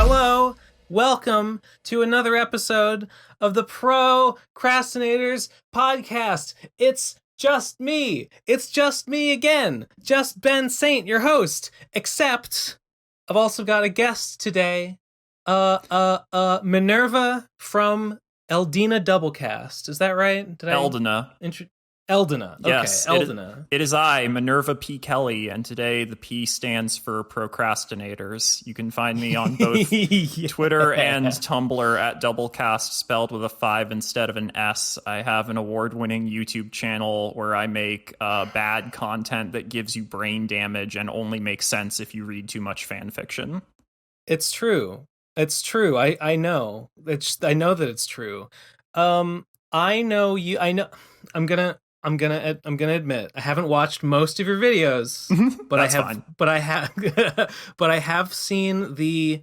Hello, welcome to another episode of the Pro Crastinators podcast. It's just me. It's just me again. Just Ben Saint, your host. Except I've also got a guest today. Minerva from Eldena Doubleca5t. Is that right? Eldena. Eldena. Yes, okay, Eldena. It is I, Minerva P. Kelly, and today the P stands for Pro Crastinators. You can find me on both Twitter and Tumblr at Doublecast, spelled with a 5 instead of an S. I have an award-winning YouTube channel where I make bad content that gives you brain damage and only makes sense if you read too much fan fiction. It's true. It's true. I know. I know that it's true. I know you. I know. I'm gonna admit I haven't watched most of your videos, but That's I have. fine. But I have. But I have seen the.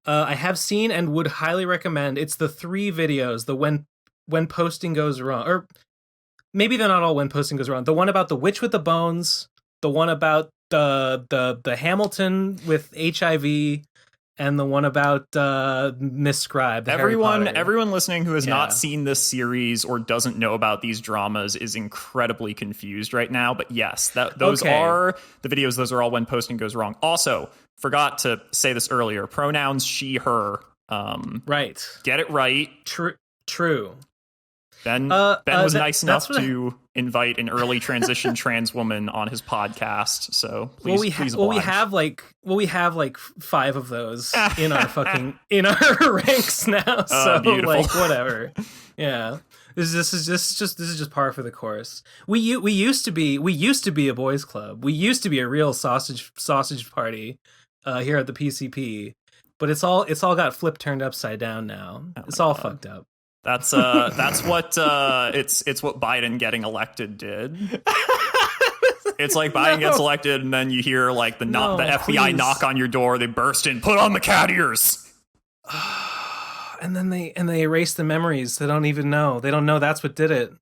I have seen and would highly recommend. It's the 3 videos. The when posting goes wrong, or maybe they're not all when posting goes wrong. The one about the witch with the bones. The one about the Hamilton with HIV. And the one about Miss Scribe. Everyone listening who has not seen this series or doesn't know about these dramas is incredibly confused right now. But yes, those are the videos. Those are all when posting goes wrong. Also, forgot to say this earlier. Pronouns she, her. Right. Get it right. True. Ben was nice enough to invite an early transition trans woman on his podcast. So please, please oblige. we have like 5 of those in our our ranks now. So beautiful. Like whatever. Yeah. This is just par for the course. We used to be a boys club. We used to be a real sausage party here at the PCP. But it's all got turned upside down now. It's all fucked up. That's what it's what Biden getting elected did. It's like Biden gets elected, and then you hear like the FBI knock on your door. They burst in, put on the cat ears, and then they erase the memories. They don't even know. They don't know that's what did it.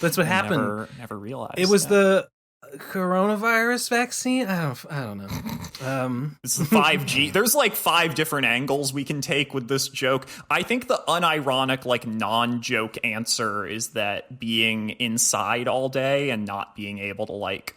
That's what happened. Never realized it was the coronavirus vaccine. I don't know. It's the 5G. There's like 5 different angles we can take with this joke. I think the unironic, like non-joke answer is that being inside all day and not being able to like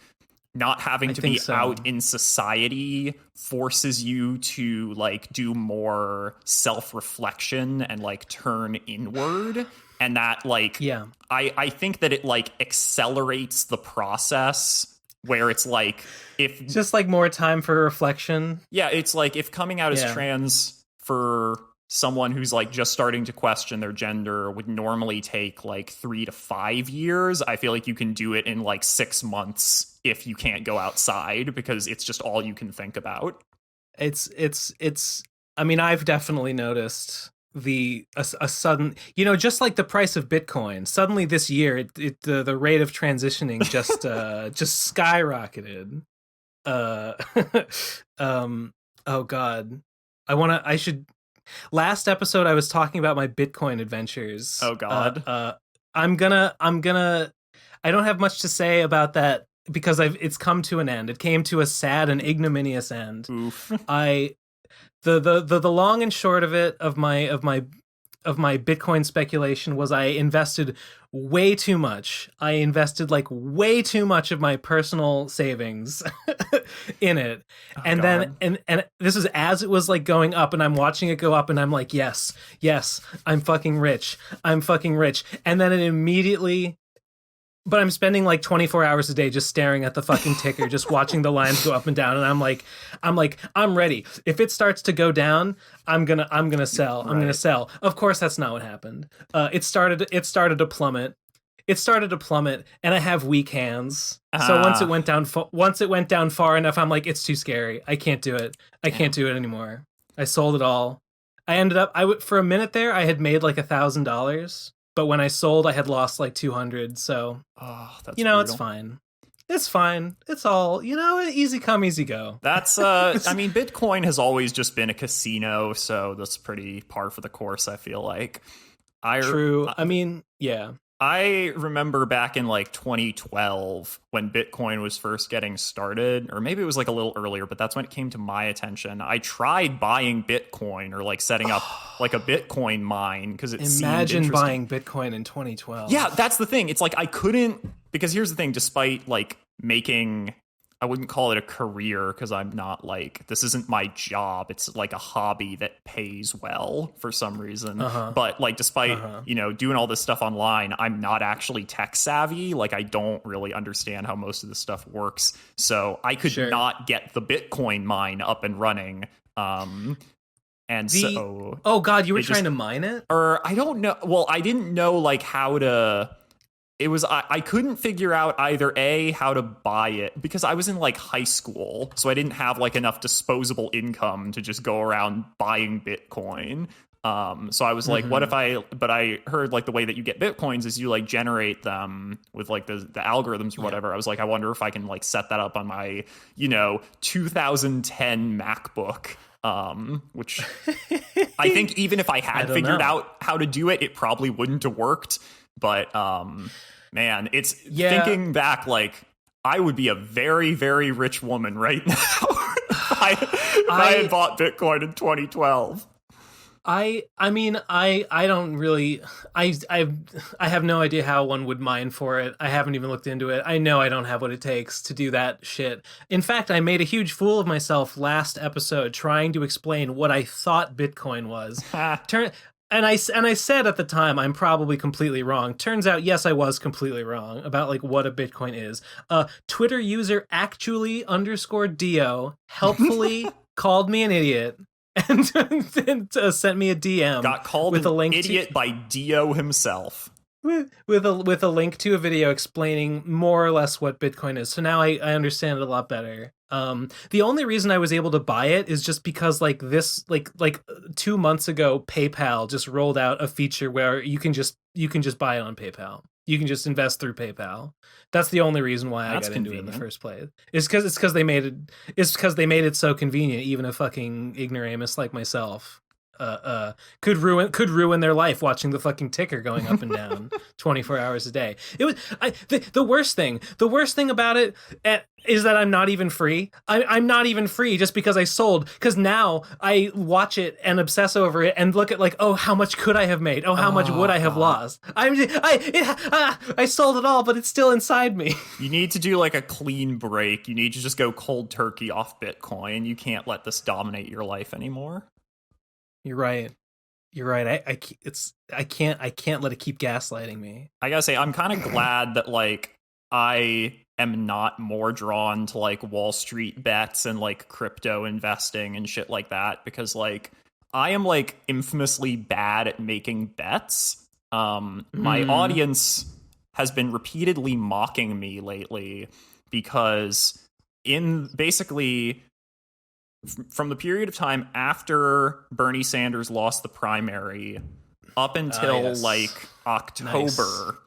not having to be out in society forces you to like do more self-reflection and like turn inward. And that, like, I think that it, like, accelerates the process where it's, like, if... Just, like, more time for reflection. Yeah, it's, like, if coming out as trans for someone who's, like, just starting to question their gender would normally take, like, 3 to 5 years, I feel like you can do it in, like, 6 months if you can't go outside because it's just all you can think about. It's I mean, I've definitely noticed... a sudden, just like the price of Bitcoin, suddenly this year the rate of transitioning just skyrocketed. Oh god, last episode I was talking about my Bitcoin adventures. Oh god. I don't have much to say about that because it's come to an end. It came to a sad and ignominious end. Oof. The long and short of it of my Bitcoin speculation was I invested way too much. I invested like way too much of my personal savings in it. And God. then and this is as it was like going up and I'm watching it go up and I'm like, yes, I'm fucking rich. And then it immediately but I'm spending like 24 hours a day just staring at the fucking ticker, just watching the lines go up and down. And I'm ready. If it starts to go down, I'm gonna sell. I'm gonna sell. Of course, that's not what happened. It started to plummet. And I have weak hands. So once it went down far enough, I'm like, it's too scary. I can't do it. I can't do it anymore. I sold it all. I ended up. For a minute there, I had made like $1,000. But when I sold, I had lost like 200. So, that's brutal. It's fine. It's fine. It's all, easy come, easy go. That's, I mean, Bitcoin has always just been a casino. So that's pretty par for the course, I feel like. True. I mean, yeah. I remember back in like 2012 when Bitcoin was first getting started, or maybe it was like a little earlier, but that's when it came to my attention. I tried buying Bitcoin or like setting up like a Bitcoin mine because it seemed Imagine interesting. buying Bitcoin in 2012. Yeah, that's the thing. It's like I couldn't, because here's the thing, despite like making, I wouldn't call it a career because I'm not like, this isn't my job. It's like a hobby that pays well for some reason. But like, despite, you know, doing all this stuff online, I'm not actually tech savvy. Like, I don't really understand how most of this stuff works. So I could not get the Bitcoin mine up and running. So oh god, you were trying to mine it? Or I don't know. Well, I didn't know like how to. It was I couldn't figure out either A, how to buy it, because I was in like high school, so I didn't have like enough disposable income to just go around buying Bitcoin. So I was like, what if but I heard like the way that you get Bitcoins is you like generate them with like the algorithms or whatever. I was like, I wonder if I can like set that up on my, 2010 MacBook. Which I think even if I had figured out how to do it, it probably wouldn't have worked. But man, it's thinking back, like I would be a very, very rich woman right now if I had bought Bitcoin in 2012. I mean, I don't really, I have no idea how one would mine for it. I haven't even looked into it. I know I don't have what it takes to do that shit. In fact, I made a huge fool of myself last episode trying to explain what I thought Bitcoin was. And I said at the time, I'm probably completely wrong. Turns out, yes, I was completely wrong about like what a Bitcoin is. Twitter user actually_Dio helpfully called me an idiot and sent me a DM. Got called with a link idiot by Dio himself. With a link to a video explaining more or less what Bitcoin is. So now I understand it a lot better. The only reason I was able to buy it is just because like 2 months ago, PayPal just rolled out a feature where you can just buy it on PayPal. You can just invest through PayPal. That's the only reason why I got into it in the first place. It's because they made it so convenient. Even a fucking ignoramus like myself could ruin their life watching the fucking ticker going up and down 24 hours a day. It was the worst thing about it is that I'm not even free. I'm not even free just because I sold, because now I watch it and obsess over it and look at like, oh, how much could I have made? Oh, how much would I have lost? I sold it all, but it's still inside me. You need to do like a clean break. You need to just go cold turkey off Bitcoin. You can't let this dominate your life anymore. You're right. I can't let it keep gaslighting me. I gotta say, I'm kind of glad that like I am not more drawn to like Wall Street bets and like crypto investing and shit like that, because like I am like infamously bad at making bets. My audience has been repeatedly mocking me lately because in basically from the period of time after Bernie Sanders lost the primary up until like October,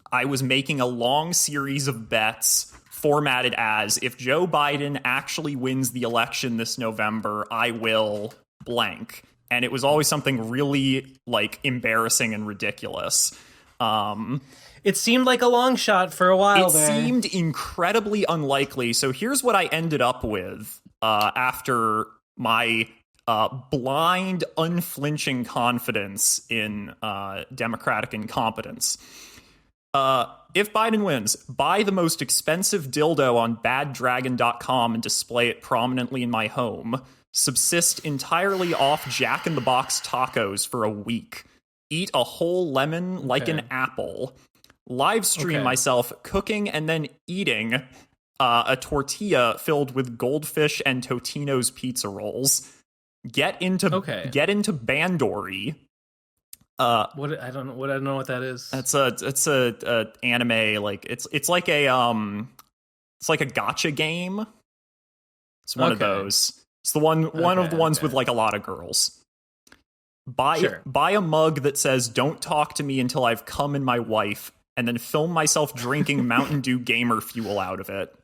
I was making a long series of bets formatted as, if Joe Biden actually wins the election this November, I will blank. And it was always something really like embarrassing and ridiculous. It seemed like a long shot for a while. It seemed incredibly unlikely. So here's what I ended up with after my blind, unflinching confidence in Democratic incompetence. If Biden wins, buy the most expensive dildo on baddragon.com and display it prominently in my home. Subsist entirely off Jack in the Box tacos for a week. Eat a whole lemon like an apple. Live stream myself cooking and then eating a tortilla filled with goldfish and Totino's pizza rolls. Get into Bandori. What I don't know what that is. It's a anime, like it's like a gotcha game. It's one of those. It's the one of the ones with like a lot of girls. Buy a mug that says "Don't talk to me until I've come in my wife," and then film myself drinking Mountain Dew gamer fuel out of it.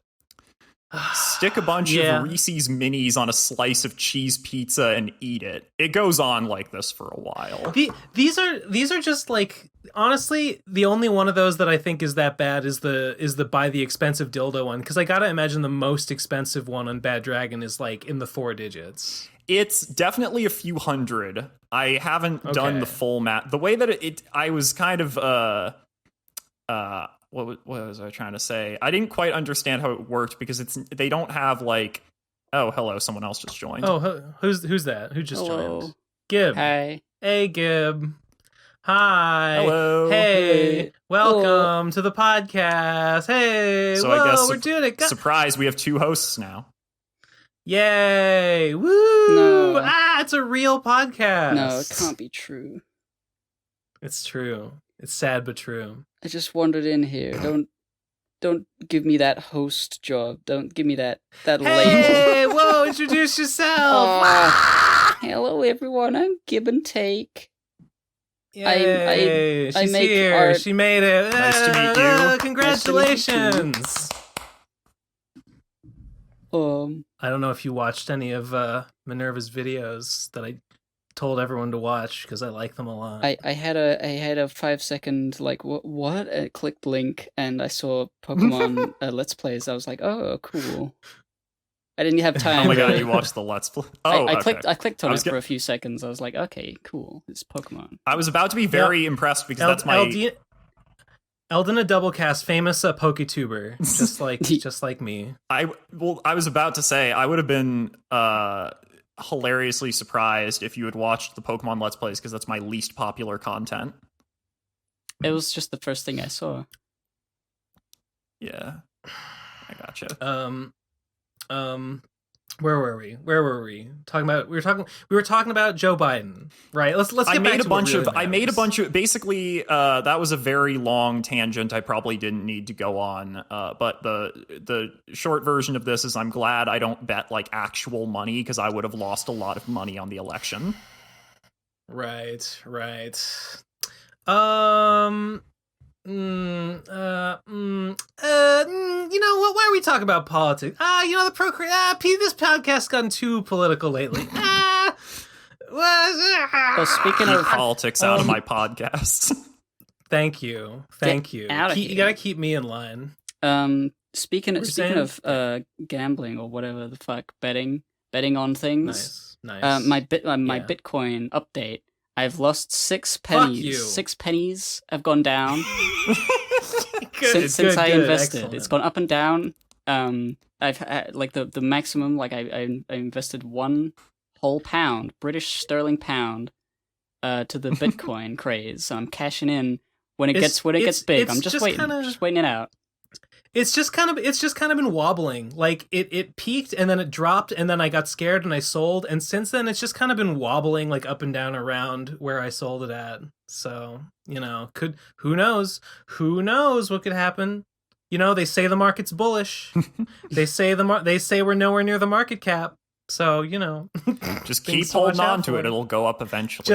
Stick a bunch Yeah. of Reese's Minis on a slice of cheese pizza and eat it. It goes on like this for a while. These are just like, honestly, the only one of those that I think is that bad is the buy the expensive dildo one, because I gotta imagine the most expensive one on Bad Dragon is like in the 4 digits. It's definitely a few hundred. I haven't done the full math. The way that I was kind of what was I trying to say? I didn't quite understand how it worked because they don't have like, oh, hello, someone else just joined. Oh, who's that? Who just Hello. joined? Gib. Hi. Hey, Gib. Hi. Hello. Hey. Welcome to the podcast. Hey. So whoa, I guess we're doing it. Surprise, we have 2 hosts now. Yay. Woo. No. It's a real podcast. No, it can't be true. It's true. It's sad but true. I just wandered in here. Don't give me that host job. Don't give me that label. Hey, whoa, introduce yourself. Hello everyone, I'm Give and Take. Yay, I she's make here. art. She made it. Nice to meet you. Congratulations. I I don't know if you watched any of Minerva's videos that I told everyone to watch because I like them a lot. I had a 5-second like what? I clicked link and I saw Pokemon Let's Plays. I was like, oh, cool. I didn't have time. Oh my god, you watched the Let's Play? Oh, I okay. clicked on it for a few seconds. I was like, okay, cool. It's Pokemon. I was about to be very impressed because that's my... Eldena Doubleca5t, famous PokeTuber, just like me. I was about to say, I would have been hilariously surprised if you had watched the Pokemon Let's Plays because that's my least popular content. It was just the first thing I saw. Yeah, I gotcha. Where were we? We were talking about Joe Biden, right? Let's get back to what really matters. I made a bunch of basically that was a very long tangent I probably didn't need to go on, but the short version of this is I'm glad I don't bet like actual money because I would have lost a lot of money on the election. Right. You know what? Why are we talking about politics? The this podcast's gotten too political lately. Well, speaking Keep of politics out of my podcasts. Thank you. outta You here. gotta keep me in line. Speaking of gambling or whatever the fuck, betting on things. Nice. My Bitcoin update. I've lost 6 pennies. Fuck you. 6 pennies have gone down since Good, I invested. excellent. It's gone up and down. I've had like the maximum. Like I invested 1 whole pound, British sterling pound, to the Bitcoin craze. So I'm cashing in when it gets big. I'm just waiting, just waiting it out. It's just kind of been wobbling. Like it peaked and then it dropped and then I got scared and I sold, and since then it's just kind of been wobbling like up and down around where I sold it at. So, who knows what could happen? They say the market's bullish. they say we're nowhere near the market cap. So, just keep holding on to it. It'll go up eventually.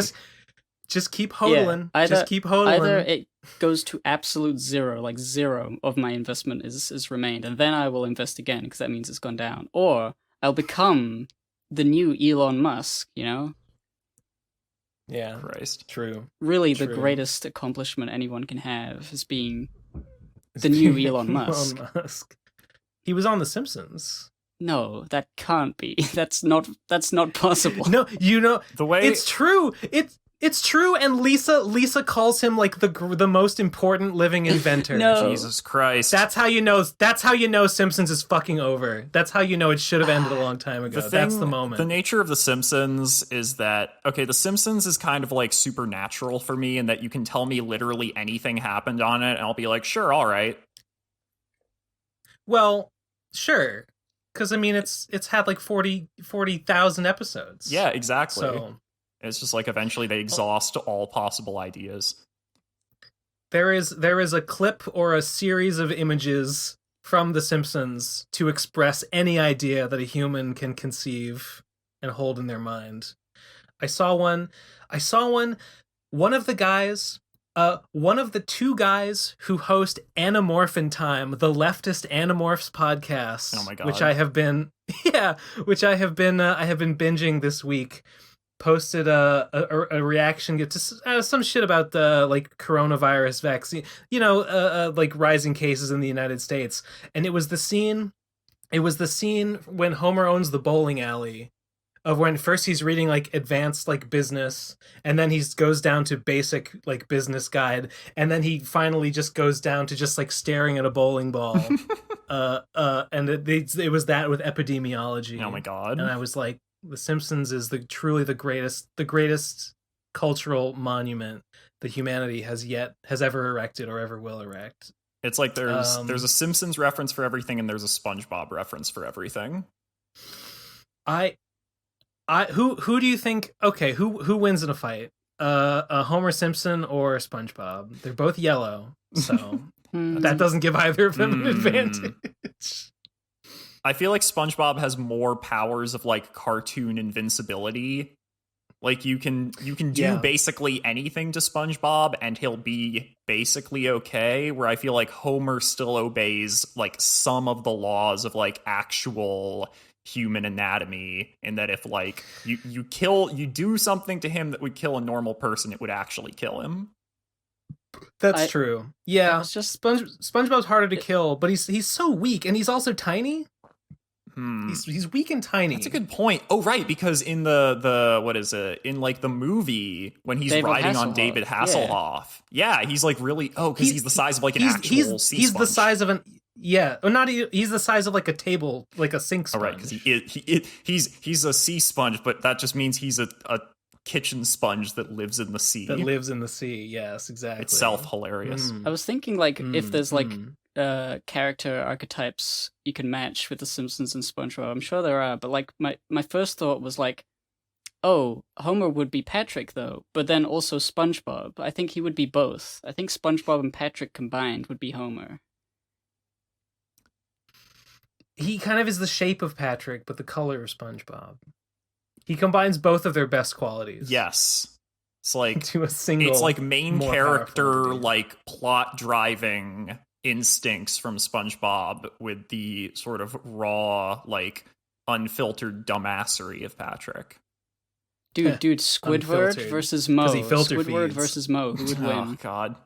Just keep hodling. Yeah, Just keep hodling. Either it goes to absolute zero, like 0 of my investment is remained, and then I will invest again because that means it's gone down. Or I'll become the new Elon Musk, Yeah. Christ. True. Really, True. the greatest accomplishment anyone can have is being the new Elon Musk. Elon Musk. He was on The Simpsons. No, that can't be. That's not possible. No, The way it's true. It's true, and Lisa calls him like the most important living inventor. No. Jesus Christ. That's how you know Simpsons is fucking over. That's how you know it should have ended a long time ago. That's the moment. The nature of The Simpsons is that, okay, The Simpsons is kind of like supernatural for me in that you can tell me literally anything happened on it and I'll be like, sure, all right. Well, sure. Because, I mean, it's had like 40,000 episodes. Yeah, exactly. So it's just like eventually they exhaust all possible ideas. there is a clip or a series of images from The Simpsons to express any idea that a human can conceive and hold in their mind. I saw one. One of the guys One of the two guys who host Anamorphin Time, the leftist Animorphs podcast. Oh my God. Which I have been binging this week. Posted a reaction to some shit about the like coronavirus vaccine, like rising cases in the United States, and it was the scene when Homer owns the bowling alley, of when first he's reading like advanced like business, and then he goes down to basic like business guide, and then he finally just goes down to just like staring at a bowling ball. And it was that with epidemiology. Oh my God. And I was like, The Simpsons is truly the greatest cultural monument that humanity has ever erected or ever will erect. It's like there's a Simpsons reference for everything, and there's a SpongeBob reference for everything. Who do you think? Okay, who wins in a fight? Homer Simpson or SpongeBob? They're both yellow, so that doesn't give either of them an advantage. I feel like SpongeBob has more powers of like cartoon invincibility. Like you can do basically anything to SpongeBob and he'll be basically okay, where I feel like Homer still obeys like some of the laws of like actual human anatomy, in that if like you do something to him that would kill a normal person, it would actually kill him. That's true. Yeah, it's just SpongeBob's harder to kill, but he's so weak, and he's also tiny. He's weak and tiny. That's a good point. Oh, right, because in the what is it? In like the movie when he's riding on David Hasselhoff, he's like really because he's the size of like an actual sea He's sponge. the size of an he's the size of like a table, like a sink sponge. Oh, right, because he's a sea sponge, but that just means he's a kitchen sponge that lives in the sea. Yes, exactly. Itself hilarious. I was thinking like if there's like character archetypes you can match with The Simpsons and SpongeBob. I'm sure there are, but like my first thought was like, oh, Homer would be Patrick though, but then also SpongeBob. I think he would be both. I think SpongeBob and Patrick combined would be Homer. He kind of is the shape of Patrick, but the color of SpongeBob. He combines both of their best qualities. Yes. It's like to a single. It's like main character, like plot driving instincts from SpongeBob with the sort of raw, like unfiltered dumbassery of Patrick. Dude, Squidward versus Mo. Squidward feeds. Versus Mo. Who would win? Oh God.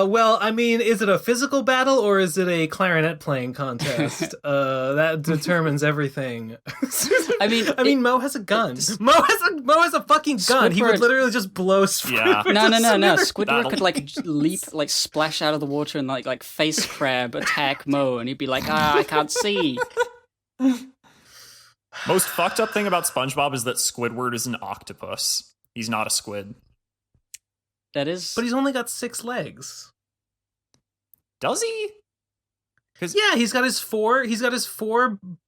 Well, I mean, is it a physical battle or is it a clarinet playing contest? That determines everything. I mean, Mo has a gun. Mo has a fucking gun. He would literally just blow Squidward. No. Squidward could like leap, like splash out of the water and like face crab attack Mo, and he'd be like, I can't see. Most fucked up thing about SpongeBob is that Squidward is an octopus. He's not a squid. That is, but he's only got 6 legs. Does he? Yeah, he's got his four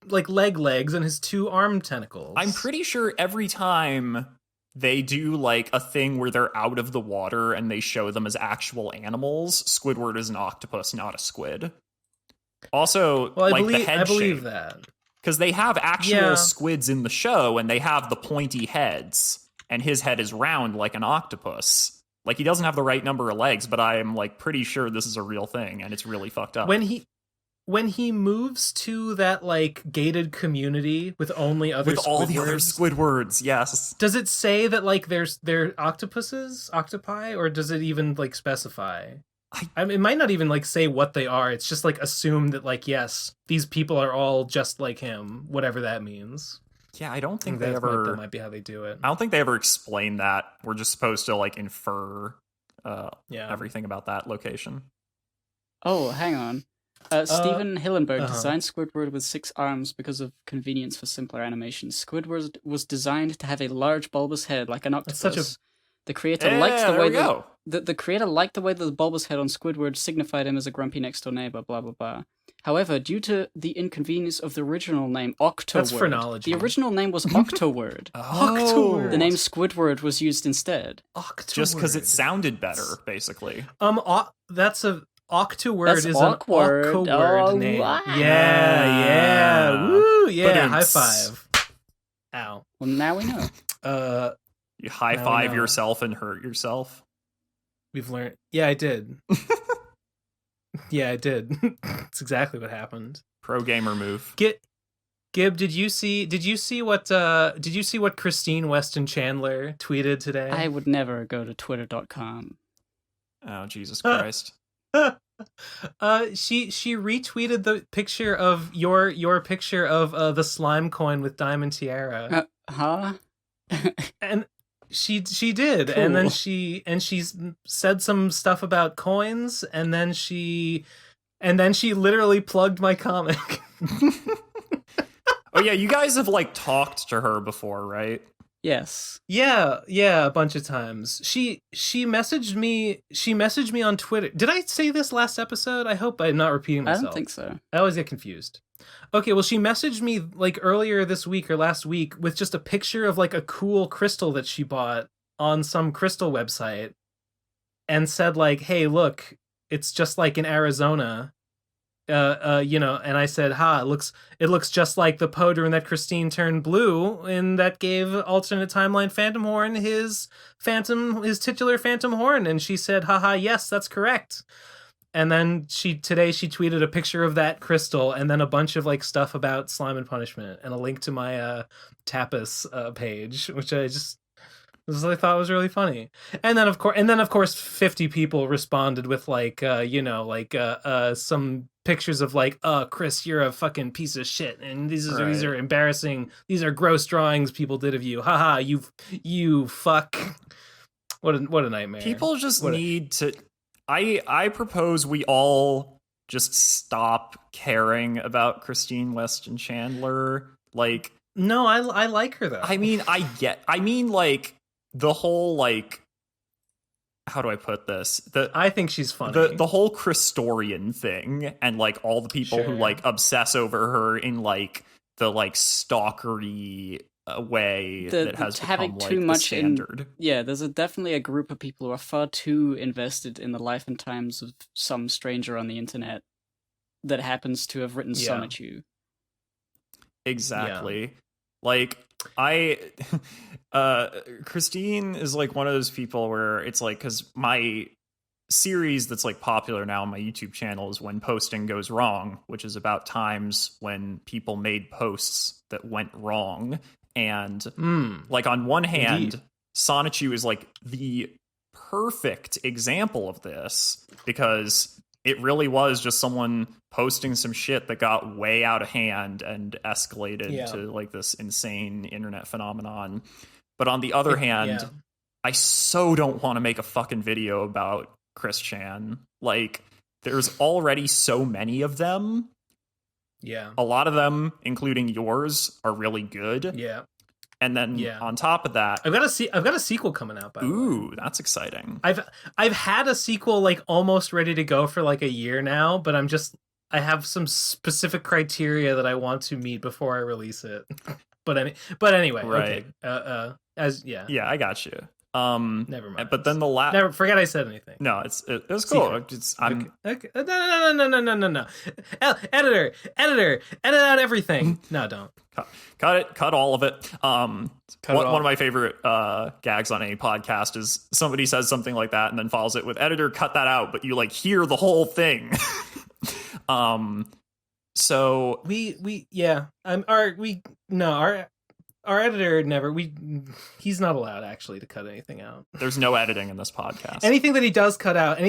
like legs and his 2 arm tentacles. I'm pretty sure every time they do like a thing where they're out of the water and they show them as actual animals, Squidward is an octopus, not a squid. Also, well, the head I believe shape. that. Because they have actual squids in the show, and they have the pointy heads, and his head is round like an octopus. Like, he doesn't have the right number of legs, but I am, like, pretty sure this is a real thing, and it's really fucked up. When he moves to that, like, gated community with only other With all the other Squidwards, yes. Does it say that, like, they're octopi, or does it even, like, specify? I mean, it might not even, like, say what they are. It's just, like, assume that, like, yes, these people are all just like him, whatever that means. Yeah, I don't think they ever... That might be how they do it. I don't think they ever explain that. We're just supposed to, like, infer everything about that location. Oh, hang on. Stephen Hillenberg designed Squidward with 6 arms because of convenience for simpler animation. Squidward was designed to have a large bulbous head like an octopus. The creator liked the way the creator liked the way that the bulbous head on Squidward signified him as a grumpy next door neighbor, blah blah blah. However, due to the inconvenience of the original name Octoword, that's phrenology. The original name was Octoword. Octoword. The name Squidward was used instead. Octoword. Just because it sounded better, basically. That's a Octoword is awkward. An awkward name. Wow. Yeah, woo, yeah, high five. Ow. Well, now we know. You high Now we five know. yourself and hurt yourself. We've learned. Yeah, I did. Yeah, I did. That's exactly what happened. Pro gamer move. Gib, did you see what Christine Weston Chandler tweeted today? I would never go to twitter.com. Oh, Jesus Christ. She retweeted the picture of your picture of the Slimecoin with Diamond Tiara. Huh? And she did. Cool. And then she said some stuff about coins, and then she literally plugged my comic. Oh yeah, you guys have like talked to her before, right? Yes. Yeah, a bunch of times. She messaged me on Twitter. Did I say this last episode? I hope I'm not repeating myself. I don't think so. I always get confused. Okay, well, she messaged me like earlier this week or last week with just a picture of like a cool crystal that she bought on some crystal website, and said like, "Hey, look, it's just like in Arizona." And I said, it looks just like the Podrun that Christine turned blue, and that gave alternate timeline Phantom Horn his titular Phantom Horn. And she said, haha, yes, that's correct. And then today she tweeted a picture of that crystal, and then a bunch of like stuff about Slime and Punishment, and a link to my Tapas page, which I thought was really funny. And then of course 50 people responded with like some pictures of like, Chris, you're a fucking piece of shit, and these are embarrassing, these are gross drawings people did of you, haha, you fuck. What a nightmare. People just need to I propose we all just stop caring about Christine Weston Chandler. Like, no, I like her though. I mean like the whole like, how do I put this? I think she's funny. The whole Christorian thing, and like all the people who like obsess over her in like the like stalkery way that has having become too like much the standard. There's definitely a group of people who are far too invested in the life and times of some stranger on the internet that happens to have written Sonichu. Exactly. Yeah. Like Christine is like one of those people where it's like, because my series that's like popular now on my YouTube channel is When Posting Goes Wrong, which is about times when people made posts that went wrong. And like on one hand, Sonichu is like the perfect example of this, because it really was just someone posting some shit that got way out of hand and escalated to like this insane internet phenomenon. But on the other hand, I so don't want to make a fucking video about Chris Chan. Like, there's already so many of them. Yeah. A lot of them, including yours, are really good. Yeah. And then on top of that, I've got a sequel coming out, by the way. Ooh, that's exciting. I've had a sequel like almost ready to go for like a year now, but I have some specific criteria that I want to meet before I release it. But anyway, right. Okay. I got you. Never mind. But then the last. Never forget I said anything. No, it was cool. Okay. No. Editor, edit out everything. No, don't. Cut it. Cut all of it. One of my favorite gags on any podcast is somebody says something like that and then follows it with "editor, cut that out," but you like hear the whole thing. So our editor he's not allowed actually to cut anything out. There's no editing in this podcast. Anything that he does cut out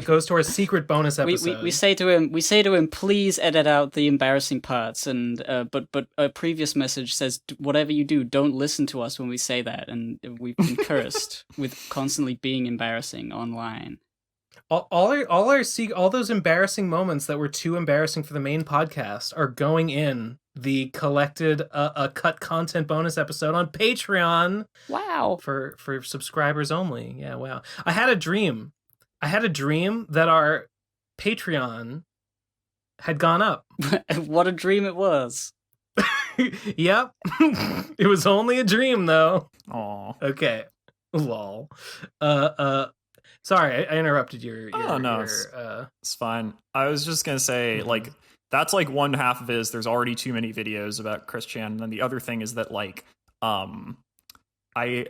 goes to our secret bonus episode. We say to him, please edit out the embarrassing parts, and but a previous message says, whatever you do, don't listen to us when we say that, and we've been cursed with constantly being embarrassing online. All those embarrassing moments that were too embarrassing for the main podcast are going in the collected cut content bonus episode on Patreon. Wow. For subscribers only. Yeah, wow. I had a dream that our Patreon had gone up. What a dream it was. Yep. It was only a dream though. Aw. Okay. Lol. Sorry, I interrupted your it's fine. I was just gonna say, like, that's like one half of it is there's already too many videos about Chris Chan, and then the other thing is that like I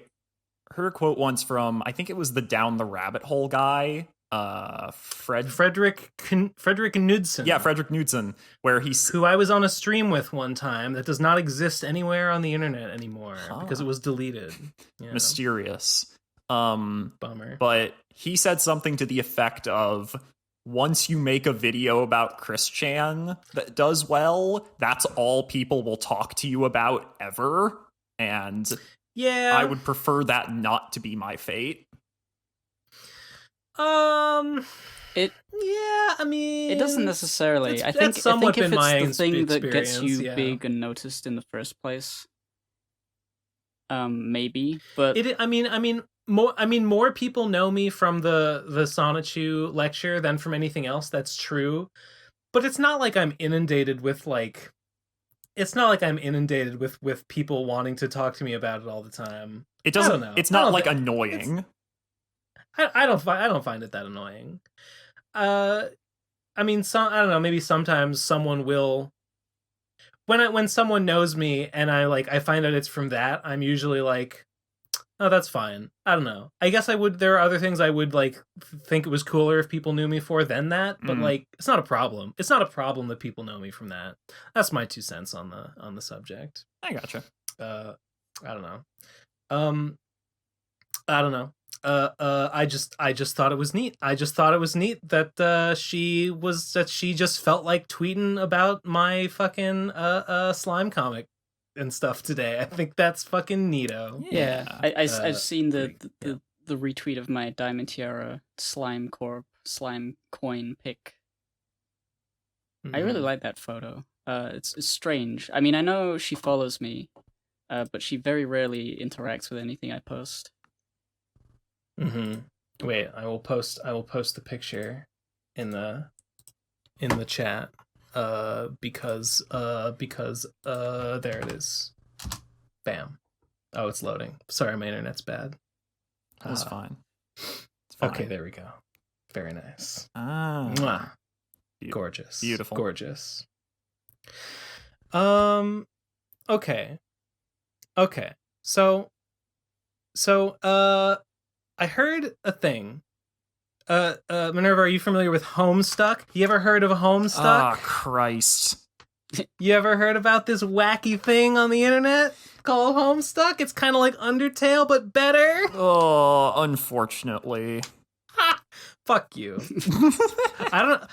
heard a quote once from, I think it was the Down the Rabbit Hole guy, Frederick Knudsen. Yeah, Frederick Knudsen, where who I was on a stream with one time that does not exist anywhere on the internet anymore because it was deleted. Yeah. Mysterious. Bummer. But he said something to the effect of, once you make a video about Chris Chan that does well, that's all people will talk to you about ever. And yeah, I would prefer that not to be my fate. It doesn't necessarily. I think if it's the thing that gets you big and noticed in the first place, maybe. But more people know me from the Sonichu lecture than from anything else. That's true, but it's not like I'm inundated with with people wanting to talk to me about it all the time. It doesn't. I don't know. It's not like annoying. I don't find it that annoying. I don't know. Maybe sometimes someone will. When someone knows me and I find out it's from that, I'm usually like, oh, that's fine. I don't know. I guess I would. There are other things I would think it was cooler if people knew me for than that. But it's not a problem. It's not a problem that people know me from that. That's my 2 cents on the subject. I gotcha. I don't know. I don't know. I just thought it was neat. I just thought it was neat that she just felt like tweeting about my fucking slime comic and stuff today. I think that's fucking neato. Yeah. I've seen the retweet of my Diamond Tiara Slimecoin pic. Mm-hmm. I really like that photo. It's strange. I mean, I know she follows me, but she very rarely interacts with anything I post. Mm-hmm. Wait, I will post the picture in the chat because there it is. Bam. Oh, it's loading. Sorry, my internet's bad. That's fine. Okay, there we go. Very nice. Mwah. Gorgeous. Beautiful. Gorgeous. Okay. So I heard a thing. Minerva, are you familiar with Homestuck? You ever heard of Homestuck? Ah, Christ. You ever heard about this wacky thing on the internet called Homestuck? It's kind of like Undertale, but better. Oh, unfortunately. Ha! Fuck you. I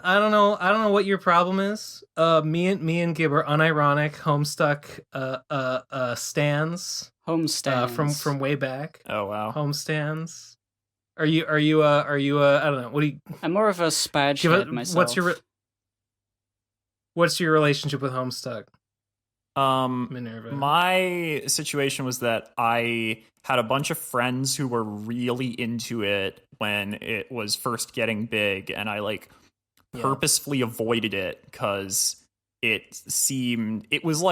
don't know what your problem is. Me and Gib are unironic Homestuck stans. Homestands. From way back. Oh wow. Homestands. Are you I don't know. What do you? I'm more of a spad head myself. What's your relationship with Homestuck? Minerva. My situation was that I had a bunch of friends who were really into it when it was first getting big, and I purposefully avoided it because it was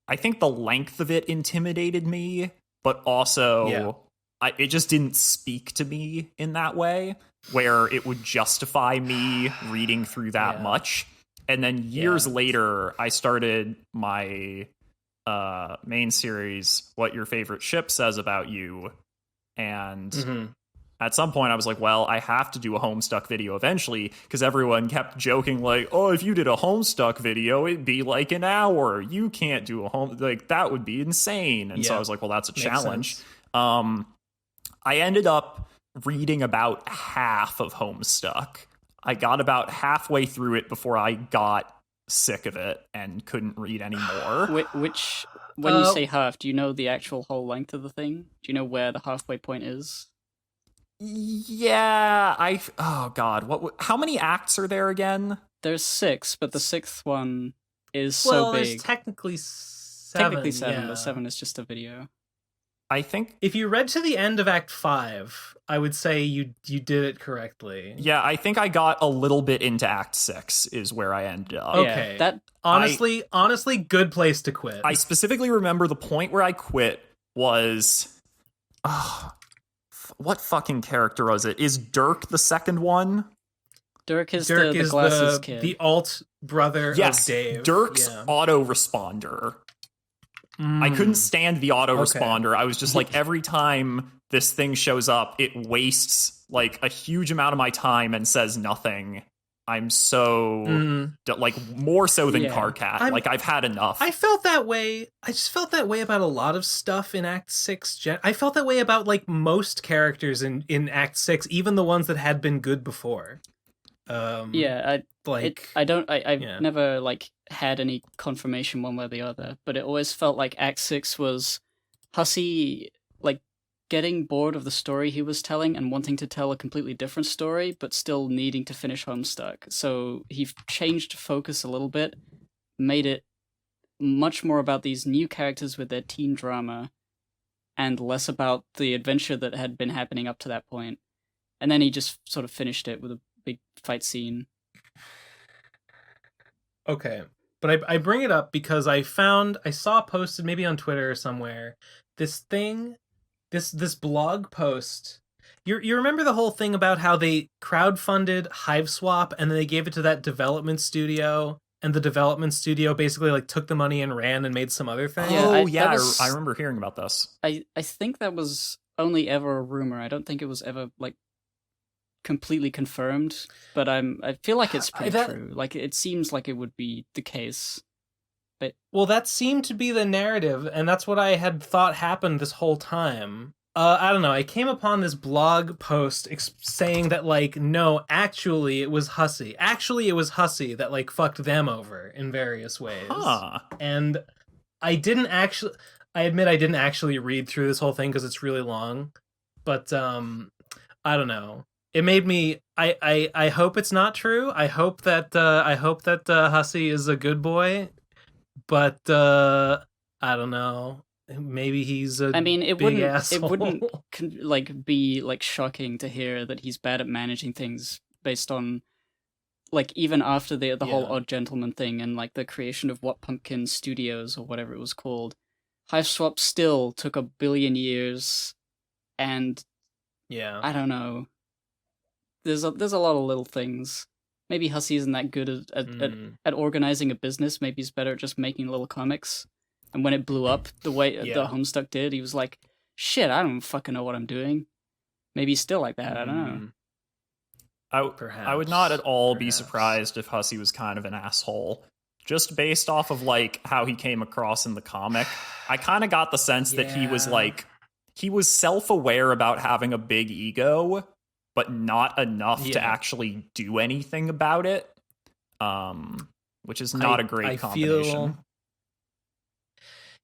I think the length of it intimidated me, but also it just didn't speak to me in that way where it would justify me reading through that much. And then years later, I started my main series, What Your Favorite Ship Says About You. And at some point I was like, well, I have to do a Homestuck video eventually, because everyone kept joking oh, if you did a Homestuck video, it'd be like an hour. You can't do a that would be insane. And so I was like, well, that's a challenge. I ended up reading about half of Homestuck. I got about halfway through it before I got sick of it and couldn't read anymore. When you say half, do you know the actual whole length of the thing? Do you know where the halfway point is? Yeah, oh god, how many acts are there again? There's 6, but the 6th one is so well, big. There's technically 7. Technically 7, but 7 is just a video. I think if you read to the end of Act 5, I would say you did it correctly. Yeah, I think I got a little bit into Act 6 is where I ended up. Okay, that honestly, good place to quit. I specifically remember the point where I quit was, what fucking character was it? Is Dirk the second one? Dirk is the glasses kid. The alt brother of Dave. Dirk's autoresponder. I couldn't stand the autoresponder. I was just like, every time this thing shows up, it wastes like a huge amount of my time and says nothing. I'm so like more so than Carcat. Like I've had enough. I felt that way. I just felt that way about a lot of stuff in Act 6. I felt that way about like most characters in Act 6, even the ones that had been good before. I've Yeah. never like had any confirmation one way or the other, but it always felt like Act 6 was Hussie like getting bored of the story he was telling and wanting to tell a completely different story, but still needing to finish Homestuck. So he changed focus a little bit, made it much more about these new characters with their teen drama, and less about the adventure that had been happening up to that point. And then he just sort of finished it with a big fight scene. Okay. But I bring it up because I saw posted maybe on Twitter or somewhere this blog post. You remember the whole thing about how they crowdfunded Hiveswap and then they gave it to that development studio, and the development studio basically like took the money and ran and made some other thing? I remember hearing about this. I think that was only ever a rumor. I don't think it was ever like completely confirmed, but I feel like it's pretty true. Like it seems like it would be the case. But well, that seemed to be the narrative, and that's what I had thought happened this whole time. I don't know. I came upon this blog post saying that like, no, actually it was Hussie. Actually, it was Hussie that like fucked them over in various ways. And I admit I didn't actually read through this whole thing because it's really long. But I don't know. It made me. I hope it's not true. I hope that Hussie is a good boy. But I don't know. Maybe he's a. I mean, it big wouldn't. asshole. It wouldn't like be like shocking to hear that he's bad at managing things based on, like, even after the whole Odd Gentleman thing and like the creation of What Pumpkin Studios or whatever it was called. Hiveswap still took 1 billion years, and I don't know. There's a lot of little things. Maybe Hussie isn't that good at organizing a business. Maybe he's better at just making little comics. And when it blew up the way the Homestuck did, he was like, shit, I don't fucking know what I'm doing. Maybe he's still like that. I don't know. I would not at all be surprised if Hussie was kind of an asshole. Just based off of like how he came across in the comic. I kind of got the sense that he was like, he was self-aware about having a big ego, but not enough to actually do anything about it. Which is not a great combination.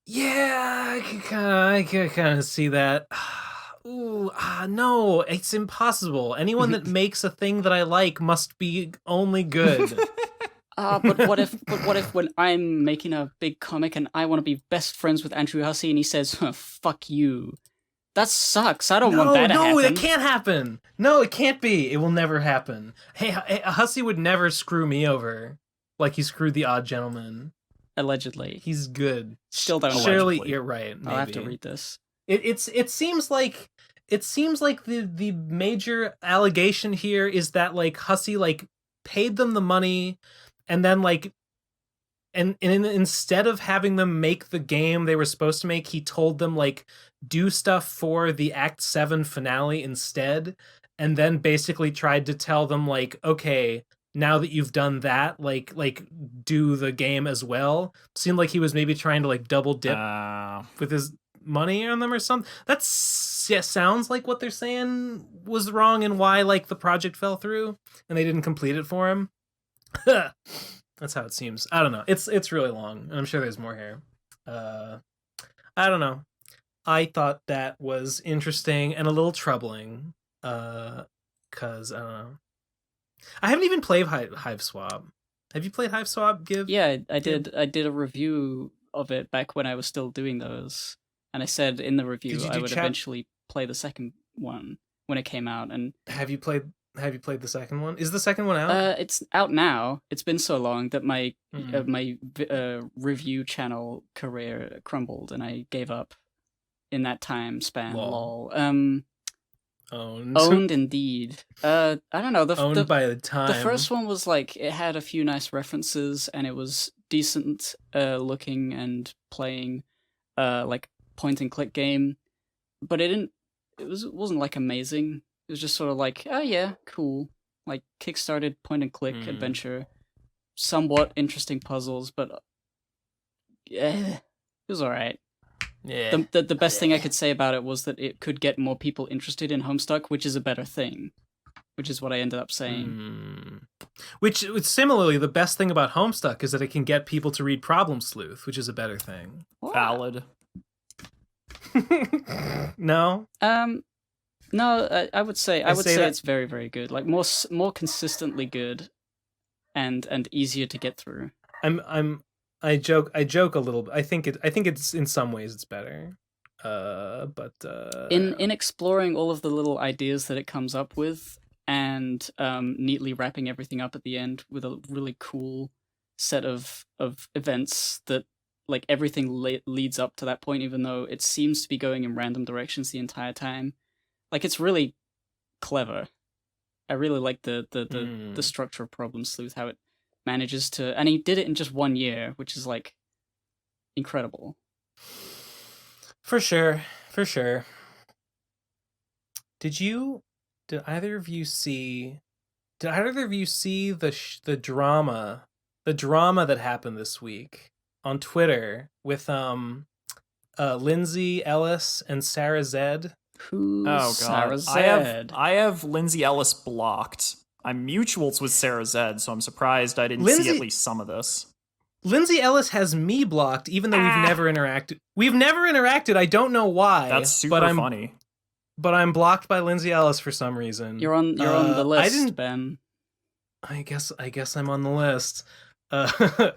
I can kind of see that. Ooh, no, it's impossible. Anyone that makes a thing that I like must be only good. But what if when I'm making a big comic and I want to be best friends with Andrew Hussie and he says, fuck you. That sucks. I don't want that to happen. No, it can't happen. No, it can't be. It will never happen. Hey, Hussie would never screw me over like he screwed the Odd Gentleman. Allegedly. He's good. Still don't know. Surely you're right. Maybe. I'll have to read this. It seems like the major allegation here is that like Hussie like paid them the money and then like and instead of having them make the game they were supposed to make, he told them like do stuff for the Act 7 finale instead, and then basically tried to tell them like, okay, now that you've done that, like do the game as well. Seemed like he was maybe trying to like double dip with his money on them or something. Sounds like what they're saying was wrong and why like the project fell through and they didn't complete it for him. That's how it seems. I don't know. It's really long, and I'm sure there's more here. I don't know. I thought that was interesting and a little troubling. Cause I don't know. I haven't even played Hiveswap. Have you played Hiveswap, Give? Yeah, I did. I did a review of it back when I was still doing those, and I said in the review I would eventually play the second one when it came out. And have you played the second one? Is the second one out? It's out now. It's been so long that my review channel career crumbled, and I gave up in that time span. Lol. Owned indeed. I don't know. Owned by the time. The first one was like, it had a few nice references and it was decent looking and playing. like point and click game, but it wasn't like amazing. It was just sort of like, oh yeah, cool, like kickstarted point and click adventure, somewhat interesting puzzles, but it was alright. Yeah. The best thing I could say about it was that it could get more people interested in Homestuck, which is a better thing, which is what I ended up saying. Which similarly, the best thing about Homestuck is that it can get people to read Problem Sleuth, which is a better thing. What? Valid. No? No, I would say say that- it's very, very good. Like more consistently good, and easier to get through. I joke a little bit. I think it's in some ways it's better. But in exploring all of the little ideas that it comes up with, and neatly wrapping everything up at the end with a really cool set of events that, like, everything leads up to that point, even though it seems to be going in random directions the entire time. Like, it's really clever. I really like the structure of Problem Sleuth, how it manages to, and he did it in just 1 year, which is like incredible. For sure. Did either of you see the drama that happened this week on Twitter with Lindsay Ellis and Sarah Zed? Who's Sarah Zed? I have Lindsay Ellis blocked. I'm mutuals with Sarah Zed, so I'm surprised I didn't see at least some of this. Lindsay Ellis has me blocked, even though we've never interacted. We've never interacted. I don't know why. That's super funny. But I'm blocked by Lindsay Ellis for some reason. You're on the list, Ben. I guess I'm on the list. But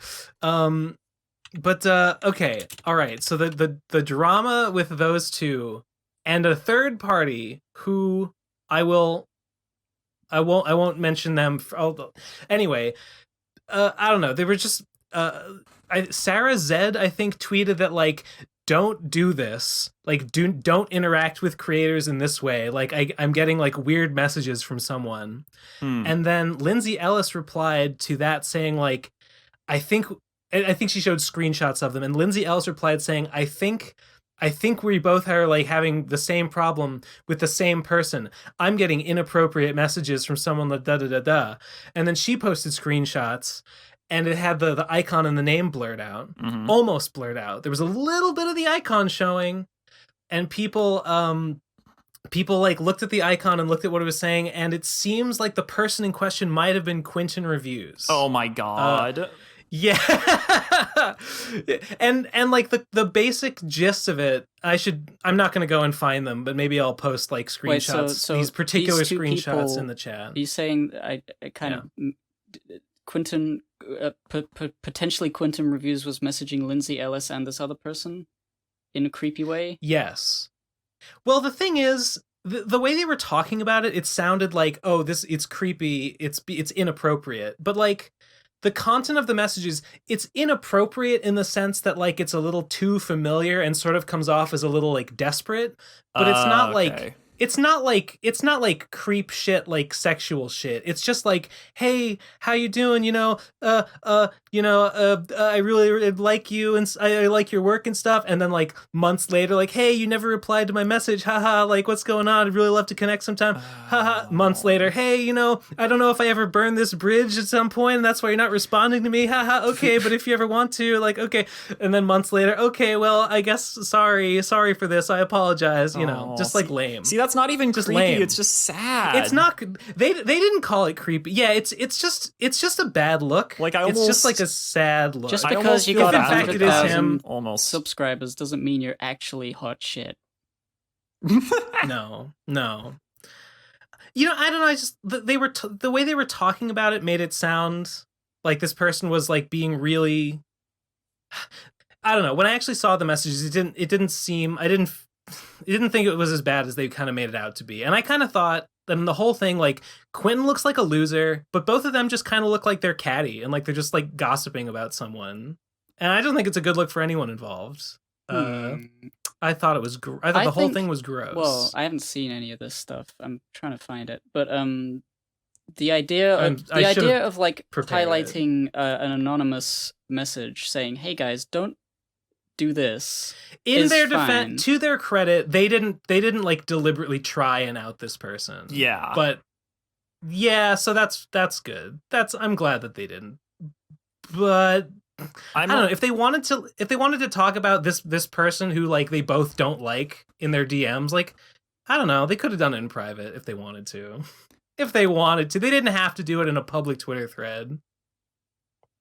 okay, all right. So the drama with those two and a third party who I won't mention them. Anyway, I don't know. They were just Sarah Zed, I think, tweeted that, like, don't do this. Like, don't interact with creators in this way. Like, I'm getting, like, weird messages from someone. And then Lindsay Ellis replied to that saying, like, I think she showed screenshots of them, and Lindsay Ellis replied saying, I think we both are, like, having the same problem with the same person. I'm getting inappropriate messages from someone that da-da-da-da. And then she posted screenshots, and it had the icon and the name blurred out. Almost blurred out. There was a little bit of the icon showing, and people like looked at the icon and looked at what it was saying, and it seems like the person in question might have been Quentin Reviews. Oh my god. Yeah. and like the basic gist of it, I'm not going to go and find them, but maybe I'll post, like, screenshots. Wait, so these particular these two screenshots people, in the chat. Are you saying I kind of Quentin potentially Quentin Reviews was messaging Lindsay Ellis and this other person in a creepy way? Yes. Well, the thing is, the way they were talking about it, it sounded like, oh, it's creepy, it's inappropriate. But, like, the content of the messages, it's inappropriate in the sense that, like, it's a little too familiar and sort of comes off as a little, like, desperate. But it's not okay. it's not like creep shit, like sexual shit. It's just like, hey, how you doing? I really like you and I like your work and stuff. And then, like, months later, like, hey, you never replied to my message. Haha, like, what's going on? I'd really love to connect sometime. Haha. Months later, hey, I don't know if I ever burn this bridge at some point, and that's why you're not responding to me. Haha, okay, but if you ever want to, like, okay. And then months later, okay, well, I guess sorry for this. I apologize. Just like lame. See, that's not even just creepy. Lame. It's just sad. It's not. They didn't call it creepy. Yeah, it's just a bad look. Like, it's just like a sad look. Just I because almost you feel got bad. In fact, it is 100,000 him. Almost. subscribers doesn't mean you're actually hot shit. No. I don't know. I just the way they were talking about it made it sound like this person was, like, being really. I don't know. When I actually saw the messages, it didn't seem. I didn't think it was as bad as they kind of made it out to be. And I kind of thought that in the whole thing, like, Quentin looks like a loser, but both of them just kind of look like they're catty and, like, they're just, like, gossiping about someone. And I don't think it's a good look for anyone involved. I thought it was. I thought the whole thing was gross. Well, I haven't seen any of this stuff. I'm trying to find it, but the idea of like prepared highlighting an anonymous message saying, "Hey guys, don't do this. In is their fine. defense, to their credit, they didn't like deliberately try and out this person. Yeah. But yeah, so that's good. I'm glad that they didn't. But I don't know if they wanted to talk about this person who like they both don't like in their DMs, like I don't know, they could have done it in private if they wanted to. If they wanted to. They didn't have to do it in a public Twitter thread.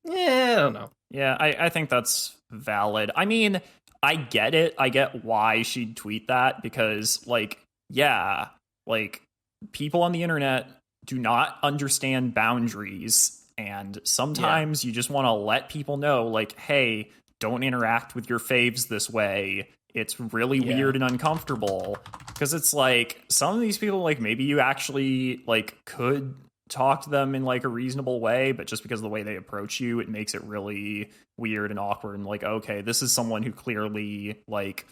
Yeah, I don't know. Yeah, I think that's valid. I mean, I get it. I get why she'd tweet that because, like, yeah, like, people on the internet do not understand boundaries. And sometimes you just want to let people know, like, hey, don't interact with your faves this way. It's really weird and uncomfortable. Because it's like, some of these people, like, maybe you actually, like, could talk to them in like a reasonable way, but just because of the way they approach you, it makes it really weird and awkward. And like, okay, this is someone who clearly like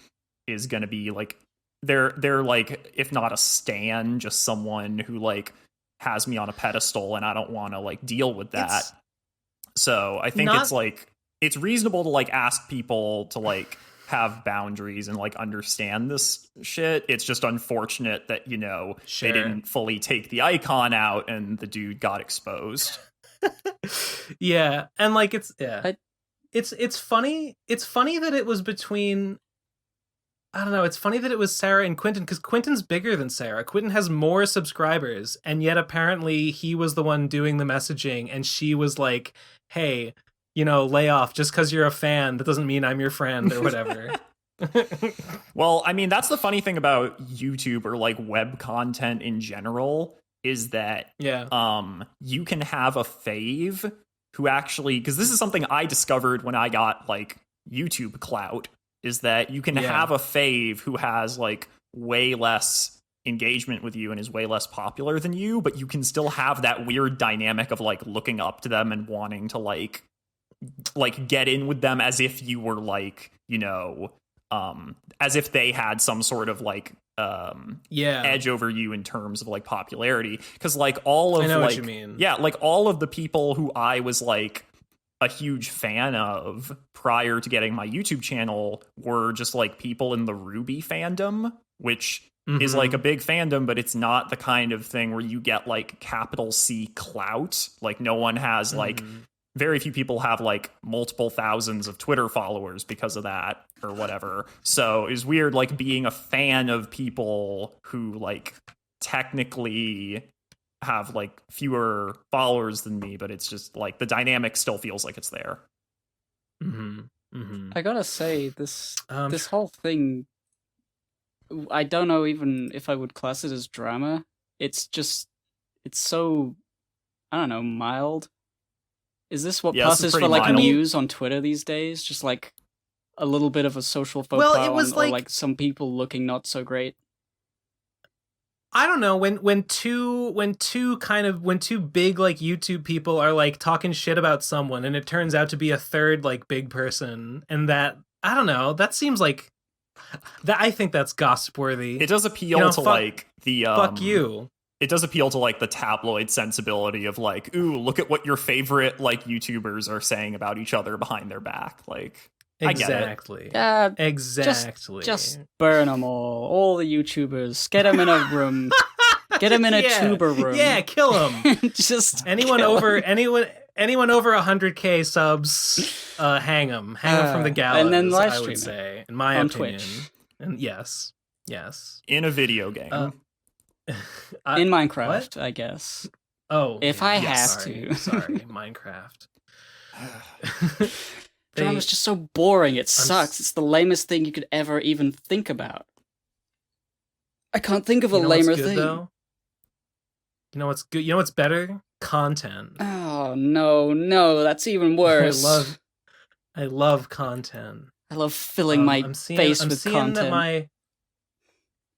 is gonna be like they're like, if not a stan, just someone who like has me on a pedestal, and I don't want to like deal with that. So I think it's like it's reasonable to like ask people to like have boundaries and like understand this shit. It's just unfortunate that, you know, they didn't fully take the icon out and the dude got exposed. Yeah, and like it's funny. It's funny that it was between, I don't know, it's funny that it was Sarah and Quentin, because Quentin's bigger than Sarah. Quentin has more subscribers, and yet apparently he was the one doing the messaging, and she was like, hey, you know, lay off. Just because you're a fan, that doesn't mean I'm your friend or whatever. Well, I mean, that's the funny thing about YouTube or like web content in general is that you can have a fave who actually, because this is something I discovered when I got like YouTube clout, is that you can have a fave who has like way less engagement with you and is way less popular than you, but you can still have that weird dynamic of like looking up to them and wanting to like get in with them as if you were like, you know, as if they had some sort of like edge over you in terms of like popularity. Because like all of I know like what you mean. Yeah, like all of the people who I was like a huge fan of prior to getting my YouTube channel were just like people in the Ruby fandom, which is like a big fandom, but it's not the kind of thing where you get like capital C clout. Like no one has like very few people have like multiple thousands of Twitter followers because of that or whatever. So it's weird like being a fan of people who like technically have like fewer followers than me, but it's just like the dynamic still feels like it's there. I gotta say, this whole thing, I don't know even if I would class it as drama. It's so, I don't know, mild. Is this what passes for like news on Twitter these days? Just like a little bit of a social faux pas or like some people looking not so great. I don't know, when two big like YouTube people are like talking shit about someone and it turns out to be a third like big person, and that, I don't know, that seems like that, I think that's gossip worthy. It does appeal to like the fuck you. It does appeal to like the tabloid sensibility of like, ooh, look at what your favorite like YouTubers are saying about each other behind their back. Like, exactly. I get it. Exactly. Just burn them all the YouTubers. Get them in a room. Get them in a tuber room. Yeah, kill them. Just anyone over 100K subs, hang them from the gallows. And then live I stream would say, in my on opinion. Twitch. And yes, in a video game. In Minecraft, I guess. Oh, if I have sorry, to. Sorry, Minecraft. Drama's just so boring. It sucks. It's the lamest thing you could ever even think about. I can't think of a lamer thing. Though? You know what's good? You know what's better? Content. Oh no, that's even worse. I love content. I love filling my face with content.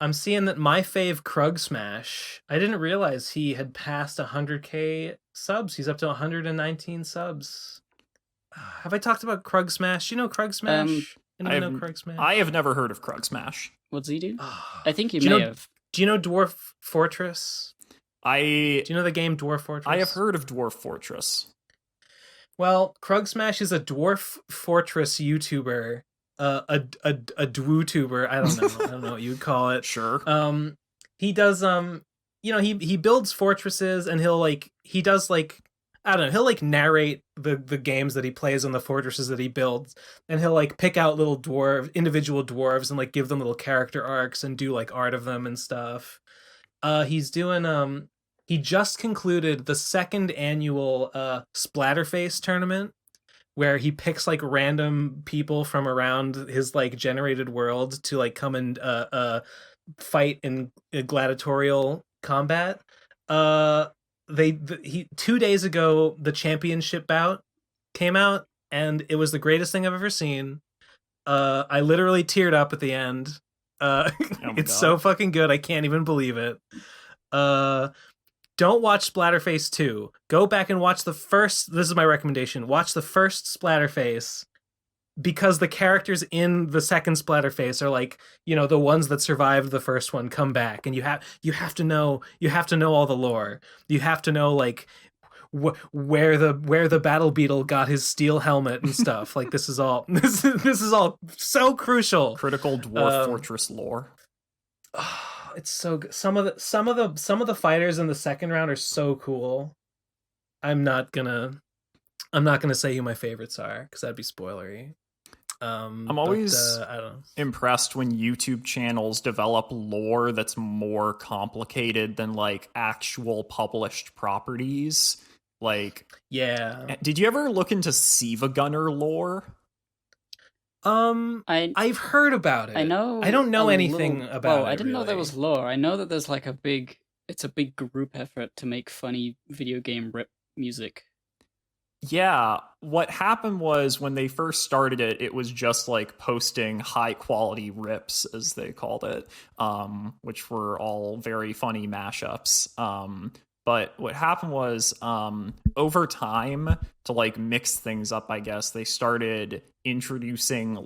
I'm seeing that my fave Krug Smash, I didn't realize he had passed 100K subs. He's up to 119 subs. Have I talked about Krug Smash? You know Krug Smash? Anyone know Krug Smash? I have never heard of Krug Smash. What's he do? I think you may have. Do you know Dwarf Fortress? Do you know the game Dwarf Fortress? I have heard of Dwarf Fortress. Well, Krug Smash is a Dwarf Fortress YouTuber a dwoo-tuber. I don't know what you'd call it. Sure. He does he builds fortresses, and he does I don't know, he'll narrate the games that he plays on the fortresses that he builds, and he'll pick out individual dwarves and give them little character arcs and do art of them and stuff. He's doing he just concluded the second annual Splatterface tournament, where he picks random people from around his generated world to come and fight in a gladiatorial combat. 2 days ago the championship bout came out, and it was the greatest thing I've ever seen. I literally teared up at the end. It's so fucking good, I can't even believe it. Don't watch Splatterface 2. Go back and watch the first. This is my recommendation. Watch the first Splatterface, because the characters in the second Splatterface are the ones that survived the first one come back, and you have to know all the lore. You have to know where the battle beetle got his steel helmet and stuff. This is all this is all so crucial. Critical dwarf fortress lore. It's so good. Some of the fighters in the second round are so cool. I'm not gonna say who my favorites are, because that'd be spoilery. I'm always I don't know, impressed when YouTube channels develop lore that's more complicated than actual published properties. Yeah. Did you ever look into Siva Gunner lore? I've heard about it. I know. I don't know anything about it. I didn't know there really. was lore. I know that there's it's a big group effort to make funny video game rip music. Yeah, what happened was when they first started it, it was just posting high quality rips, as they called it, which were all very funny mashups. But what happened was, over time, to mix things up, I guess, they started introducing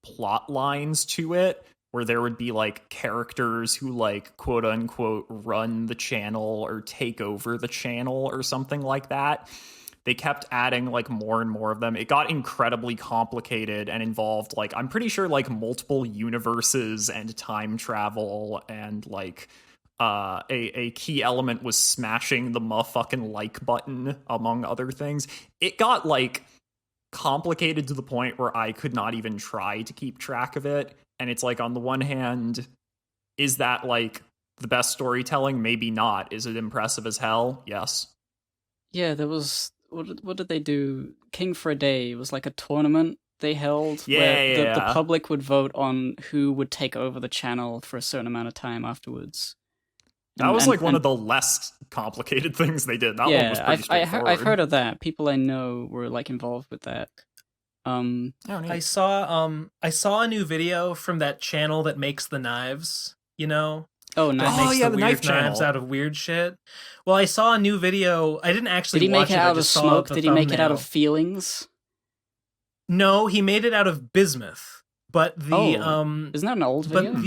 plot lines to it, where there would be characters who quote unquote run the channel or take over the channel or something like that. They kept adding more and more of them. It got incredibly complicated and involved I'm pretty sure multiple universes and time travel, and a key element was smashing the motherfucking like button, among other things. It got complicated to the point where I could not even try to keep track of it. And it's on the one hand, is that the best storytelling? Maybe not. Is it impressive as hell? Yes. Yeah, there was what did they do? King for a Day was a tournament they held where the public would vote on who would take over the channel for a certain amount of time afterwards. That was one of the less complicated things they did. That one was pretty straightforward. I've heard of that. People I know were involved with that. I saw a new video from that channel that makes the knives, Oh, nice. That makes the weird knife channel knives out of weird shit. Well, I saw a new video. I didn't actually Did he watch make it out I of just saw smoke? the Did he make it out thumbnail. of feelings? No, he made it out of bismuth. But the isn't that an old video? But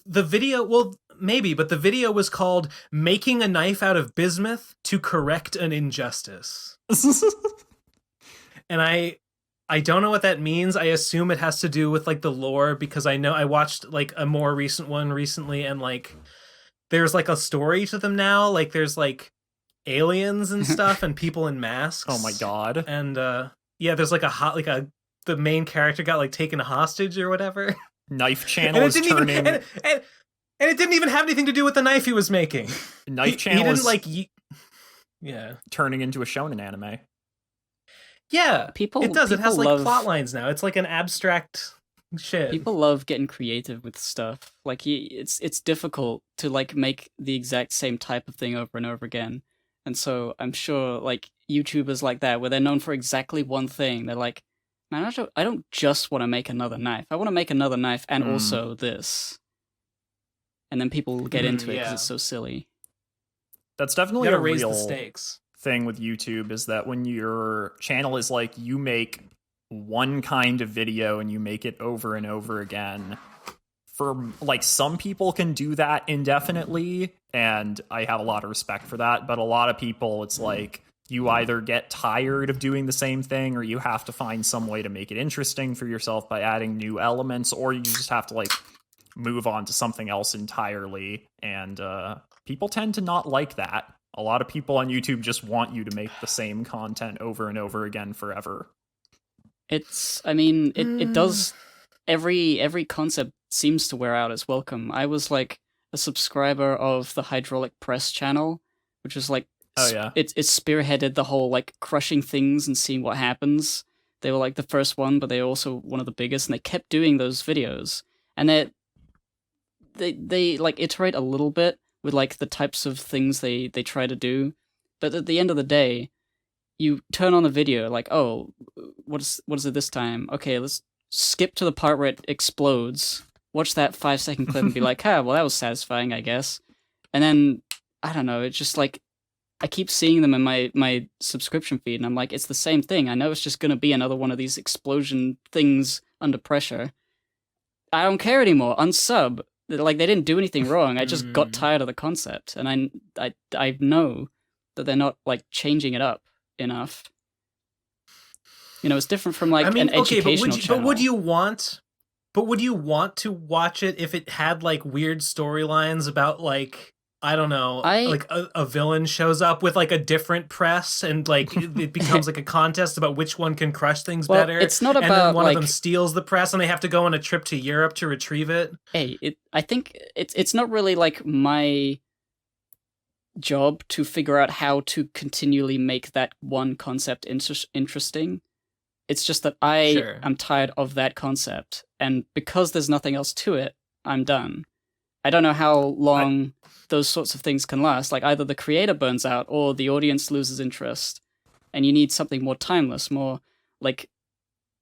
the video, well, maybe, but the video was called "Making a Knife Out of Bismuth to Correct an Injustice." And I don't know what that means. I assume it has to do with the lore, because I know I watched a more recent one recently, and there's a story to them now. There's aliens and stuff and people in masks. Oh my god. And yeah, there's the main character got taken hostage or whatever. Knife channel is turning. And it didn't even have anything to do with the knife he was making. Knife channel is yeah, turning into a shonen anime. Yeah, it does. It has love, plot lines now. It's an abstract shit. People love getting creative with stuff. It's difficult to make the exact same type of thing over and over again. And so I'm sure YouTubers like that, where they're known for exactly one thing, they're like, man, I don't just want to make another knife. I want to make another knife and also this. And then people will get into it because it's so silly. That's definitely you a gotta raise real the stakes thing with YouTube, is that when your channel is you make one kind of video and you make it over and over again, for some people can do that indefinitely, and I have a lot of respect for that, but a lot of people, it's you either get tired of doing the same thing, or you have to find some way to make it interesting for yourself by adding new elements, or you just have to like move on to something else entirely. And people tend to not like that. A lot of people on YouTube just want you to make the same content over and over again forever. It does. Every concept seems to wear out its welcome. I was like a subscriber of the hydraulic press channel, which was like, it spearheaded the whole like crushing things and seeing what happens. They were like the first one, but they're also one of the biggest, and they kept doing those videos. And they like iterate a little bit with like the types of things they try to do, but at the end of the day, you turn on the video like, oh, what is it this time? Okay, let's skip to the part where it explodes. Watch that 5-second clip and be like, well, that was satisfying, I guess. And then I don't know, it's just like I keep seeing them in my subscription feed, and I'm like, it's the same thing. I know it's just gonna be another one of these explosion things under pressure. I don't care anymore. Unsub. Like, they didn't do anything wrong. I just got tired of the concept, and I know that they're not like changing it up enough. You know, it's different from like an educational channel. But would you want to watch it if it had like weird storylines about like, I don't know, like a villain shows up with like a different press, and like it becomes like a contest about which one can crush things better. It's not about, and then one like, of them steals the press, and they have to go on a trip to Europe to retrieve it. Hey, I think it's not really like my job to figure out how to continually make that one concept interesting. It's just that I'm tired of that concept, and because there's nothing else to it, I'm done. I don't know how long those sorts of things can last. Like, either the creator burns out or the audience loses interest, and you need something more timeless, more like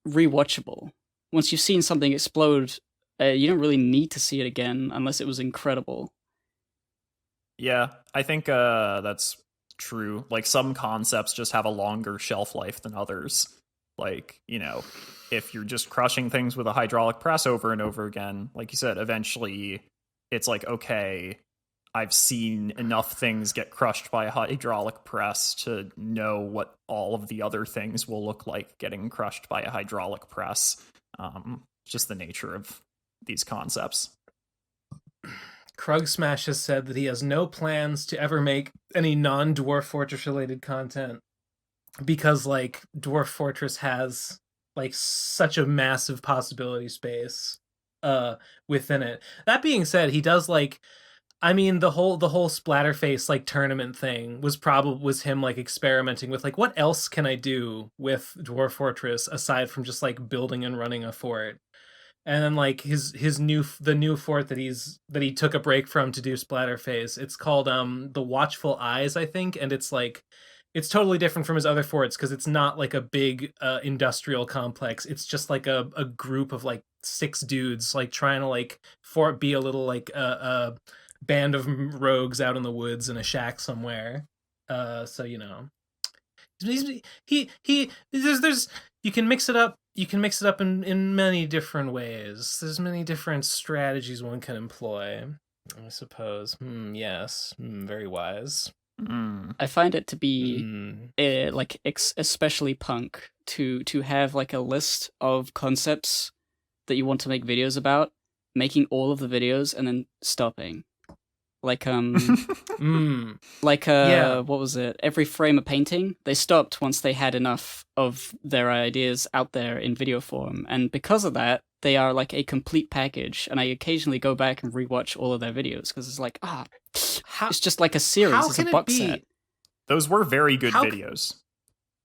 rewatchable. Once you've seen something explode, you don't really need to see it again unless it was incredible. Yeah, I think that's true. Like, some concepts just have a longer shelf life than others. Like, you know, if you're just crushing things with a hydraulic press over and over again, like you said, eventually it's like, okay, I've seen enough things get crushed by a hydraulic press to know what all of the other things will look like getting crushed by a hydraulic press. Just the nature of these concepts. Krug Smash has said that he has no plans to ever make any non-Dwarf Fortress related content because like Dwarf Fortress has like such a massive possibility space within it. That being said, he does like, I mean, the whole Splatterface like tournament thing was him like experimenting with like, what else can I do with Dwarf Fortress aside from just like building and running a fort. And then like the new fort that he took a break from to do Splatterface, it's called the Watchful Eyes, I think, and it's like, it's totally different from his other forts because it's not like a big industrial complex. It's just like a group of like 6 dudes like trying to like be a little like a band of rogues out in the woods in a shack somewhere. So you know, there's you can mix it up. You can mix it up in many different ways. There's many different strategies one can employ, I suppose. Yes, very wise. I find it to be like especially punk to have like a list of concepts that you want to make videos about, making all of the videos and then stopping. Like what was it? Every Frame a Painting. They stopped once they had enough of their ideas out there in video form, and because of that, they are like a complete package. And I occasionally go back and rewatch all of their videos because it's like, it's just like a series. It's a box set. Those were very good videos.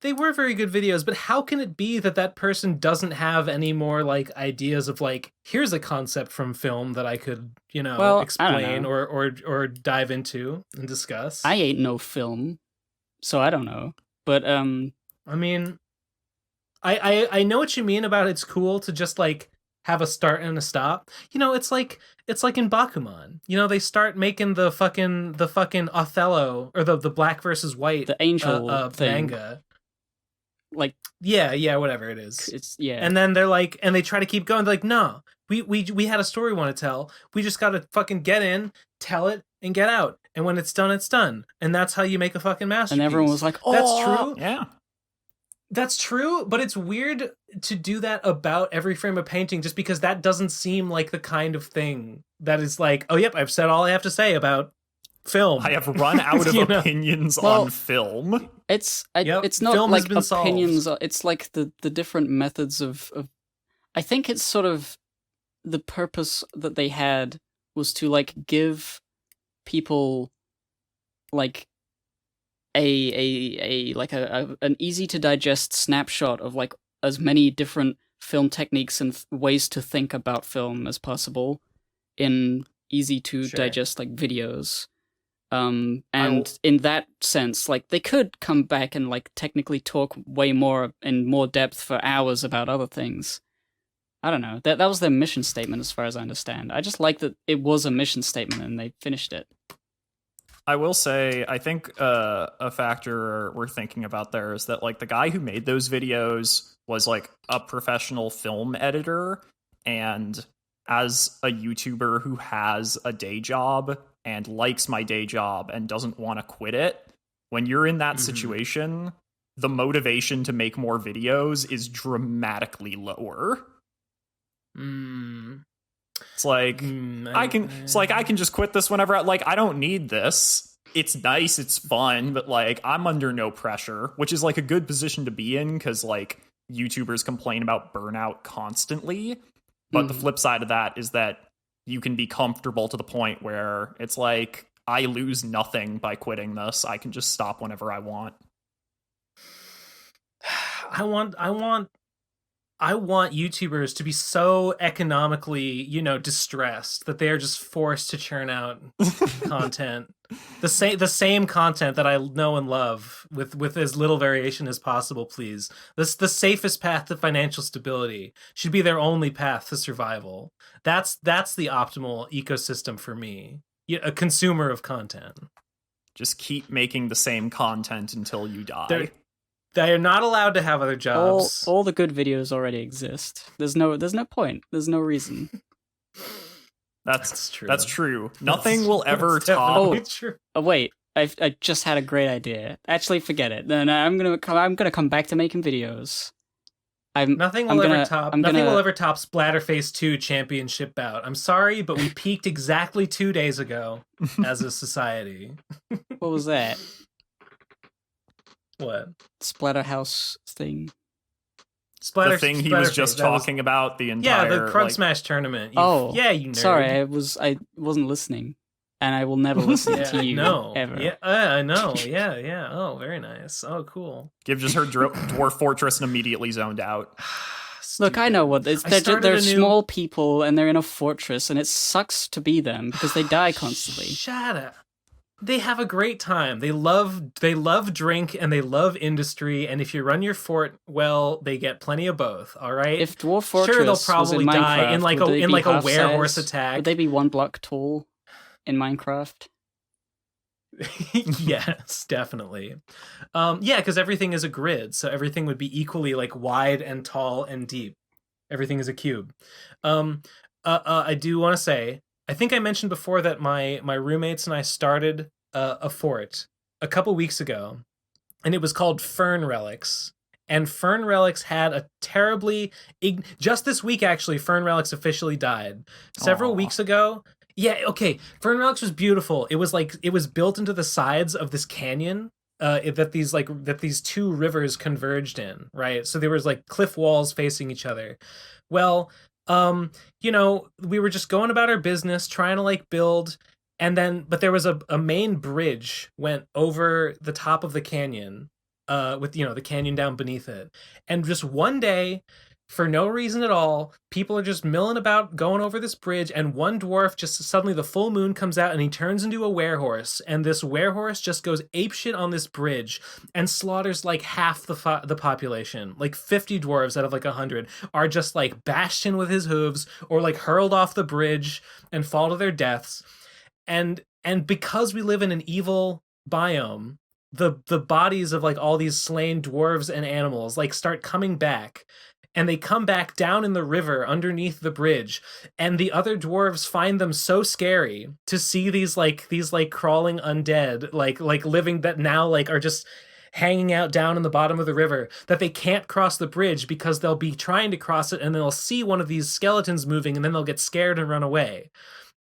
They were very good videos, but how can it be that person doesn't have any more like ideas of like, here's a concept from film that I could, you know, explain or dive into and discuss? I ain't no film, so I don't know. But I mean, I know what you mean about it's cool to just like have a start and a stop. You know, it's like in Bakuman. You know, they start making the fucking Othello or the black versus white the angel thing. Manga. like Yeah, whatever it is. it's yeah. And then they're like, and they try to keep going. They're like, no, we had a story we want to tell. We just got to fucking get in, tell it, and get out. And when it's done, it's done. And that's how you make a fucking masterpiece. And everyone was like, "Oh, that's true." Yeah. That's true, but it's weird to do that about every frame of painting just because that doesn't seem like the kind of thing that is like, oh, yep, I've said all I have to say about film. I have run out of opinions on film. It's Yep, it's not film like has been opinions. solved. It's like the different methods of. I think it's sort of the purpose that they had was to like give people like an easy to digest snapshot of like as many different film techniques and ways to think about film as possible in easy to digest like videos. And in that sense, like they could come back and like technically talk way more in more depth for hours about other things. I don't know. That was their mission statement as far as I understand. I just like that it was a mission statement and they finished it. I will say, I think a factor we're thinking about there is that like the guy who made those videos was like a professional film editor, and as a YouTuber who has a day job and likes my day job and doesn't want to quit it, when you're in that situation, the motivation to make more videos is dramatically lower. It's like I can just quit this whenever I don't need this. It's nice, it's fun, but like I'm under no pressure, which is like a good position to be in because like YouTubers complain about burnout constantly. But the flip side of that is that you can be comfortable to the point where it's like I lose nothing by quitting this. I can just stop whenever I want. I want YouTubers to be so economically, distressed that they are just forced to churn out content, the same content that I know and love with as little variation as possible. Please, the safest path to financial stability should be their only path to survival. That's the optimal ecosystem for me, a consumer of content. Just keep making the same content until you die. They are not allowed to have other jobs. All the good videos already exist. There's no point. There's no reason. That's true. That's true. Nothing will ever top. True. Oh wait, I just had a great idea. Actually, forget it. Then I'm gonna come back to making videos. Nothing will ever top Splatterface 2 championship bout. I'm sorry, but we peaked exactly 2 days ago as a society. What was that? What? Splatterhouse thing. The thing he was just talking about the entire... Yeah, the Crud Smash tournament. Yeah, you nerd. Sorry, I wasn't listening. And I will never listen to you ever. Yeah, I know. Yeah. Oh, very nice. Oh, cool. Giv just heard Dwarf Fortress and immediately zoned out. Look, I know what they're small people and they're in a fortress and it sucks to be them because they die constantly. Shut up. They have a great time. They love drink and they love industry. And if you run your fort well, they get plenty of both. All right. If Dwarf Fortress they'll probably was in die Minecraft, in like a werehorse attack. Would they be 1 block tall in Minecraft? Yes, definitely. Yeah, because everything is a grid, so everything would be equally like wide and tall and deep. Everything is a cube. I do want to say, I think I mentioned before that my roommates and I started a fort a couple weeks ago, and it was called Fern Relics. And Fern Relics had a terribly... Just this week, actually, Fern Relics officially died. Several weeks ago... Yeah, okay. Fern Relics was beautiful. It was built into the sides of this canyon that these 2 rivers converged in, right? So there was like cliff walls facing each other. Well... we were just going about our business, trying to like build, but there was a main bridge went over the top of the canyon, with the canyon down beneath it. And just one day, for no reason at all, people are just milling about going over this bridge, and one dwarf just suddenly the full moon comes out and he turns into a werehorse, and this werehorse just goes apeshit on this bridge and slaughters like half the population. Like 50 dwarves out of like 100 are just like bashed in with his hooves or like hurled off the bridge and fall to their deaths. And because we live in an evil biome, the bodies of like all these slain dwarves and animals like start coming back, and they come back down in the river underneath the bridge, and the other dwarves find them so scary to see these crawling undead like living that now like are just hanging out down in the bottom of the river, that they can't cross the bridge because they'll be trying to cross it and they'll see one of these skeletons moving and then they'll get scared and run away.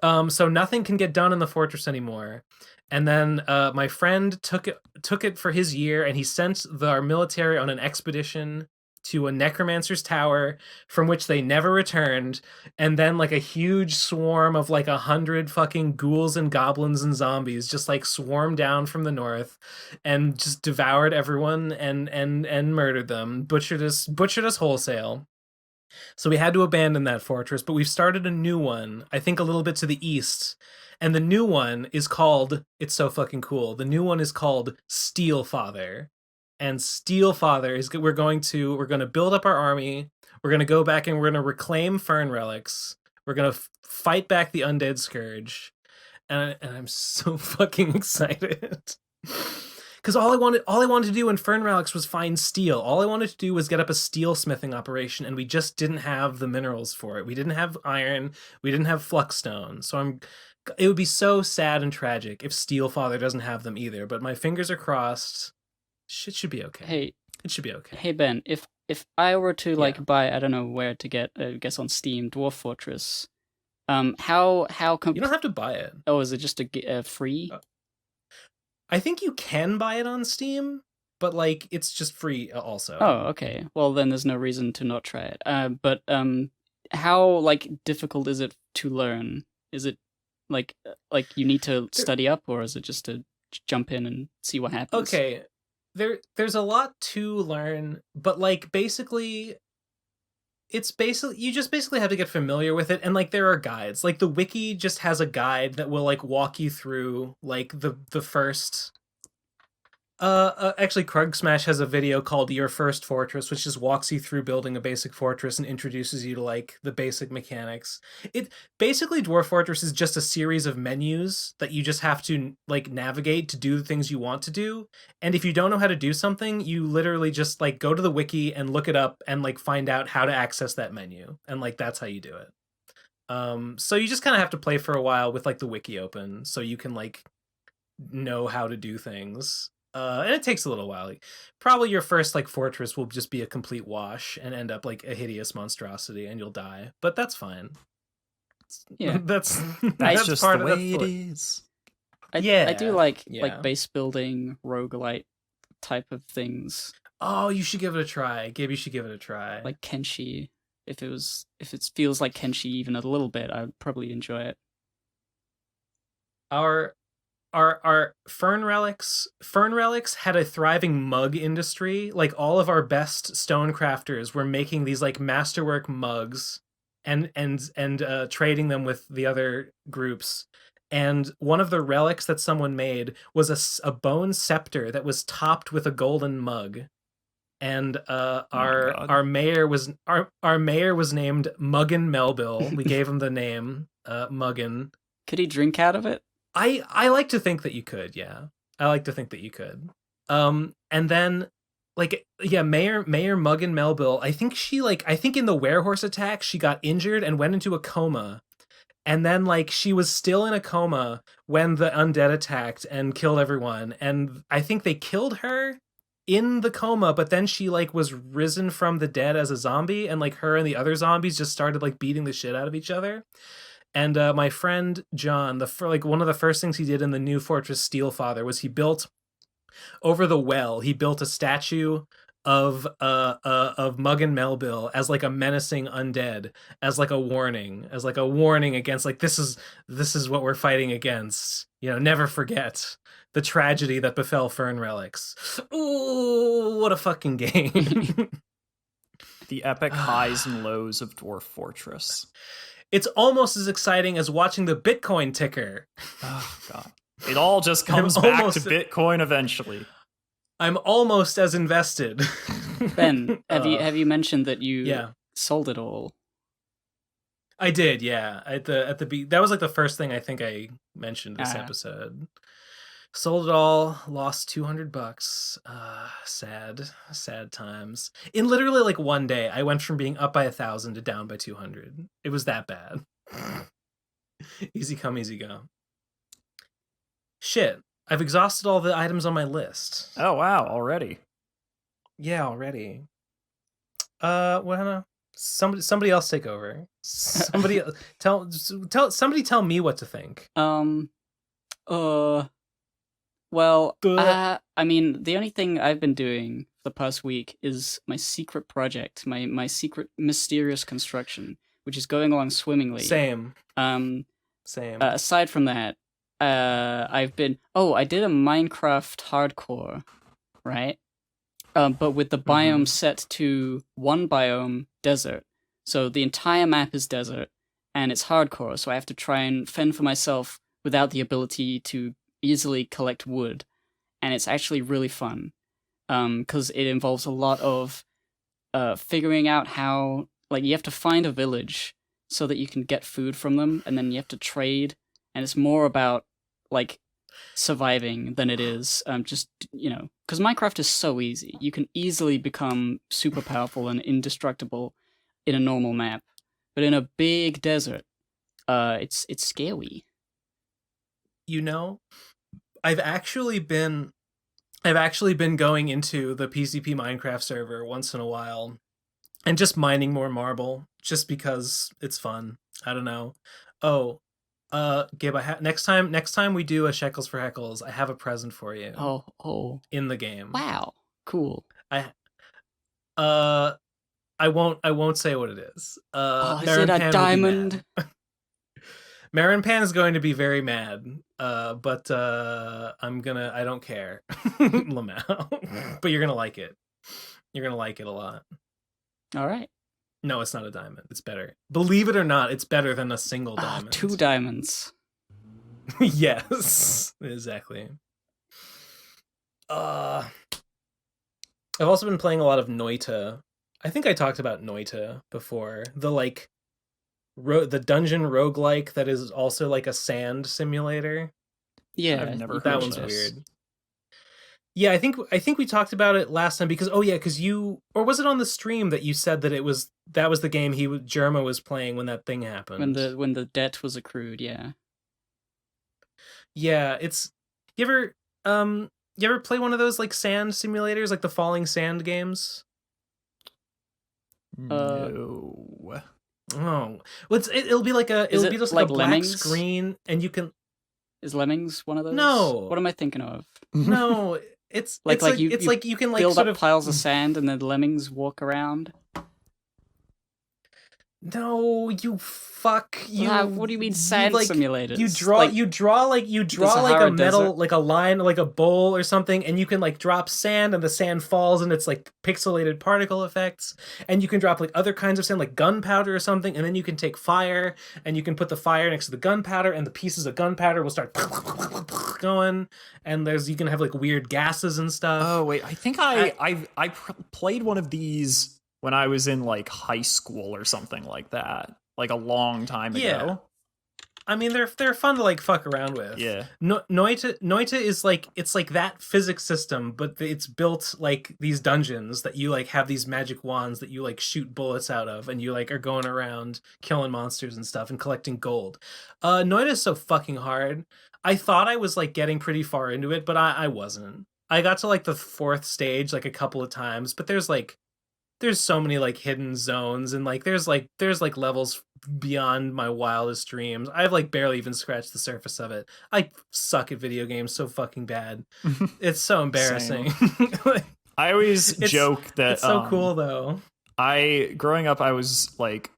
So nothing can get done in the fortress anymore. And then my friend took it for his year, and he sent our military on an expedition to a necromancer's tower from which they never returned. And then like a huge swarm of like 100 fucking ghouls and goblins and zombies just like swarmed down from the north and just devoured everyone and murdered them, butchered us wholesale. So we had to abandon that fortress, but we've started a new one, I think a little bit to the east. And the new one is called, it's so fucking cool, the new one is called Steelfather. And Steelfather is, we're going to build up our army, we're going to go back and we're going to reclaim Fern Relics, we're going to fight back the Undead Scourge, and I'm so fucking excited. Because all I wanted to do in Fern Relics was find steel. All I wanted to do was get up a steel smithing operation, and we just didn't have the minerals for it. We didn't have iron. We didn't have fluxstone. So it would be so sad and tragic if Steelfather doesn't have them either. But my fingers are crossed. Shit should be okay. It should be okay. Hey Ben, if I were to like buy, I don't know where to get, I guess on Steam, Dwarf Fortress, how you don't have to buy it. Oh, is it just a free? I think you can buy it on Steam, but like it's just free also. Oh, okay. Well, then there's no reason to not try it. But how like difficult is it to learn? Is it like you need to study up, or is it just to jump in and see what happens? Okay. There's a lot to learn, but like basically you just basically have to get familiar with it, and like there are guides. Like the wiki just has a guide that will like walk you through like the first actually Krug Smash has a video called Your First Fortress, which just walks you through building a basic fortress and introduces you to like the basic mechanics. It basically, Dwarf Fortress is just a series of menus that you just have to like navigate to do the things you want to do. And if you don't know how to do something, you literally just like go to the wiki and look it up and like find out how to access that menu. And like that's how you do it. So you just kind of have to play for a while with like the wiki open so you can like know how to do things. And it takes a little while. Like, probably your first like fortress will just be a complete wash and end up like a hideous monstrosity, and you'll die. But that's fine. Yeah, that's just part the of way it is. I do like base building roguelite type of things. Oh, you should give it a try, Gabe. You should give it a try. Like Kenshi, if it feels like Kenshi even a little bit, I'd probably enjoy it. Our Fern Relics had a thriving mug industry. Like all of our best stone crafters were making these like masterwork mugs and trading them with the other groups. And one of the relics that someone made was a bone scepter that was topped with a golden mug. And our mayor was named Muggin Melville. We gave him the name Muggin. Could he drink out of it? I like to think that you could, yeah. I like to think that you could. And then like Mayor Muggin Melville, I think in the werehorse attack she got injured and went into a coma. And then like she was still in a coma when the undead attacked and killed everyone. And I think they killed her in the coma, but then she like was risen from the dead as a zombie, and like her and the other zombies just started like beating the shit out of each other. And my friend John, one of the first things he did in the new Fortress Steelfather was he built over the well. He built a statue of Muggin Melville as like a menacing undead, as like a warning against like this is what we're fighting against. You know, never forget the tragedy that befell Fern Relics. Ooh, what a fucking game! The epic highs and lows of Dwarf Fortress. It's almost as exciting as watching the Bitcoin ticker. Oh, God. It all just comes back to Bitcoin eventually. I'm almost as invested. Ben, have you mentioned that you sold it all? I did, yeah. At the that was like the first thing I think I mentioned this episode. Sold it all, lost $200. Sad times. In literally like one day, I went from being up by 1,000 to down by 200. It was that bad. Easy come, easy go. Shit, I've exhausted all the items on my list. Oh wow, already. Yeah, already. Well, somebody else take over. Somebody tell me what to think. Well, I mean, the only thing I've been doing for the past week is my secret project, my secret mysterious construction, which is going along swimmingly. Same. Same. Aside from that, I did a Minecraft hardcore, right? But with the biome set to one biome, desert. So the entire map is desert, and it's hardcore, so I have to try and fend for myself without the ability to easily collect wood. And it's actually really fun, because it involves a lot of figuring out how, like, you have to find a village so that you can get food from them, and then you have to trade, and it's more about, like, surviving than it is just, because Minecraft is so easy. You can easily become super powerful and indestructible in a normal map, but in a big desert, it's scary. I've actually been going into the PCP Minecraft server once in a while and just mining more marble just because it's fun. I don't know. Oh, Gabe, next time we do a Shekels for Heckles, I have a present for you. Oh. In the game. Wow. Cool. I won't say what it is. Is it a diamond? Marin is going to be very mad. But I don't care. Lamau. But you're gonna like it. You're gonna like it a lot. All right. No, it's not a diamond. It's better. Believe it or not, it's better than a single diamond. 2 diamonds. Yes, exactly. I've also been playing a lot of Noita. I think I talked about Noita before. The dungeon roguelike that is also like a sand simulator. Yeah, I've never heard that of one's this. weird. Yeah, I think we talked about it last time because you, or was it on the stream that you said that that was the game Jerma was playing when that thing happened? When the debt was accrued, yeah. Yeah, you ever play one of those like sand simulators, like the falling sand games? No. Oh, well, it'll be like it'll be just like a black Lemmings? screen, and you can. Is Lemmings one of those? No. What am I thinking of? No, it's like you can like build sort up of piles of sand and then lemmings walk around. No, you fuck you. What do you mean sand simulators? You draw like a metal desert? like a line like a bowl or something, and you can like drop sand and the sand falls and it's like pixelated particle effects, and you can drop like other kinds of sand like gunpowder or something, and then you can take fire and you can put the fire next to the gunpowder and the pieces of gunpowder will start going, and you can have like weird gases and stuff. Oh wait, I think I played one of these when I was in like high school or something like that, like a long time ago. I mean, they're fun to like fuck around with. Yeah. Noita is like, it's like that physics system, but it's built like these dungeons that you like have these magic wands that you like shoot bullets out of, and you like are going around killing monsters and stuff and collecting gold. Noita is so fucking hard. I thought I was like getting pretty far into it, but I wasn't. I got to like the 4th stage like a couple of times, but there's so many like hidden zones, and like there's levels beyond my wildest dreams. I've like barely even scratched the surface of it. I suck at video games so fucking bad. It's so embarrassing. I always joke that it's so cool though. Growing up, I was like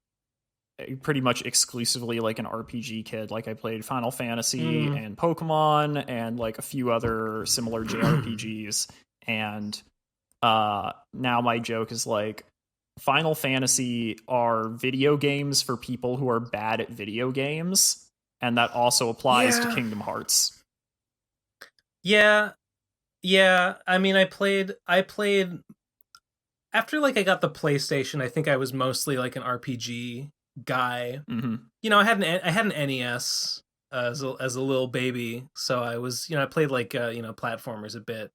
pretty much exclusively like an RPG kid. Like I played Final Fantasy and Pokemon and like a few other similar JRPGs, and now my joke is like Final Fantasy are video games for people who are bad at video games, and that also applies to Kingdom Hearts. Yeah. I mean, I played after like I got the PlayStation. I think I was mostly like an RPG guy. Mm-hmm. I had an NES. as a little baby, so I was I played like platformers a bit.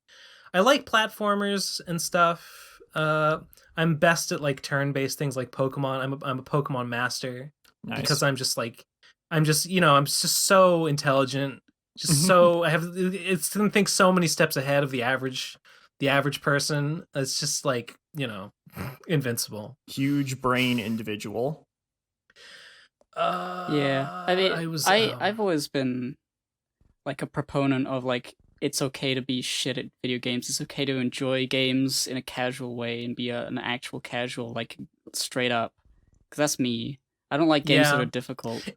I like platformers and stuff. I'm best at like turn-based things like Pokemon. I'm a Pokemon master because Nice. I'm just so intelligent. Just so I think so many steps ahead of the average person. It's just like, invincible. Huge brain individual. Yeah, I mean, I was I've always been like a proponent of like it's okay to be shit at video games. It's okay to enjoy games in a casual way and be an actual casual, like straight up. Because that's me. I don't like games that Yeah. are difficult.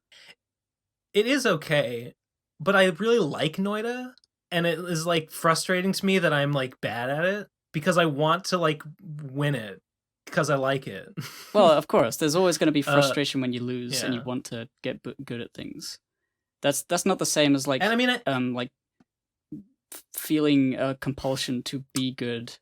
It is okay, but I really like Noida, and it is like frustrating to me that I'm like bad at it because I want to like win it because I like it. Well, of course, there's always going to be Uh, frustration when you lose and you yeah. want to get good at things. That's not the same as like And I mean, like feeling a compulsion to be good.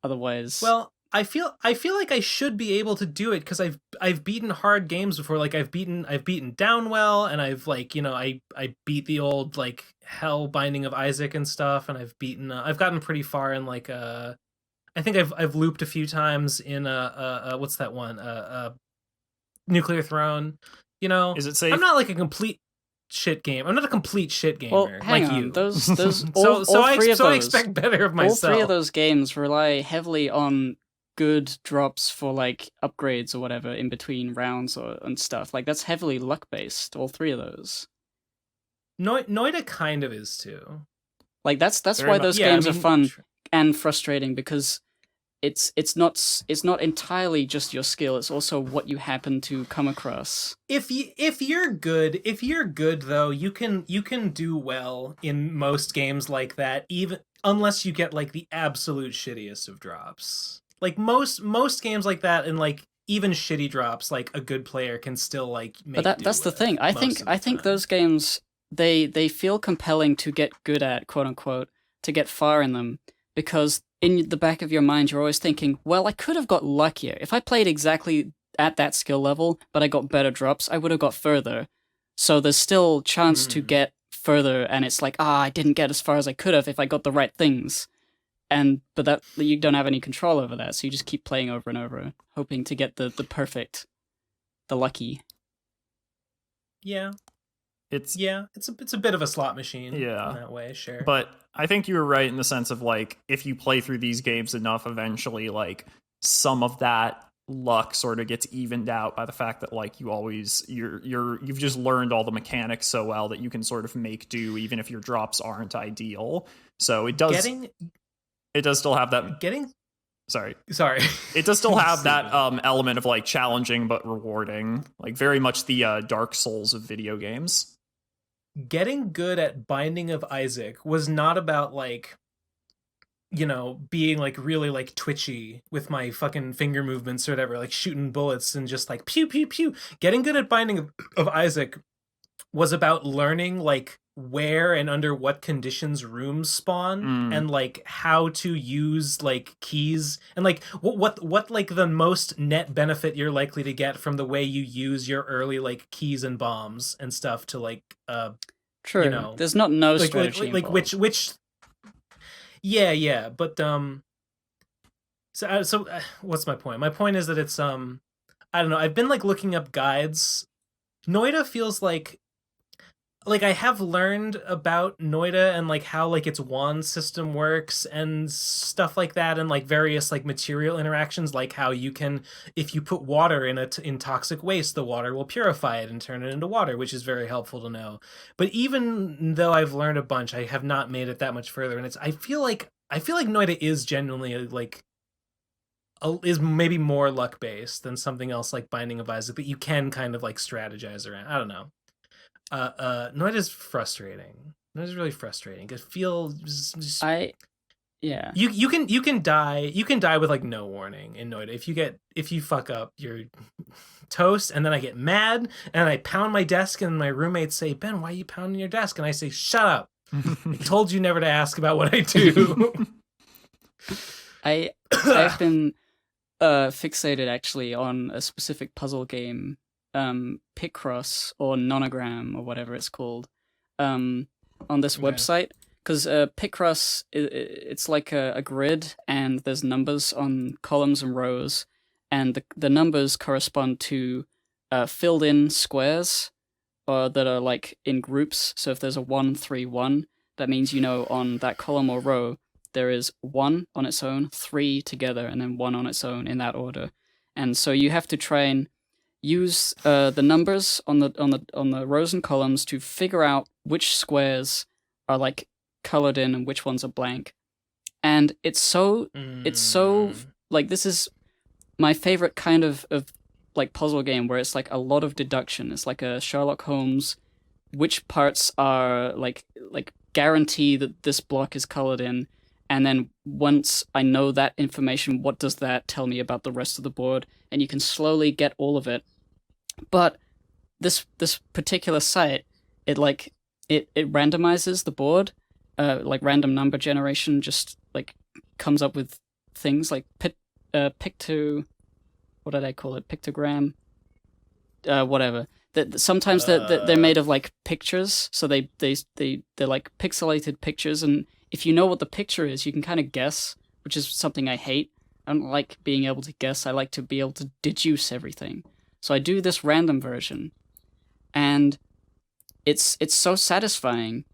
Otherwise, well, I feel like I should be able to do it because I've beaten hard games before. Like I've beaten Downwell, and I've like I beat the old like Hell Binding of Isaac and stuff, and I've gotten pretty far in like I think I've looped a few times in what's that one Nuclear Throne. Is it safe? I'm not like a complete shit game. I'm not a complete shit gamer well, hang like on. you. Those So all three of I those, expect better of all myself. three of those games rely heavily on good drops for like upgrades or whatever in between rounds and stuff. Like that's heavily luck based. All three of those. Noida kind of is too. Like that's Very why much. those Yeah, I games are mean, fun sure. and frustrating because it's not entirely just your skill. It's also what you happen to come across. If you're good though, you can do well in most games like that, even unless you get like the absolute shittiest of drops. Like most games like that, and like even shitty drops, like a good player can still like make. But that's the thing. I think those games they feel compelling to get good at, quote unquote, to get far in them because in the back of your mind you're always thinking, well, I could have got luckier. If I played exactly at that skill level, but I got better drops, I would have got further. So there's still chance to get further, and it's like, I didn't get as far as I could have if I got the right things. But that you don't have any control over that, so you just keep playing over and over, hoping to get the perfect, the lucky. Yeah, It's it's a bit of a slot machine. Yeah. In that way, sure. But I think you were right in the sense of like if you play through these games enough, eventually like some of that luck sort of gets evened out by the fact that like you've just learned all the mechanics so well that you can sort of make do even if your drops aren't ideal. So it does still have that sorry. It does still have that element of like challenging but rewarding, like very much the Dark Souls of video games. Getting good at Binding of Isaac was not about like being like really like twitchy with my fucking finger movements or whatever, like shooting bullets and just like pew pew pew. Getting good at Binding of Isaac was about learning like where and under what conditions rooms spawn and like how to use like keys and like what like the most net benefit you're likely to get from the way you use your early like keys and bombs and stuff to like True. There's not no like, strategy like involved. which yeah, but so what's my point? My point is that it's I don't know, I've been like looking up guides. Noida feels like I have learned about Noida and like how like its wand system works and stuff like that, and like various like material interactions, like how you can, if you put water in toxic waste, the water will purify it and turn it into water, which is very helpful to know. But even though I've learned a bunch, I have not made it that much further, and I feel like Noida is genuinely like is maybe more luck based than something else like Binding of Isaac that you can kind of like strategize around. I don't know. Noid is frustrating. Noid is really frustrating. It feels just, yeah. You can die with like no warning in Noida. If you fuck up, you're toast. And then I get mad and I pound my desk, and my roommates say, "Ben, why are you pounding your desk?" And I say, "Shut up! I told you never to ask about what I do." I've been fixated actually on a specific puzzle game, Picross or Nonogram or whatever it's called. on this website, because Picross, it's like a grid, and there's numbers on columns and rows, and the numbers correspond to filled in squares that are like in groups. So if there's a 1, 3, 1, that means on that column or row there is 1 on its own, 3 together, and then 1 on its own in that order. And so you have to try and use the numbers on the rows and columns to figure out which squares are like colored in and which ones are blank. And it's so like, this is my favorite kind of like puzzle game, where it's like a lot of deduction. It's like a Sherlock Holmes, which parts are like guarantee that this block is colored in, and then once I know that information, what does that tell me about the rest of the board? And you can slowly get all of it. But this particular site, it randomizes the board, like random number generation, just like comes up with things like what did I call it? Pictogram, whatever. That sometimes they're made of like pictures, so they're like pixelated pictures, and if you know what the picture is, you can kind of guess, which is something I hate. I don't like being able to guess. I like to be able to deduce everything. So I do this random version, and it's so satisfying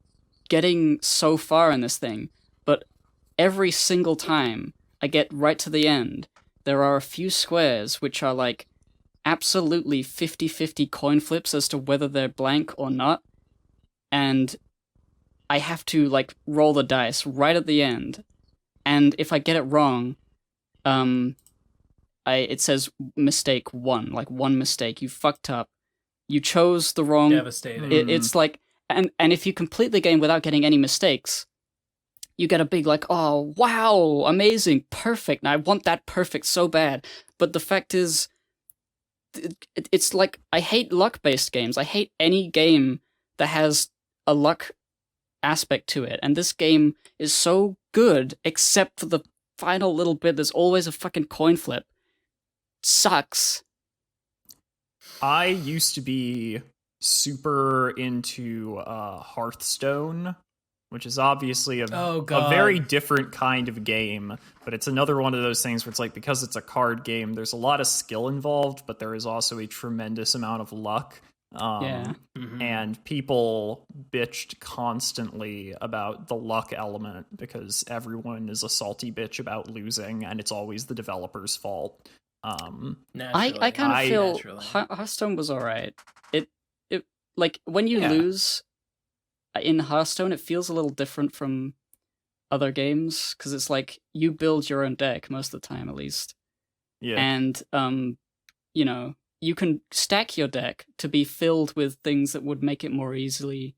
getting so far in this thing, but every single time I get right to the end, there are a few squares which are like absolutely 50-50 coin flips as to whether they're blank or not, and I have to like roll the dice right at the end, and if I get it wrong, it says mistake 1, like 1 mistake, you fucked up, you chose the wrong. Devastating. It's like, and if you complete the game without getting any mistakes, you get a big like, oh wow, amazing, perfect, and I want that perfect so bad. But the fact is, it's like, I hate luck-based games. I hate any game that has a luck aspect to it, and this game is so good, except for the final little bit. There's always a fucking coin flip. Sucks. I used to be super into Hearthstone, which is obviously a very different kind of game, but it's another one of those things where it's like, because it's a card game, there's a lot of skill involved, but there is also a tremendous amount of luck. And people bitched constantly about the luck element because everyone is a salty bitch about losing, and it's always the developer's fault. I kind of feel Hearthstone was alright. It like, when you lose in Hearthstone, it feels a little different from other games, because it's like you build your own deck most of the time, at least. Yeah. And you can stack your deck to be filled with things that would make it more easy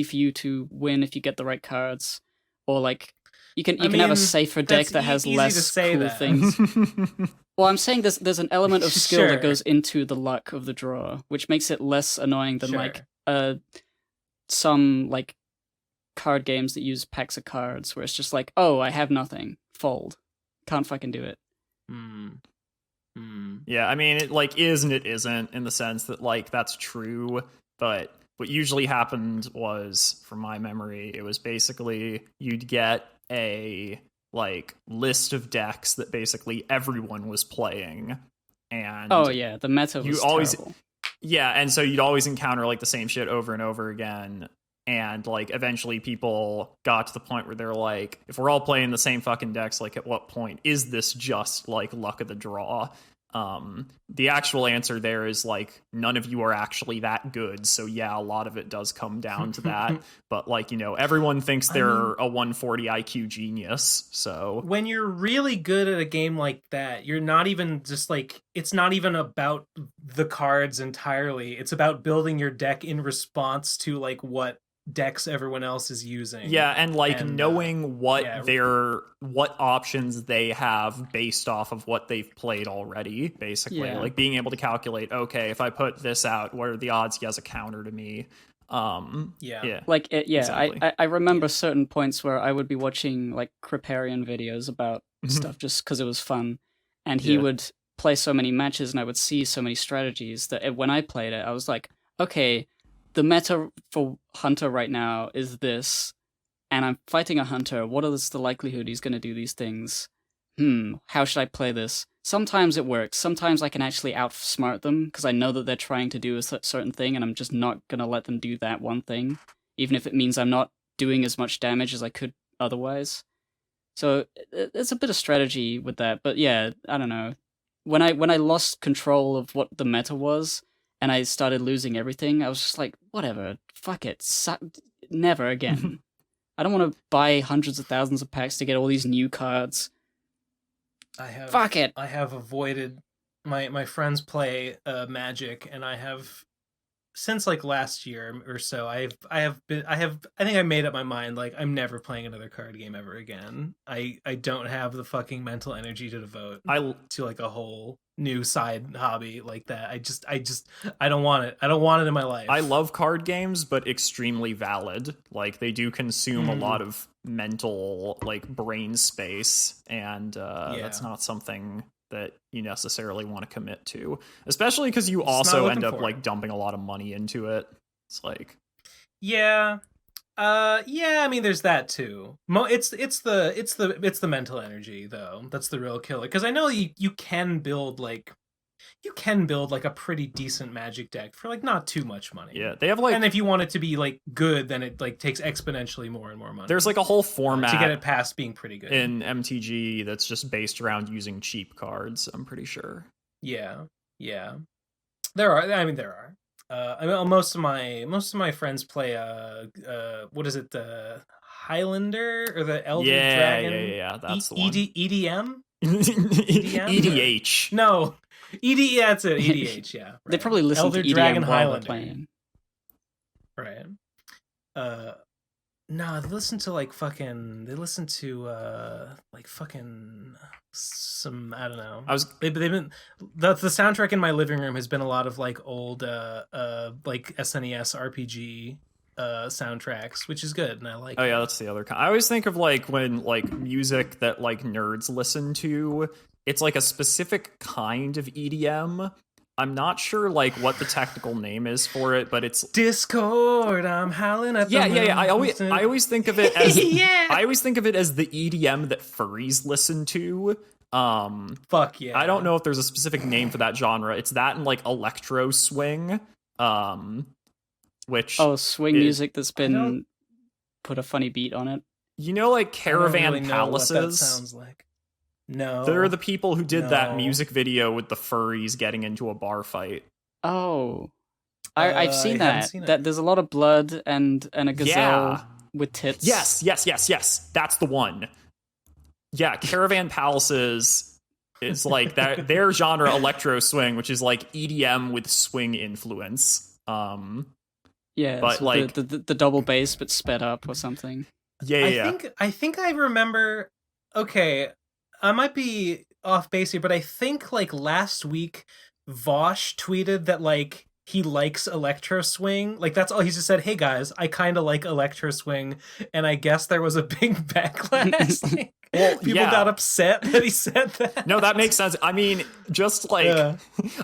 for you to win if you get the right cards, or like you can have a safer deck that has less cool things. Well, I'm saying there's an element of skill that goes into the luck of the draw, which makes it less annoying than like some like card games that use packs of cards, where it's just like, oh, I have nothing, fold, can't fucking do it. Yeah, I mean, it like is and it isn't, in the sense that like that's true, but what usually happened was, from my memory, it was basically you'd get a like list of decks that basically everyone was playing, and the meta was terrible. Yeah, and so you'd always encounter like the same shit over and over again, and like eventually people got to the point where they're like, if we're all playing the same fucking decks, like at what point is this just like luck of the draw? The actual answer there is like, none of you are actually that good, so yeah, a lot of it does come down to that. But like, everyone thinks they're a 140 IQ genius, so when you're really good at a game like that, you're not even just like, it's not even about the cards entirely, it's about building your deck in response to like what decks everyone else is using. Yeah, and like knowing what options they have based off of what they've played already, basically. Like being able to calculate, okay, if I put this out, what are the odds he has a counter to me? Exactly. I remember certain points where I would be watching like Kriparian videos about stuff just because it was fun, and he would play so many matches and I would see so many strategies that when I played it, I was like, okay, the meta for Hunter right now is this, and I'm fighting a Hunter. What is the likelihood he's going to do these things? How should I play this? Sometimes it works. Sometimes I can actually outsmart them because I know that they're trying to do a certain thing, and I'm just not going to let them do that one thing, even if it means I'm not doing as much damage as I could otherwise. So it's a bit of strategy with that, but yeah, I don't know. When I lost control of what the meta was, and I started losing everything, I was just like, whatever, fuck it, never again. I don't want to buy hundreds of thousands of packs to get all these new cards. Fuck it. I have avoided my friends play Magic, and I have since like last year or so. I think I made up my mind, like, I'm never playing another card game ever again. I don't have the fucking mental energy to devote to like a whole new side hobby like that. I don't want it. I don't want it in my life. I love card games, but extremely valid. Like, they do consume a lot of mental, like, brain space, and that's not something that you necessarily want to commit to, especially because you also end up like dumping a lot of money into it. It's like, yeah, I mean, there's that too. It's the mental energy though that's the real killer. Because I know you can build like a pretty decent Magic deck for like not too much money. Yeah, they have like, and if you want it to be like good, then it like takes exponentially more and more money. There's like a whole format to get it past being pretty good in MTG that's just based around using cheap cards, I'm pretty sure. Yeah. There are. I mean, most of my friends play what is it, the Highlander or the Elder Dragon? Yeah. That's the one. EDM? EDH. No. Yeah, that's it. EDH, yeah. Right. They probably listen Elder to EDM Dragon while Highlander. they're playing. Right. No, they listen to some, I don't know. They've been the soundtrack in my living room has been a lot of like old like SNES RPG soundtracks, which is good, and I like. Oh yeah, that's the other kind. I always think of like when like music that like nerds listen to, it's like a specific kind of EDM. I'm not sure like what the technical name is for it, but it's Discord. I'm howling at the yeah. I always think of it as I always think of it as the EDM that furries listen to. Fuck yeah. I don't know if there's a specific name for that genre. It's that and like electro swing. Which swing music that's been put a funny beat on it. You know, like Caravan Palaces. Know what that sounds like. No. They're the people who did that music video with the furries getting into a bar fight. Oh. I've seen that. That there's a lot of blood and a gazelle with tits. Yes. That's the one. Yeah, Caravan Palaces is like that. Their genre electro swing, which is like EDM with swing influence. Yeah, but so like the double bass but sped up or something. Yeah. I think I remember. Okay, I might be off base here, but I think like last week, Vosh tweeted that like he likes electro swing. Like that's all he just said. Hey guys, I kind of like electro swing, and I guess there was a big backlash. Like, well, people got upset that he said that. No, that makes sense. I mean, just like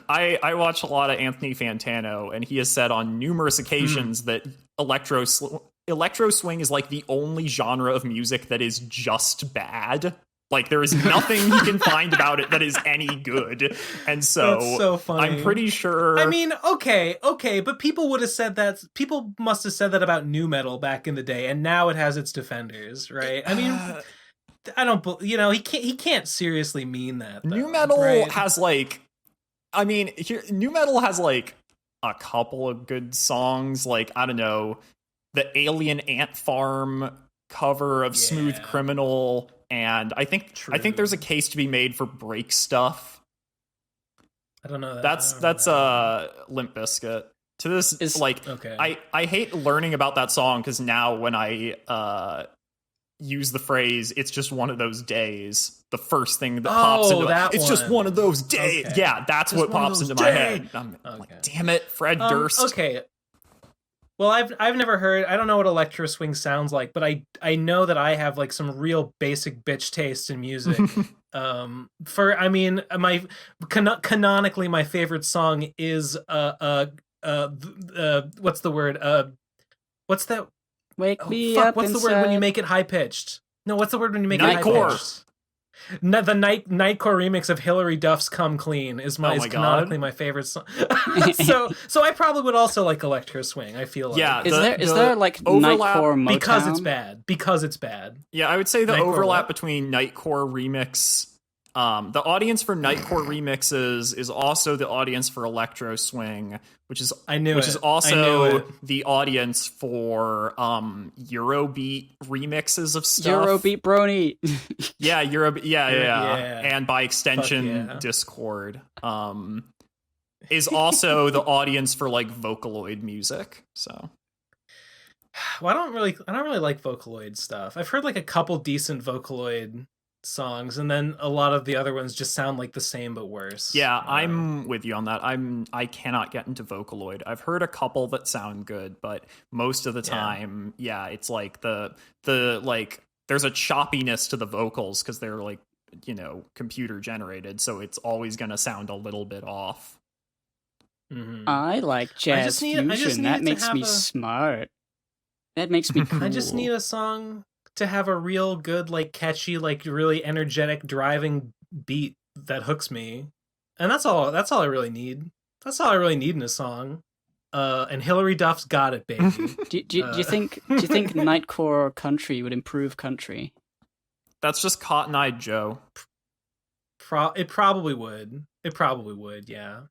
I watch a lot of Anthony Fantano, and he has said on numerous occasions that electro swing is like the only genre of music that is just bad. Like, there is nothing he can find about it that is any good. And so, that's so funny. I'm pretty sure... I mean, okay, but people would have said that... People must have said that about nu metal back in the day, and now it has its defenders, right? I mean, I don't... You know, he can't seriously mean that, though, nu metal right? has, like... I mean, nu metal has, like, a couple of good songs. Like, I don't know, the Alien Ant Farm cover of Smooth Criminal... And I think there's a case to be made for Break Stuff. I don't know. That's Limp Bizkit. To this is like okay. I hate learning about that song because now when I use the phrase "it's just one of those days," the first thing that pops into it's just one of those days. Okay. Yeah, that's what pops into my head. I'm like, damn it, Fred Durst. Okay. Well, I've never heard. I don't know what electro swing sounds like, but I know that I have like some real basic bitch taste in music. Canonically, my favorite song is what's the word? What's that? Wake me Fuck, up what's the inside. word when you make it high pitched? No, what's the word when you make it high Nightcore. pitched? No, the Nightcore remix of Hillary Duff's "Come Clean" is canonically my favorite song. so I probably would also like Electro Swing. I feel like Yeah, Is there like overlap Nightcore Motown? because it's bad. Yeah, I would say the Nightcore overlap what? between Nightcore remix, the audience for Nightcore remixes is also the audience for Electro Swing, which is also the audience for Eurobeat remixes of stuff. Eurobeat Brony. Yeah, Eurobeat. Yeah. Yeah. And by extension, Yeah. Discord is also the audience for like Vocaloid music. So. Well, I don't really like Vocaloid stuff. I've heard like a couple decent Vocaloid songs, and then a lot of the other ones just sound like the same but worse. Yeah, I'm with you on that. I cannot get into Vocaloid. I've heard a couple that sound good, but most of the time, it's like the like there's a choppiness to the vocals because they're like, computer generated, so it's always going to sound a little bit off. Mm-hmm. I like jazz fusion. That makes me smart. That makes me cool. I just need a song to have a real good, like catchy, like really energetic driving beat that hooks me. And that's all I really need. That's all I really need in a song. And Hillary Duff's got it, baby. do you think Nightcore country would improve country? That's just Cotton Eye Joe. It probably would. Yeah.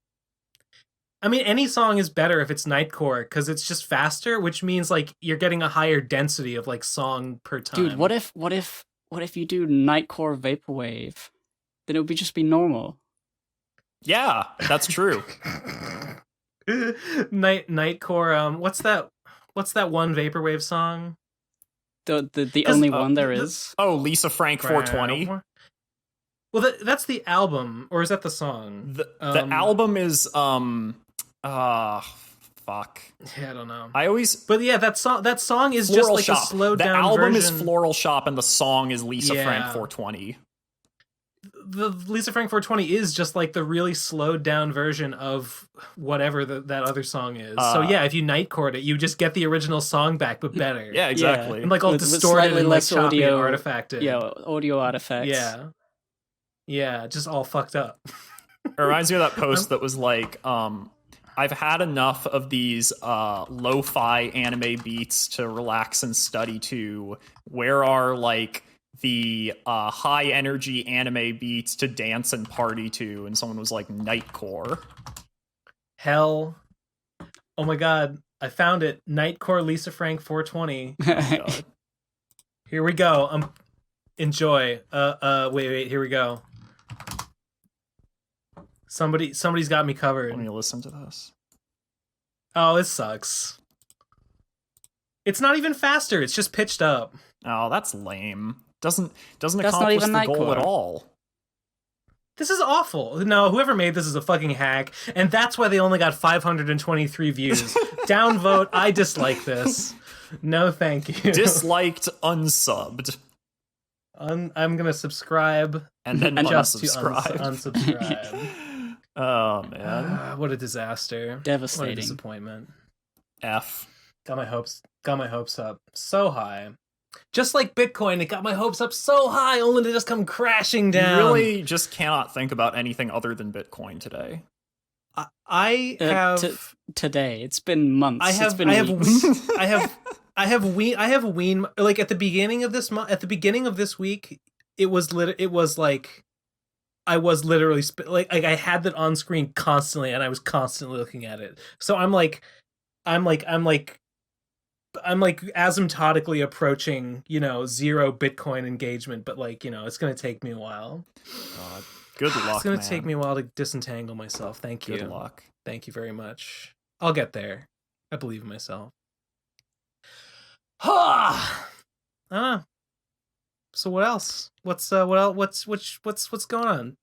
I mean, any song is better if it's Nightcore because it's just faster, which means like you're getting a higher density of like song per time. Dude, what if you do Nightcore vaporwave? Then it would just be normal. Yeah, that's true. Nightcore. What's that one vaporwave song? The only one there is. Oh, Lisa Frank 420. Well, that's the album, or is that the song? The album is fuck. Yeah, I don't know. But yeah, that song is Floral just like Shop. a slowed the down album version. is Floral Shop, and the song is Lisa Frank 420. The Lisa Frank 420 is just like the really slowed down version of whatever that other song is. So yeah, if you Nightcore it, you just get the original song back, but better. Yeah, exactly. And like all distorted and like choppy and artifacted. Yeah, audio artifacts. Yeah, just all fucked up. It reminds me of that post that was like, I've had enough of these lo-fi anime beats to relax and study to. Where are like the high energy anime beats to dance and party to? And someone was like, Nightcore. Hell. Oh my god, I found it. Nightcore Lisa Frank 420. Oh my god. Here we go. Enjoy. Wait, here we go. Somebody's got me covered. Let me listen to this. Oh, it sucks. It's not even faster. It's just pitched up. Oh, that's lame. Doesn't accomplish the goal at all. This is awful. No, whoever made this is a fucking hack, and that's why they only got 523 views. Downvote. I dislike this. No, thank you. Disliked, unsubbed. I'm gonna subscribe and then just unsubscribe. Unsubscribe. Oh man, what a disaster! Devastating. What a disappointment. F. Got my hopes up so high. Just like Bitcoin, it got my hopes up so high, only to just come crashing down. You really just cannot think about anything other than Bitcoin today. I have today. It's been months. I have wean like at the beginning of this month. At the beginning of this week, it was like I was literally like I had that on screen constantly, and I was constantly looking at it. So I'm asymptotically approaching, zero Bitcoin engagement, but it's going to take me a while. God. Good luck, It's going to take me a while to disentangle myself. Thank you. Good luck. Thank you very much. I'll get there. I believe in myself. I don't know. So what else? What's going on?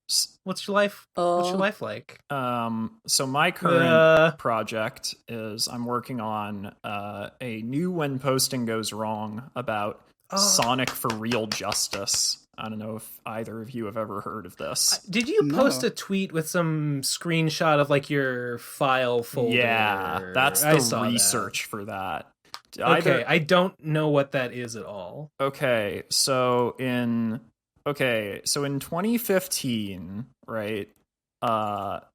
What's your life? What's your life like? So my current project is I'm working on a new When Posting Goes Wrong about Sonic for Real Justice. I don't know if either of you have ever heard of this. Did you post No. a tweet with some screenshot of like your file folder? Yeah, that's I the saw research for that. that. Okay, I don't know what that is at all. Okay, so in 2015, right?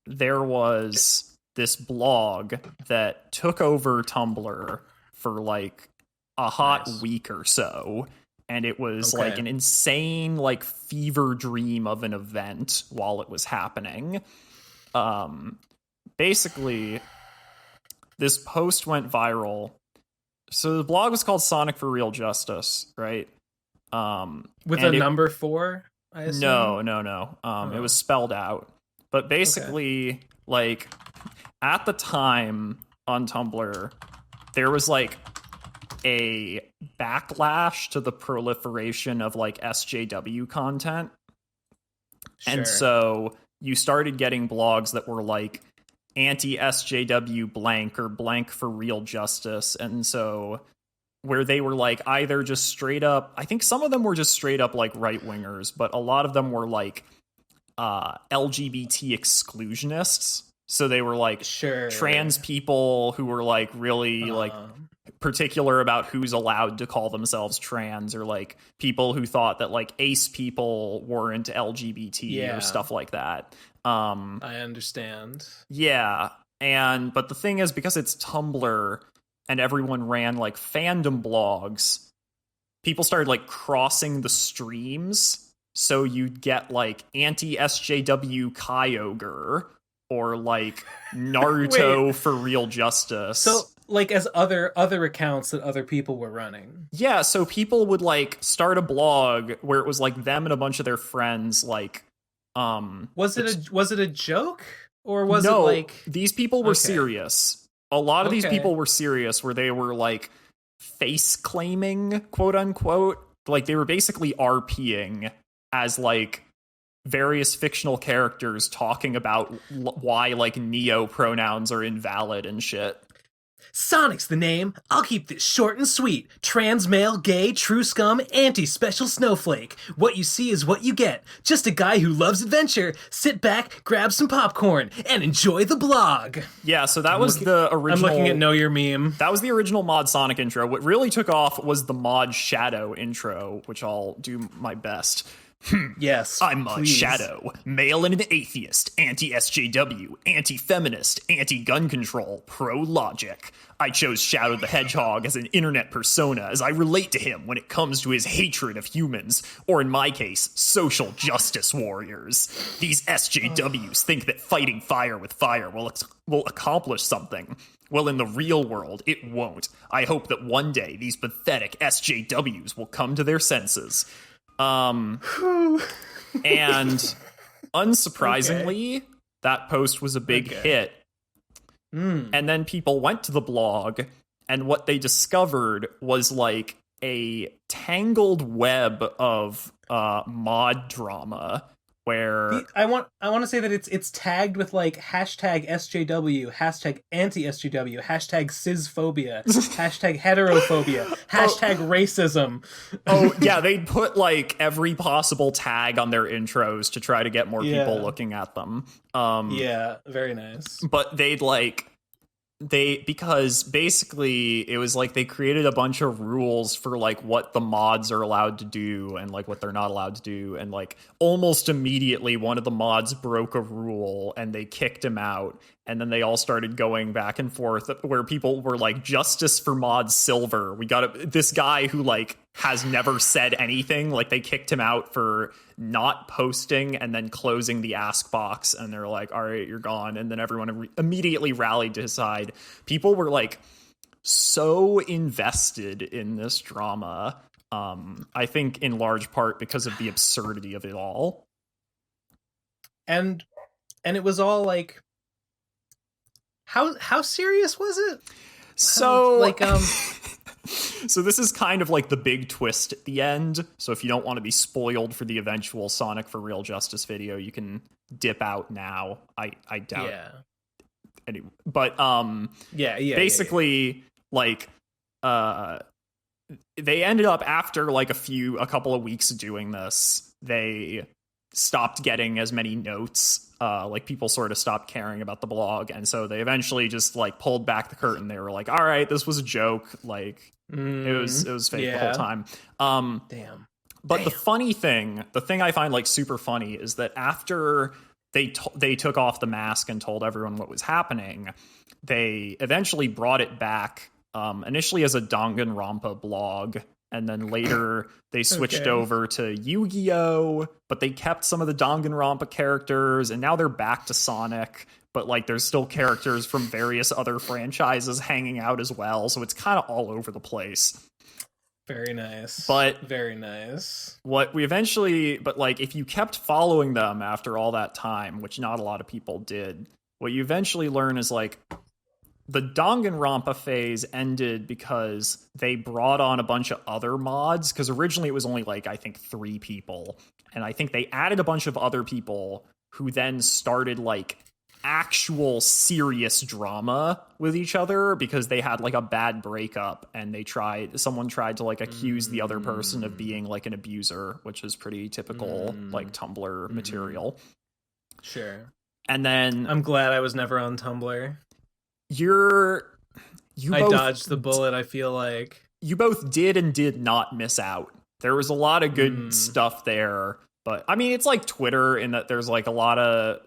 There was this blog that took over Tumblr for like a hot week or so, and it was like an insane like fever dream of an event while it was happening. Basically, this post went viral. So the blog was called Sonic for Real Justice, right? With a number 4, I assume? No. It was spelled out. But basically, like, at the time on Tumblr, there was like a backlash to the proliferation of like SJW content. Sure. And so you started getting blogs that were like anti-SJW blank or blank for real justice. And so where they were like either just straight up, I think some of them were just straight up like right-wingers, but a lot of them were like LGBT exclusionists. So they were like trans people who were like really like particular about who's allowed to call themselves trans, or like people who thought that like ace people weren't LGBT or stuff like that. I understand. Yeah. But the thing is, because it's Tumblr and everyone ran like fandom blogs, people started like crossing the streams. So you'd get like anti-SJW Kyogre or like Naruto for Real Justice. So like as other accounts that other people were running. Yeah, so people would like start a blog where it was like them and a bunch of their friends like was it a joke, or was it like these people were serious? A lot of these people were serious, where they were like face claiming, quote unquote, like they were basically RPing as like various fictional characters talking about why like neo pronouns are invalid and shit. Sonic's the name. I'll keep this short and sweet. Trans male, gay, true scum, anti-special snowflake. What you see is what you get. Just a guy who loves adventure. Sit back, grab some popcorn, and enjoy the blog. Yeah, so that was the original... I'm looking at Know Your Meme. That was the original Mod Sonic intro. What really took off was the Mod Shadow intro, which I'll do my best. Yes, I'm Mod Shadow, male and an atheist, anti-SJW, anti-feminist, anti-gun control, pro-logic. I chose Shadow the Hedgehog as an internet persona as I relate to him when it comes to his hatred of humans, or in my case, social justice warriors. These SJWs think that fighting fire with fire will accomplish something. Well, in the real world, it won't. I hope that one day these pathetic SJWs will come to their senses. And unsurprisingly, that post was a big hit. And then people went to the blog, and what they discovered was like a tangled web of mod drama where I want to say that it's tagged with like hashtag SJW, hashtag anti-SJW, hashtag cisphobia, hashtag heterophobia, hashtag racism. Oh yeah, they'd put like every possible tag on their intros to try to get more people looking at them. Yeah, very nice. But because basically it was like they created a bunch of rules for like what the mods are allowed to do and like what they're not allowed to do, and like almost immediately one of the mods broke a rule and they kicked him out, and then they all started going back and forth where people were like, justice for Mod Silver, we got this guy who like has never said anything, like they kicked him out for not posting and then closing the ask box, and they're like, all right, you're gone. And then everyone immediately rallied to his side. People were like so invested in this drama, I think in large part because of the absurdity of it all. And it was all like, how serious was it? So so this is kind of like the big twist at the end. So if you don't want to be spoiled for the eventual Sonic for Real Justice video, you can dip out now. I doubt. Yeah. Anyway, but basically like they ended up after like a couple of weeks of doing this, they stopped getting as many notes. Like people sort of stopped caring about the blog, and so they eventually just like pulled back the curtain. They were like, "All right, this was a joke. Like it was fake the whole time." Damn. But the thing I find like super funny is that after they took off the mask and told everyone what was happening, they eventually brought it back. Initially as a Danganronpa blog, and then later they switched over to Yu-Gi-Oh! But they kept some of the Danganronpa characters, and now they're back to Sonic. But like, there's still characters from various other franchises hanging out as well, so it's kind of all over the place. Very nice. But very nice. But like, if you kept following them after all that time, which not a lot of people did, what you eventually learn is like, the Danganronpa phase ended because they brought on a bunch of other mods, because originally it was only like, I think 3 people. And I think they added a bunch of other people who then started like actual serious drama with each other because they had like a bad breakup, and someone tried to like accuse the other person of being like an abuser, which is pretty typical like Tumblr material. Sure. And then I'm glad I was never on Tumblr. I dodged the bullet, I feel like. You both did and did not miss out. There was a lot of good stuff there, but I mean, it's like Twitter in that there's like a lot of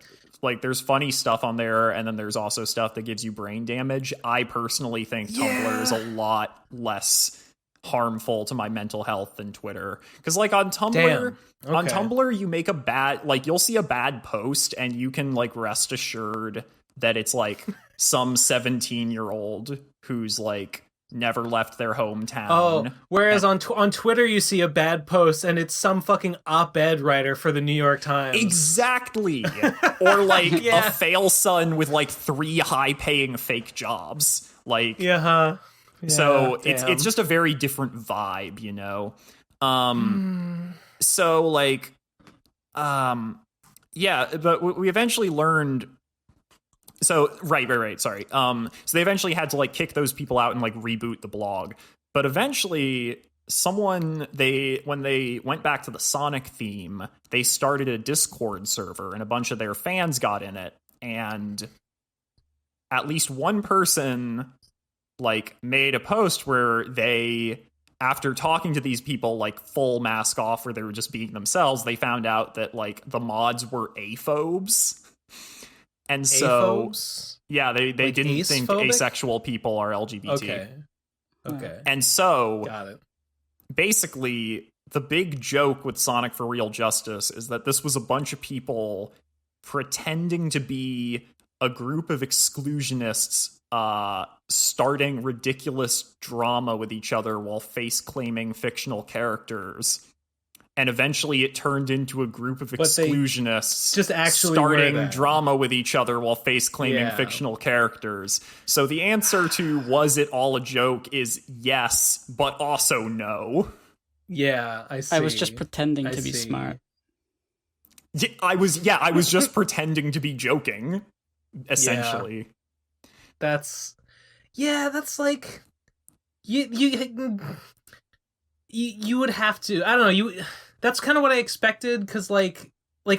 like, there's funny stuff on there, and then there's also stuff that gives you brain damage. I personally think Tumblr is a lot less harmful to my mental health than Twitter, because like on Tumblr, on Tumblr you make a bad, like, you'll see a bad post and you can like rest assured that it's like some 17-year-old who's like never left their hometown. Oh, whereas on Twitter you see a bad post and it's some fucking op-ed writer for the New York Times. Exactly. Or like a fail son with like 3 high-paying fake jobs. Like, so it's just a very different vibe, you know. So like, but we eventually learned. So right. Sorry. So they eventually had to like kick those people out and like reboot the blog. But eventually when they went back to the Sonic theme, they started a Discord server, and a bunch of their fans got in it. And at least one person like made a post where they, after talking to these people like full mask off, where they were just being themselves, they found out that like the mods were aphobes. And so, yeah, they like didn't think asexual people are LGBT. Okay. And so, got it. Basically, the big joke with Sonic for Real Justice is that this was a bunch of people pretending to be a group of exclusionists starting ridiculous drama with each other while face-claiming fictional characters. And eventually it turned into a group of exclusionists just actually starting drama with each other while face-claiming fictional characters. So the answer to was it all a joke is yes, but also no. Yeah, I see. I was just pretending to be smart. I was just pretending to be joking, essentially. That's like you would have to, I don't know, that's kind of what I expected, because like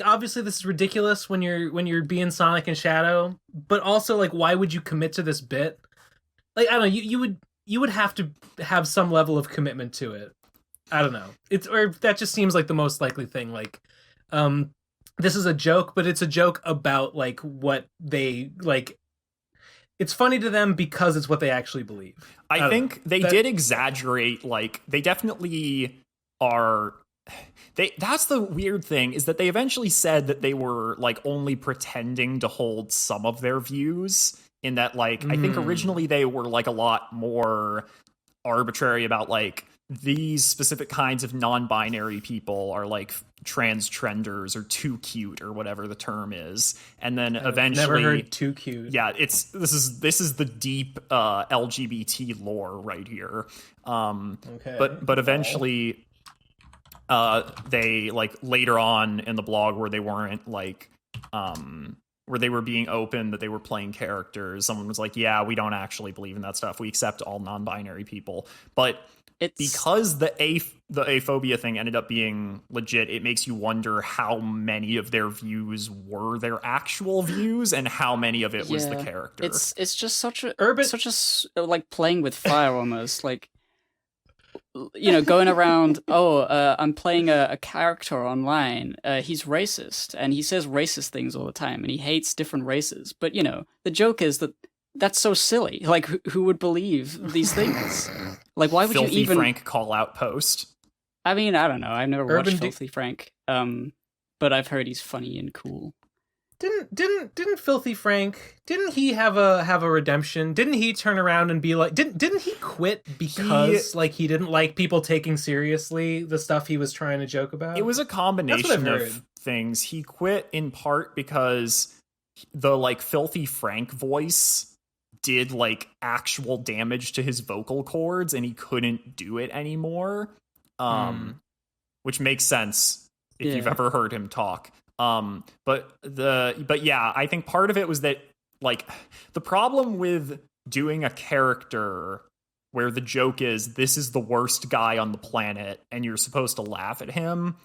obviously this is ridiculous when you're being Sonic and Shadow, but also like, why would you commit to this bit? Like, I don't know, you would have to have some level of commitment to it. I don't know, that just seems like the most likely thing. Like, this is a joke, but it's a joke about like what they like. It's funny to them because it's what they actually believe. I think they did exaggerate. Like, they definitely are. That's the weird thing, is that they eventually said that they were like only pretending to hold some of their views, in that like, I think originally they were like a lot more arbitrary about like, these specific kinds of non-binary people are like trans trenders or too cute or whatever the term is, and then eventually never heard too cute. Yeah, this is the deep LGBT lore right here. But eventually they like later on in the blog, where they weren't like where they were being open that they were playing characters, someone was like, yeah, we don't actually believe in that stuff, we accept all non-binary people. But because the aphobia thing ended up being legit, it makes you wonder how many of their views were their actual views and how many of it was the character. It's just such a like playing with fire almost, like, you know, going around, I'm playing a character online, he's racist, and he says racist things all the time, and he hates different races, but, you know, the joke is that that's so silly. Like, who would believe these things? Like, why would Filthy you even... Frank call-out post. I mean, I don't know. I've never watched Urban Filthy Frank, but I've heard he's funny and cool. Didn't Filthy Frank, didn't he have a redemption? Didn't he turn around and be like, didn't he quit because he didn't like people taking seriously the stuff he was trying to joke about? It was a combination of things. He quit in part because the like Filthy Frank voice did like actual damage to his vocal cords and he couldn't do it anymore. Which makes sense if you've ever heard him talk. But yeah, I think part of it was that, like, the problem with doing a character where the joke is this is the worst guy on the planet and you're supposed to laugh at him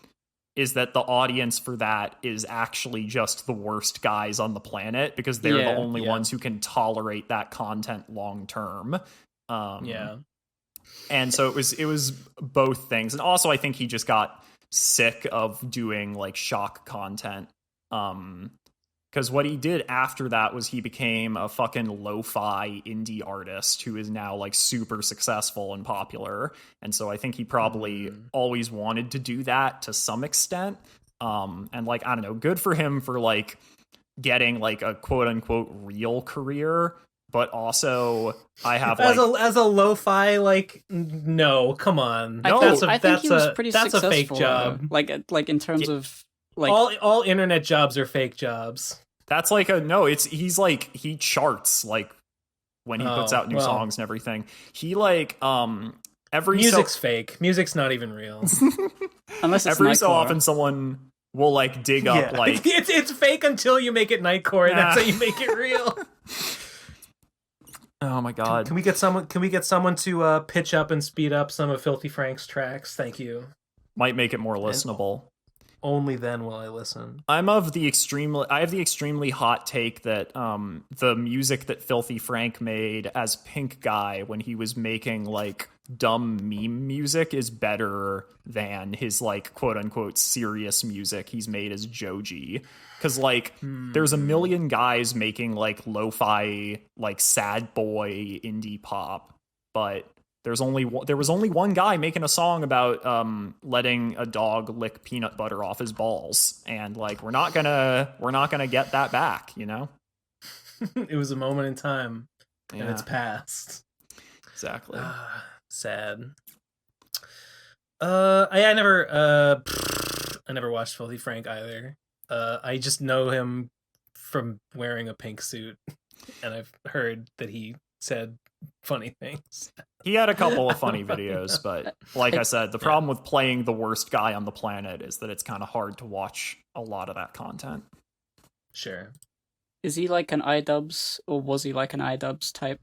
is that the audience for that is actually just the worst guys on the planet because they're the only ones who can tolerate that content long term. And so it was both things. And also I think he just got sick of doing like shock content. Because what he did after that was he became a fucking lo-fi indie artist who is now like super successful and popular. And so I think he probably always wanted to do that to some extent. And like, I don't know, good for him for like getting like a quote unquote real career. But also, I have as a lo-fi, like, no, come on. No, I think he was pretty that's successful. A fake job. Like in terms of like all internet jobs are fake jobs. That's like he charts like when he puts out new songs and everything. He like music's fake. Music's not even real. Unless it's every Nightcore. So often someone will like dig up like it's fake until you make it Nightcore, and that's how you make it real. Oh my god! Can we get someone to pitch up and speed up some of Filthy Frank's tracks? Thank you. Might make it more listenable. Only then will I listen. I have the extremely hot take that the music that Filthy Frank made as Pink Guy when he was making like dumb meme music is better than his like quote unquote serious music he's made as Joji. Because like there's a million guys making like lo-fi like sad boy indie pop, but there was only one guy making a song about letting a dog lick peanut butter off his balls, and like we're not gonna get that back, you know. It was a moment in time, and it's past. Exactly. Sad. I never watched Filthy Frank either. I just know him from wearing a pink suit, and I've heard that he said funny things. He had a couple of funny videos, but like I said, the problem with playing the worst guy on the planet is that it's kind of hard to watch a lot of that content. Sure. Is he like an iDubbbz, or was he like an iDubbbz type?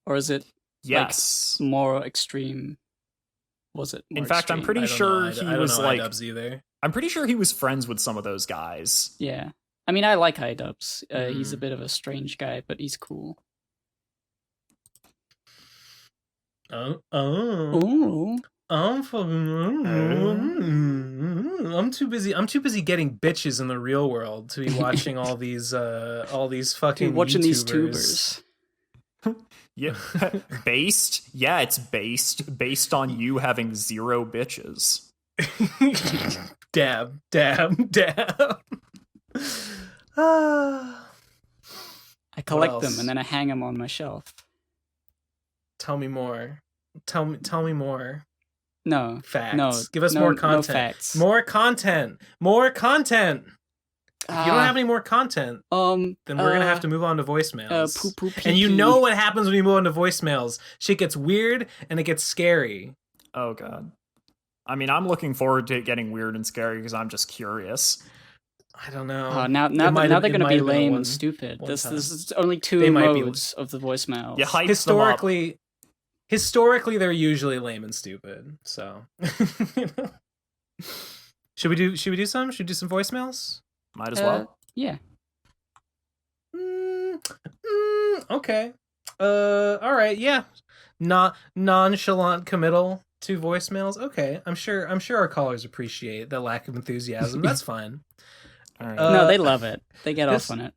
Or is it yes, like more extreme? Was it more in fact, extreme? I'm pretty sure he was like either. I'm pretty sure he was friends with some of those guys. Yeah. I mean, I like iDubbbz. He's a bit of a strange guy, but he's cool. I'm too busy getting bitches in the real world to be watching all these fucking watching YouTubers. These tubers. Yeah, it's based on you having 0 bitches. Dab. I collect them and then I hang them on my shelf. Tell me more. Tell me more. No. Facts. No. Give us more content. No facts. More content. If you don't have any more content, then we're gonna have to move on to voicemails. And you know what happens when you move on to voicemails? Shit gets weird and it gets scary. Oh god. I mean, I'm looking forward to it getting weird and scary because I'm just curious. I don't know. Now they're going to be lame and stupid. This is only 2 modes of the voicemails. You hype historically, historically they're usually lame and stupid. So, you know. Should we do some? Should we do some voicemails? Might as well. Yeah. Okay. All right. Yeah. Not nonchalant committal to voicemails. Okay. I'm sure our callers appreciate the lack of enthusiasm. That's fine. All right. No, they love it. They get off on it.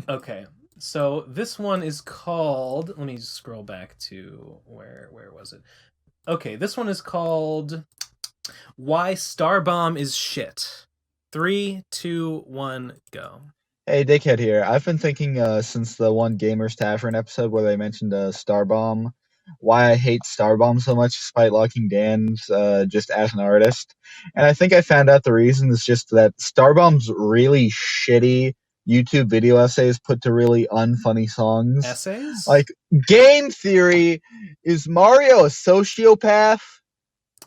Okay. So this one is called. Let me scroll back to where was it? Okay. This one is called "Why Starbomb is Shit." 3, 2, 1, go. Hey, Dickhead here. I've been thinking since the one Gamers Tavern episode where they mentioned Starbomb, why I hate Starbomb so much despite liking Dan's just as an artist. And I think I found out the reason is just that Starbomb's really shitty YouTube video essays put to really unfunny songs. Essays? Like, Game Theory, is Mario a sociopath?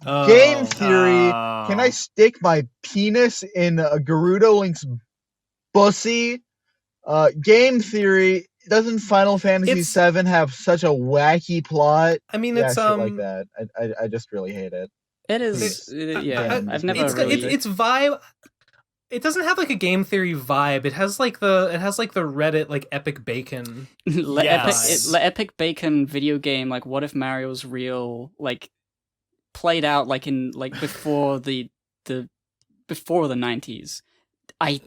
Oh. Game Theory, can I stick my penis in a Gerudo Link's bussy? Game Theory, doesn't Final Fantasy VII have such a wacky plot? I mean, yeah, it's shit like that. I just really hate it. It is. I've never. It's vibe. It doesn't have like a Game Theory vibe. It has like the Reddit like Epic Bacon. Epic Bacon video game. Like, what if Mario's real? Like, played out like in like before the 90s.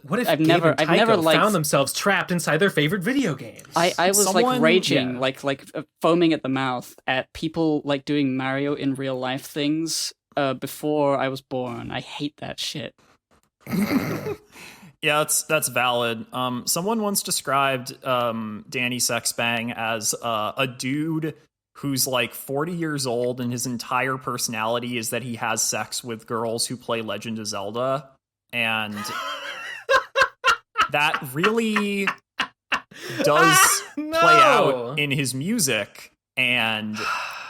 What if I've Gabe never and Tycho found found themselves trapped inside their favorite video games? I was like raging, like foaming at the mouth at people like doing Mario in real life things before I was born. I hate that shit. Yeah, that's valid. Someone once described Danny Sexbang as a dude who's like 40 years old and his entire personality is that he has sex with girls who play Legend of Zelda. And that really does play out in his music. And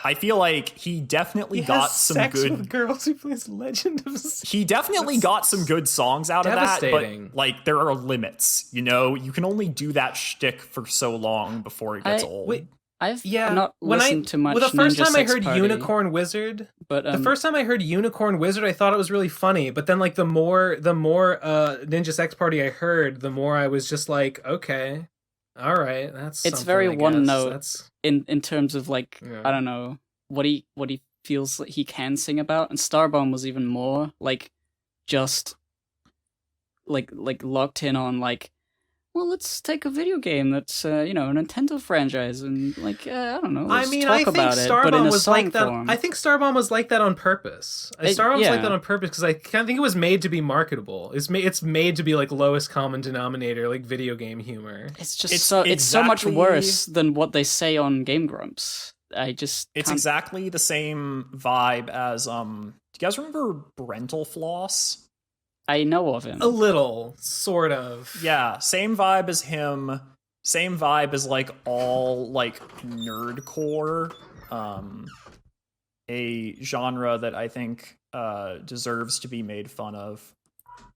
I feel like he definitely got some sex good with girls who plays Legend of Zelda. He definitely got some good songs out of that, but like there are limits. You know, you can only do that shtick for so long before it gets old. I've not listened to much. Well, the first Ninja time I Sex heard Party, Unicorn Wizard, but the first time I heard Unicorn Wizard, I thought it was really funny. But then, like the more Ninja Sex Party I heard, the more I was just like, okay, all right, it's very one note in terms of like I don't know what he feels like he can sing about, and Starbomb was even more like just like locked in on like. Well, let's take a video game that's, a Nintendo franchise and, like, I don't know, let's talk about it, but in a song form. I think Starbomb was like that on purpose. Starbomb's like that on purpose because I kind of think it was made to be marketable. It's made to be, like, lowest common denominator, like, video game humor. It's just it's so much worse than what they say on Game Grumps. It's exactly the same vibe as, do you guys remember Brental Floss? I know of him. A little, sort of. Yeah, same vibe as him. Same vibe as like all like nerdcore, a genre that I think deserves to be made fun of.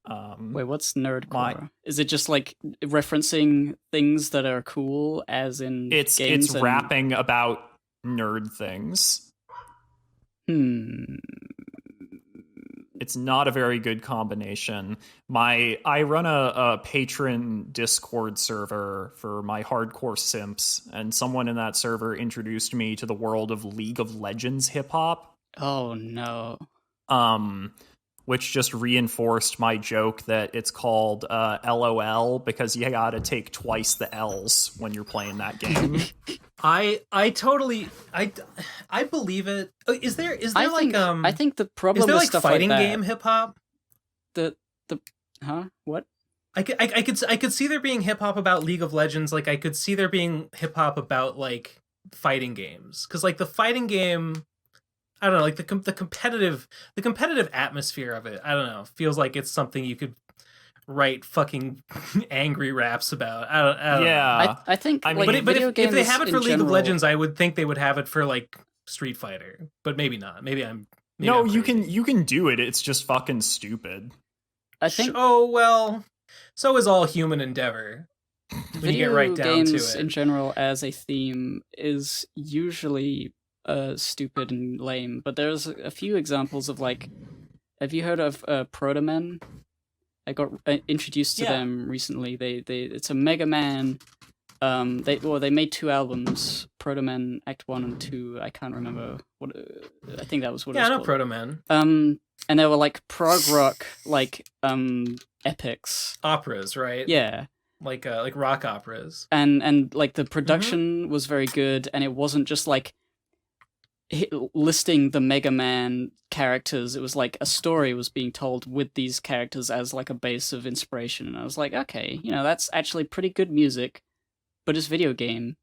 Wait, what's nerdcore? Is it just like referencing things that are cool, as in games? It's rapping about nerd things. It's not a very good combination. I run a patron Discord server for my hardcore simps, and someone in that server introduced me to the world of League of Legends hip hop. Oh no. Which just reinforced my joke that it's called LOL because you gotta take twice the L's when you're playing that game. I totally believe it. Is there I think the problem is there with like stuff fighting like that, game hip hop? What? I could see there being hip hop about League of Legends. Like I could see there being hip hop about like fighting games, because like the fighting game, I don't know, like the competitive atmosphere of it, I don't know, feels like it's something you could write fucking angry raps about. I don't know. I think but if they have it for League of Legends, I would think they would have it for like Street Fighter, but maybe not. Maybe you can do it. It's just fucking stupid. I think. Oh well, so is all human endeavor. when you get Video right down to games it. in general as a theme is usually stupid and lame, but there's a few examples of like, have you heard of Protomen? I got introduced to them recently. They it's a Mega Man. They made 2 albums, Protomen Act 1 and 2. I can't remember what. I think that was what. Yeah, it I was know called. Protoman. And they were like prog rock, like epics. Operas, right? Yeah. Like rock operas. And like the production was very good, and it wasn't just like listing the Mega Man characters. It was like a story was being told with these characters as like a base of inspiration, and I was like, okay, that's actually pretty good music, but it's video game.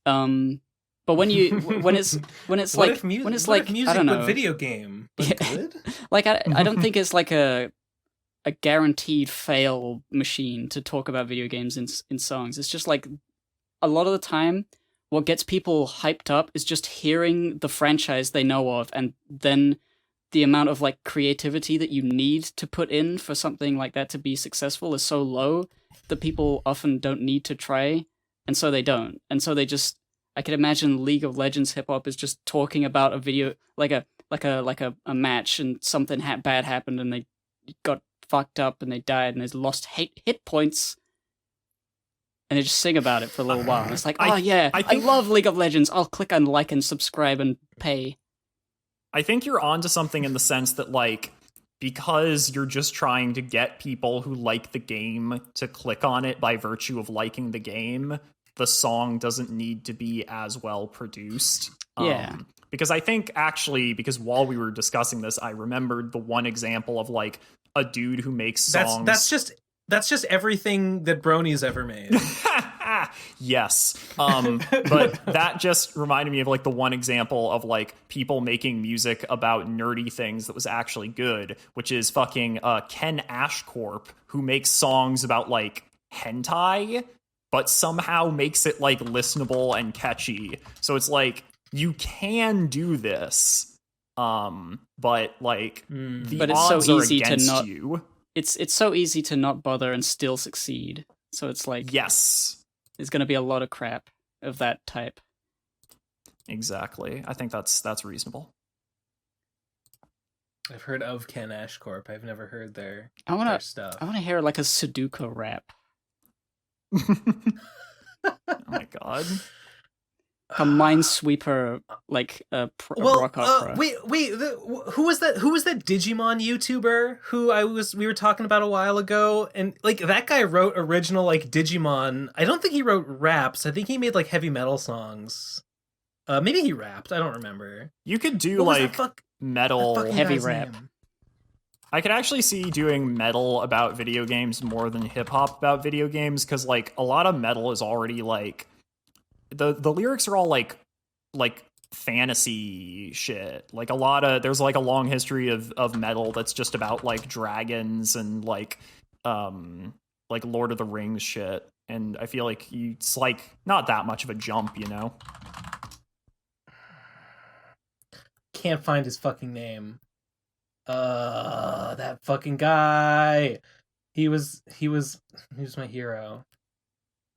But when it's like music, I don't know, but video game, but good. Like I don't think it's like a guaranteed fail machine to talk about video games in songs. It's just like a lot of the time what gets people hyped up is just hearing the franchise they know of, and then the amount of like creativity that you need to put in for something like that to be successful is so low that people often don't need to try, and so they don't. And so they just, I could imagine League of Legends hip hop is just talking about a video, like a match, and something bad happened and they got fucked up and they died and they lost hit points, and they just sing about it for a little while. And it's like, I love League of Legends. I'll click on like and subscribe and pay. I think you're onto something in the sense that, like, because you're just trying to get people who like the game to click on it by virtue of liking the game, the song doesn't need to be as well produced. Yeah. Because I think, actually, because while we were discussing this, I remembered the one example of, like, a dude who makes songs. That's just everything that Brony's ever made. Yes. But that just reminded me of like the one example of like people making music about nerdy things that was actually good, which is fucking Ken Ashcorp, who makes songs about like hentai, but somehow makes it like listenable and catchy. So it's like, you can do this. But like the odds are against you. It's so easy to not bother and still succeed. So it's like, yes, there's going to be a lot of crap of that type. Exactly. I think that's reasonable. I've heard of Ken Ashcorp. I've never heard their stuff. I want to hear like a Sudoku rap. Oh my god. A Minesweeper, like a rock opera. Wait, who was that Digimon YouTuber who we were talking about a while ago? And like that guy wrote original like Digimon. I don't think he wrote raps. I think he made like heavy metal songs. Maybe he rapped. I don't remember. You could do like metal heavy rap. Name? I could actually see doing metal about video games more than hip hop about video games, because like a lot of metal is already like the lyrics are all like fantasy shit. Like there's like a long history of metal that's just about like dragons and like Lord of the Rings shit. And I feel like it's like not that much of a jump, you know? Can't find his fucking name. That fucking guy. He was my hero.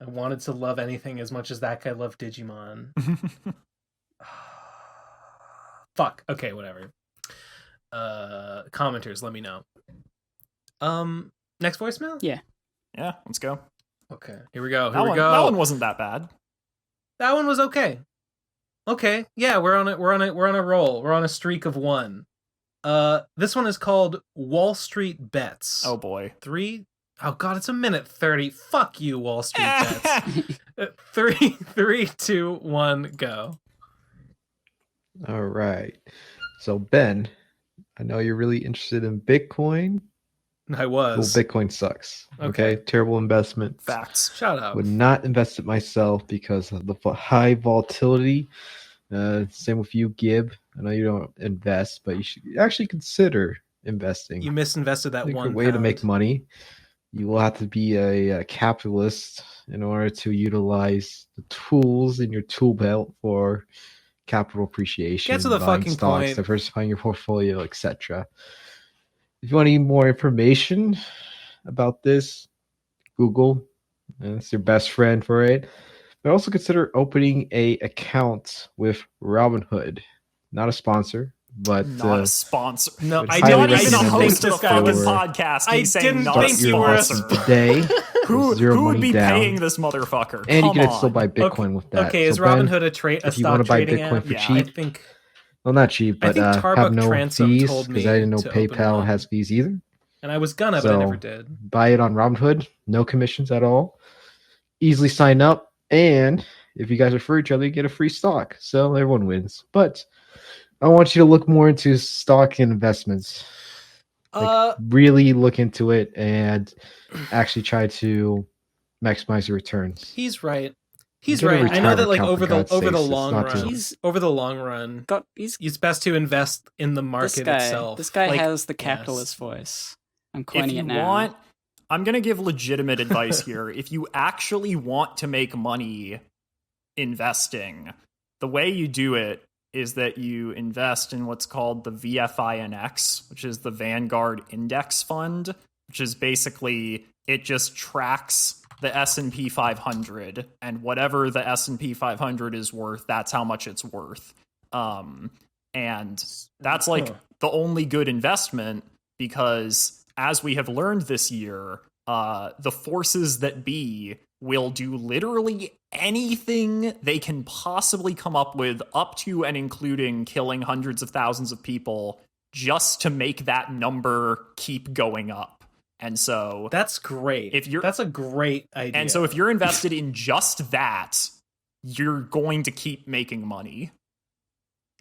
I wanted to love anything as much as that guy loved Digimon. Fuck. Okay, whatever. Commenters, let me know. Next voicemail? Yeah, let's go. Okay, here we go. That one wasn't that bad. That one was okay. Okay, yeah, we're on a roll. We're on a streak of one. This one is called Wall Street Bets. Oh boy. Oh god, it's 1:30. Fuck you, Wall Street Bets. 3, 2, 1, go. All right. So Ben, I know you're really interested in Bitcoin. I was. Well, Bitcoin sucks. Okay. Terrible investment. Facts. Shut up. Would not invest it myself because of the high volatility. Same with you, Gib. I know you don't invest, but you should actually consider investing. You misinvested that one way to make money. You will have to be a capitalist in order to utilize the tools in your tool belt for capital appreciation. Get to the buying fucking stocks, point. diversifying your portfolio, etc. If you want any more information about this, Google and it's your best friend for it. But also consider opening a account with Robinhood. Not a sponsor, but Not a sponsor. No, would I highly Not didn't even a recommend host it of the this guy fucking was. podcast. I He's saying didn't not a think you were a sponsor. today. Who Zero would money be down. paying this motherfucker? And you Come can on. still buy Bitcoin with that. Okay, is So Ben, Robinhood a if you stock want to buy trading Bitcoin app? for Yeah. I cheap, think well, not cheap, I but think have Tarbuck no Transom fees told because me I didn't know to open PayPal one. has fees either. and I was gonna, but I So never did. buy it on Robinhood, no commissions at all. Easily sign up, and if you guys refer each other, you get a free stock. So everyone wins. But I want you to look more into stock and investments. Really look into it and actually try to maximize your returns. He's right. He's Get a right. I know that retirement like account, over for the God's over the sakes. It's long not run, just- over the long run, it's best to invest in the market itself. This guy Like, has the yes. capitalist voice. I'm If coining you it now. want, I'm going to give legitimate advice here. If you actually want to make money investing, the way you do it is that you invest in what's called the VFINX, which is the Vanguard Index Fund, which is basically, it just tracks the S&P 500, and whatever the S&P 500 is worth, that's how much it's worth. And that's like the only good investment, because as we have learned this year, the forces that be will do literally anything they can possibly come up with, up to and including killing hundreds of thousands of people, just to make that number keep going up. And so That's great. That's a great idea. And so if you're invested in just that, you're going to keep making money.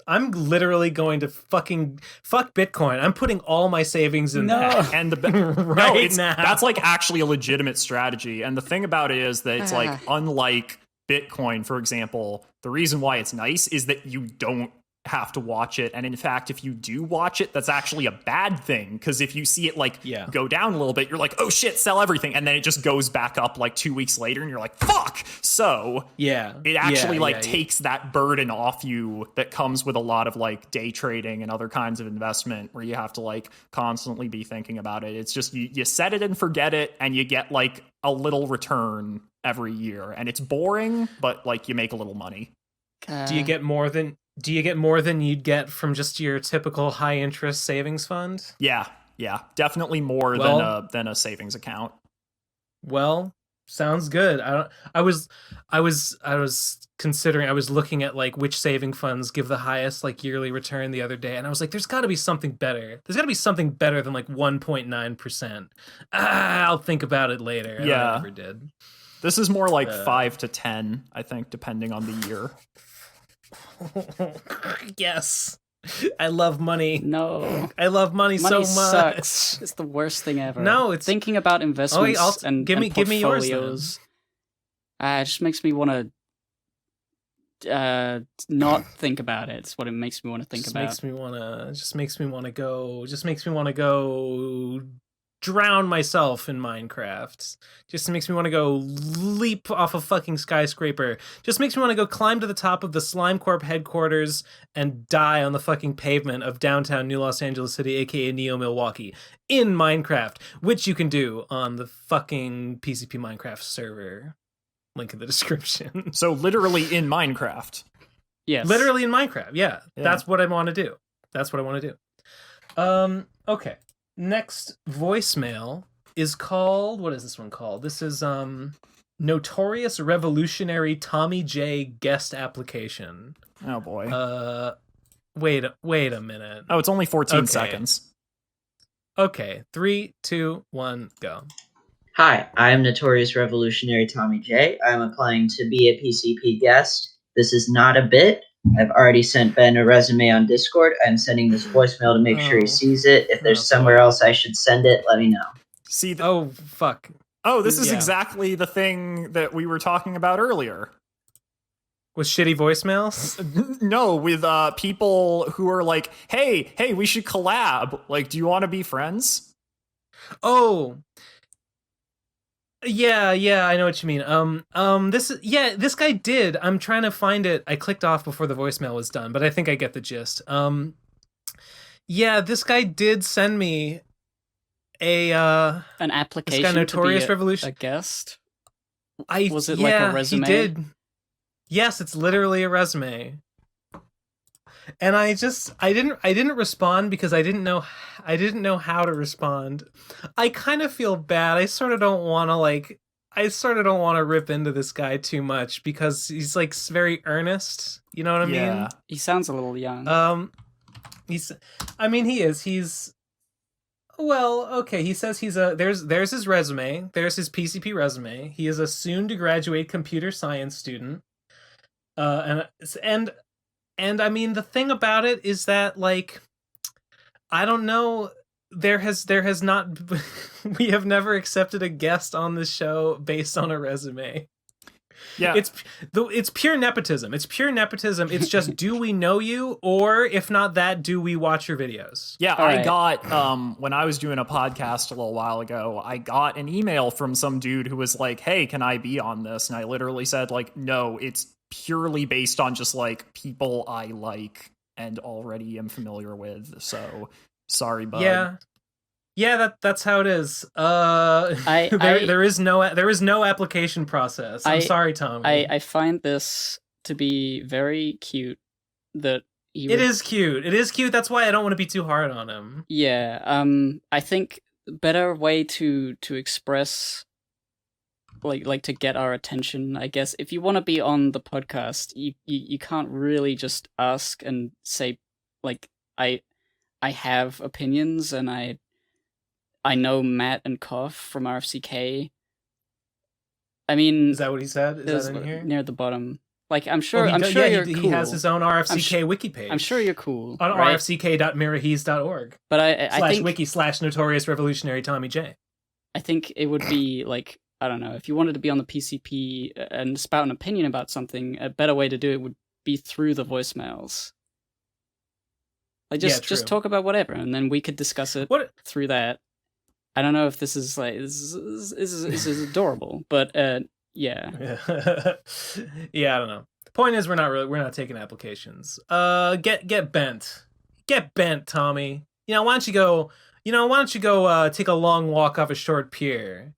I'm literally going to fuck Bitcoin. I'm putting all my savings in that. And now. That's like actually a legitimate strategy. And the thing about it is that it's like, unlike Bitcoin, for example, the reason why it's nice is that you don't have to watch it. And in fact, if you do watch it, that's actually a bad thing, because if you see it go down a little bit, you're like, oh shit, sell everything, and then it just goes back up like 2 weeks later and you're like, fuck. So it actually takes that burden off you that comes with a lot of like day trading and other kinds of investment, where you have to like constantly be thinking about it. It's just you set it and forget it, and you get like a little return every year, and it's boring, but like you make a little money. Do you get more than you'd get from just your typical high interest savings fund? Yeah, definitely more than a savings account. Well, sounds good. I was considering, I was looking at like which saving funds give the highest like yearly return the other day, and I was like, there's got to be something better. There's got to be something better than like 1.9%. I'll think about it later. And I never did. This is more like 5 to 10, I think, depending on the year. Yes. I love money. No. I love money so much. Sucks. It's the worst thing ever. No, it's thinking about investments and give me yours. It just makes me want to not think about it. It's what it makes me want to think about. Just makes me want to go drown myself in Minecraft. Just makes me want to go leap off a fucking skyscraper. Just makes me want to go climb to the top of the Slimecorp headquarters and die on the fucking pavement of downtown New Los Angeles City, aka Neo Milwaukee, in Minecraft, which you can do on the fucking PCP Minecraft server. Link in the description. So literally in Minecraft. Yes. Literally in Minecraft. Yeah. That's what I want to do. Okay. Next voicemail is called, what is this one called? This is Notorious Revolutionary Tommy J guest application. Oh boy. Wait a minute. Oh, it's only 14 seconds. Okay. 3, 2, 1, go. Hi, I am Notorious Revolutionary Tommy J. I am applying to be a PCP guest. This is not a bit. I've already sent Ben a resume on Discord. I'm sending this voicemail to make sure he sees it. If there's somewhere else I should send it, let me know. See? Oh, fuck. Oh, this is exactly the thing that we were talking about earlier. With shitty voicemails? No, with people who are like, hey, we should collab. Like, do you want to be friends? Oh, yeah, I know what you mean. This guy did. I'm trying to find it. I clicked off before the voicemail was done, but I think I get the gist. This guy did send me an application Notorious to be Revolution a guest. Was it like a resume? He did. Yes, it's literally a resume. And I didn't respond because I didn't know how to respond. I kind of feel bad. I sort of don't want to rip into this guy too much because he's like very earnest. You know what I mean? He sounds a little young. He is. He's well, okay. He says there's his resume. There's his PCP resume. He is a soon to graduate computer science student. And I mean, the thing about it is that, like, I don't know, there has not, we have never accepted a guest on this show based on a resume. Yeah. It's pure nepotism. It's pure nepotism. It's just, do we know you? Or if not that, do we watch your videos? Yeah, All right. I got, when I was doing a podcast a little while ago, I got an email from some dude who was like, hey, can I be on this? And I literally said, like, no, it's purely based on just like people I like and already am familiar with. So sorry, bud. Yeah, that's how it is. There is no application process. I'm sorry, Tommy. I find this to be very cute. It is cute. It is cute. That's why I don't want to be too hard on him. Yeah. I think better way to express like to get our attention, I guess, if you want to be on the podcast, you can't really just ask and say like I have opinions and I know Matt and Koff from RFCK. I mean, is that what he said? Is that in here? Near the bottom. Like, I'm sure you're cool. He has his own RFCK wiki page. I'm sure you're cool. On right? rfck.mirahees.org. But I think /wiki/notorious revolutionary Tommy J. I think it would be like, I don't know, if you wanted to be on the PCP and spout an opinion about something, a better way to do it would be through the voicemails. Like, just talk about whatever, and then we could discuss it through that. I don't know if this is like this is adorable, but yeah. Yeah, I don't know. The point is, we're not taking applications. Get bent, Tommy. Why don't you go take a long walk off a short pier?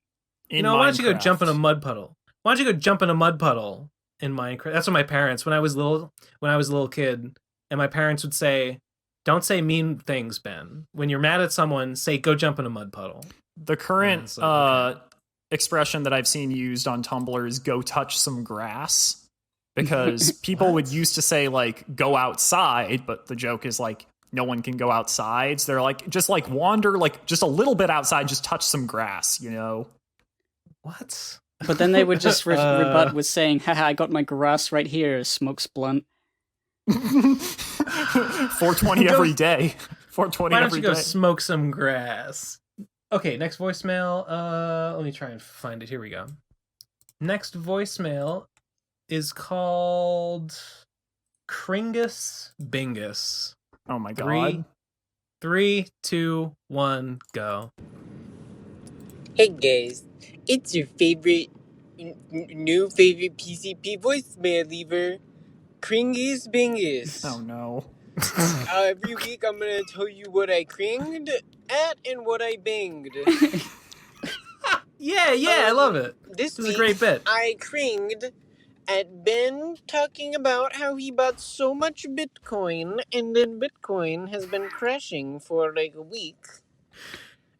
Why don't you go jump in a mud puddle? Why don't you go jump in a mud puddle in Minecraft? That's what my parents, when I was a little kid, and my parents would say, don't say mean things, Ben. When you're mad at someone, say, go jump in a mud puddle. The current expression that I've seen used on Tumblr is go touch some grass, because people would used to say, like, go outside, but the joke is, like, no one can go outside. So they're like, just, like, wander, like, just a little bit outside, just touch some grass, What? But then they would just rebut with saying, haha, I got my grass right here, smokes blunt. 420 every day. 420 Why don't every you go day. smoke some grass? Okay, next voicemail. Let me try and find it. Here we go. Next voicemail is called Kringus Bingus. Oh my god. 3, 2, 1, go. Hey guys, it's your favorite, new favorite PCP voicemail leaver, Kringus Bingus. Oh no. Every week I'm gonna tell you what I cringed at and what I binged. Yeah, I love it. This is a great bit. I cringed at Ben talking about how he bought so much Bitcoin and then Bitcoin has been crashing for like a week.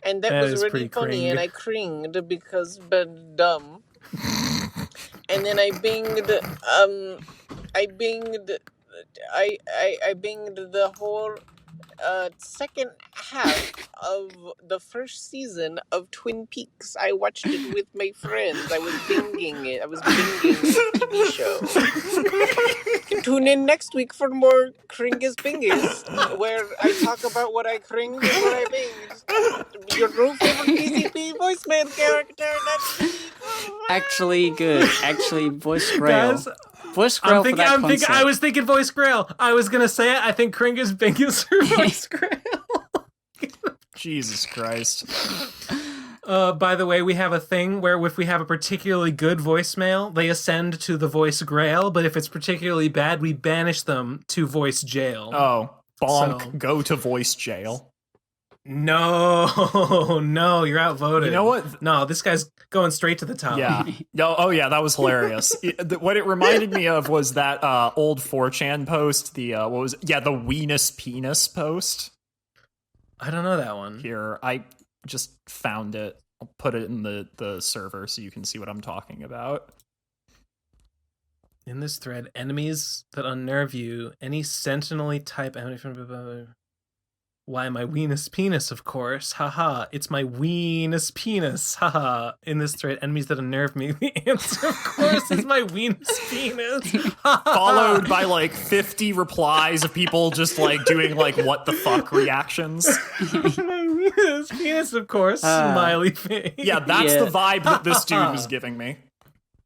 And that was really funny, and I cringed because Ben dumb. And then I binged the whole second half of the first season of Twin Peaks. I watched it with my friends. I was binging it. I was binging the TV show. Tune in next week for more Kringus Bingus, where I talk about what I cringed and what I binged. Your new favorite PCP voicemail character. That's me. Actually good. Actually, voice grail. Guys, voice grail for that concept. I was thinking voice grail. I was gonna say it. I think Kringus Bingus for voice grail. Jesus Christ. By the way, we have a thing where if we have a particularly good voicemail, they ascend to the voice grail, but if it's particularly bad, we banish them to voice jail. Oh, bonk. So- Go to voice jail. No, no, you're outvoted. You know what? No, this guy's going straight to the top. Yeah. Oh, yeah, that was hilarious. What it reminded me of was that old 4chan post, the weanus penis post. I don't know that one. Here, I just found it. I'll put it in the server so you can see what I'm talking about. In this thread, enemies that unnerve you, any sentinel type enemy from... Why, my weenus penis, of course. Haha, it's my weenus penis. Haha. In this thread, enemies that unnerve me. The answer, of course, is my weenus penis. Followed by like 50 replies of people just like doing like what the fuck reactions. My weenus penis, of course. Smiley face. Yeah, that's the vibe that this dude was giving me.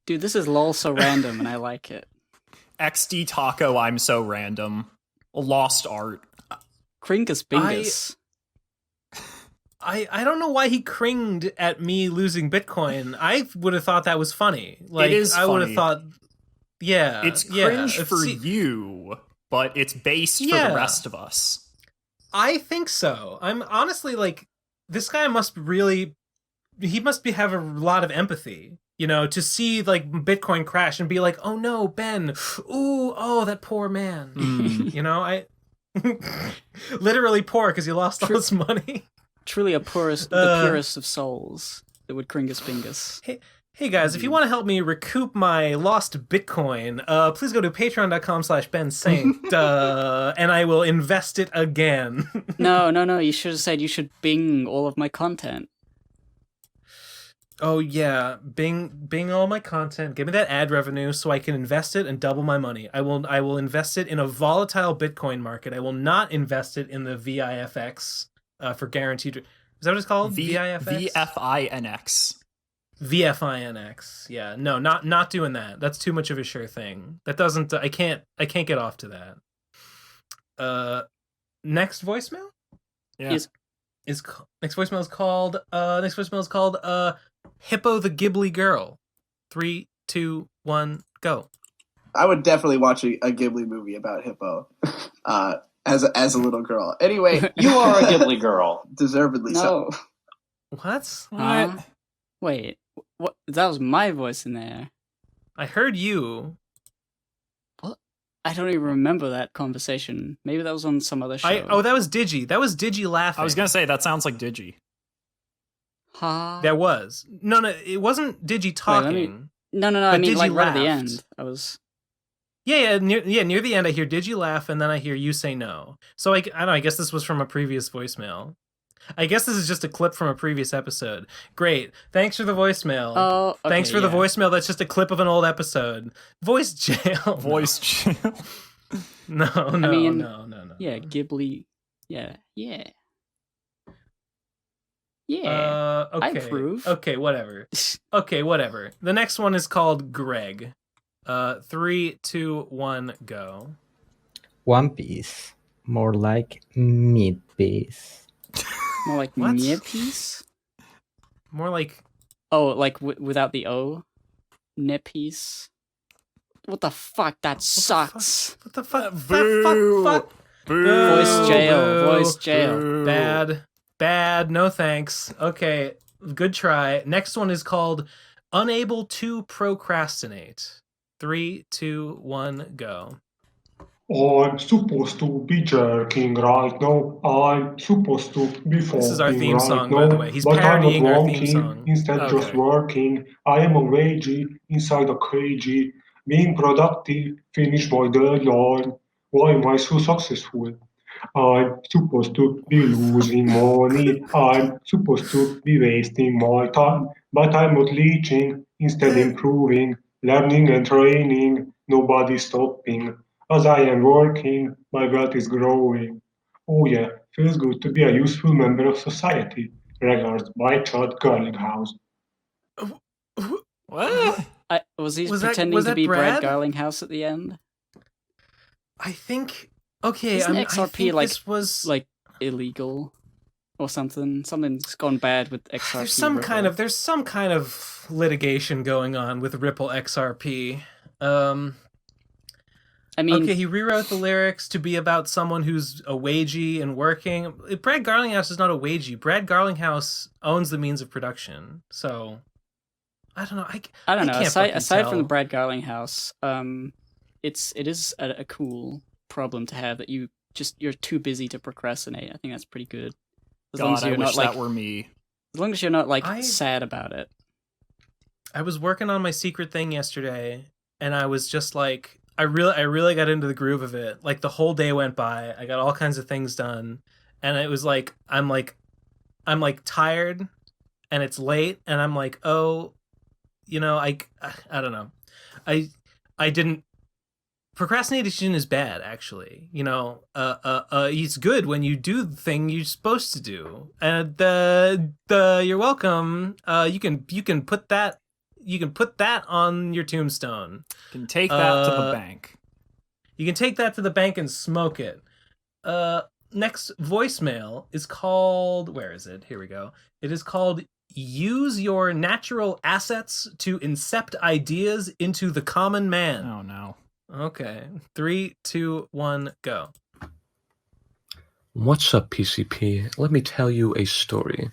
Dude, this is lol so random, and I like it. XD Taco, I'm so random. Lost art. Kringus Bingus. I don't know why he cringed at me losing Bitcoin. I would have thought that was funny. Like, it is I would have funny. thought, yeah. It's cringe for you, but it's based for the rest of us. I think so. I'm honestly like, this guy must have a lot of empathy, you know, to see like Bitcoin crash and be like, oh no, Ben, ooh, oh, that poor man. You know, literally poor because he lost all his money. Truly the purest of souls that would Kringus Bingus. Hey guys, if you want to help me recoup my lost Bitcoin, please go to patreon.com/bensaint, and I will invest it again. No, you should have said you should Bing all of my content. Oh yeah, Bing all my content. Give me that ad revenue so I can invest it and double my money. I will invest it in a volatile Bitcoin market. I will not invest it in the VIFX for guaranteed. Is that what it's called? VIFX? VFINX. VFINX. Yeah, no, not doing that. That's too much of a sure thing. That doesn't. I can't get off to that. Next voicemail. Yeah. Next voicemail is called Hippo the Ghibli Girl. 3, 2, 1, go. I would definitely watch a Ghibli movie about Hippo as a little girl. Anyway, You are a Ghibli girl. deservedly so. What? Wait, what? That was my voice in there. I heard you. What? I don't even remember that conversation. Maybe that was on some other show. That was Digi. That was Digi laughing. I was gonna say that sounds like Digi. Huh? That was. No, it wasn't Digi talking. No. But I mean, Digi like right at the laughed. end, I was. Yeah, near the end, I hear Digi laugh, and then I hear you say no. So I don't know. I guess this was from a previous voicemail. I guess this is just a clip from a previous episode. Great. Thanks for the voicemail. Oh, okay, Thanks for the voicemail. That's just a clip of an old episode. Voice jail. Voice jail. No. Yeah, Ghibli. Yeah. Okay. I approve. Okay, whatever. The next one is called Greg. 3, 2, 1, go. One Piece. More like meat piece. More like What? Mia piece? More like... Oh, like without the O? Nipiece? What the fuck? That sucks. What the fuck? Boo. Fuck. Boo. Voice jail. Boo. Voice jail. Boo. Bad. No thanks. Okay, good try. Next one is called Unable to Procrastinate. 3, 2, 1, go. I'm supposed to be jerking right now. I'm supposed to be falling This is our theme right song, now, by the way. He's but I'm parodying not our walking, theme song. instead just Okay. working. I am a wagey inside a cagey, being productive, finish my deadline. Why am I so successful? I'm supposed to be losing money. I'm supposed to be wasting my time, but I'm not leeching, instead improving, learning and training. Nobody's stopping. As I am working, my wealth is growing. Oh yeah, feels good to be a useful member of society. Regards by Chad Garlinghouse. What? Was he Was that- pretending was to that be Brad Brad? Garlinghouse at the end? I think... Okay, Isn't I XRP think like this was... like illegal or something? Something's gone bad with XRP. There's some Ripple. kind of litigation going on with Ripple XRP. I mean, Okay, he rewrote the lyrics to be about someone who's a wagey and working. Brad Garlinghouse is not a wagey. Brad Garlinghouse owns the means of production. So, I don't know. I don't know. Can't Aside from the tell. Brad Garlinghouse, it is a cool problem to have that you're too busy to procrastinate. I think that's pretty good. As long God, as I you're wish not like, that were me. as long as you're not like sad about it. I was working on my secret thing yesterday, and I was just like, I really got into the groove of it. Like the whole day went by, I got all kinds of things done, and it was like I'm tired, and it's late, and I'm like, oh, I don't know, I didn't. Procrastination is bad, actually. It's good when you do the thing you're supposed to do, and you're welcome. You can put that. You can put that on your tombstone. You can take that to the bank. You can take that to the bank and smoke it. Next voicemail is called... Where is it? Here we go. It is called Use Your Natural Assets to Incept Ideas into the Common Man. Oh, no. Okay. 3, 2, 1, go. What's up, PCP? Let me tell you a story.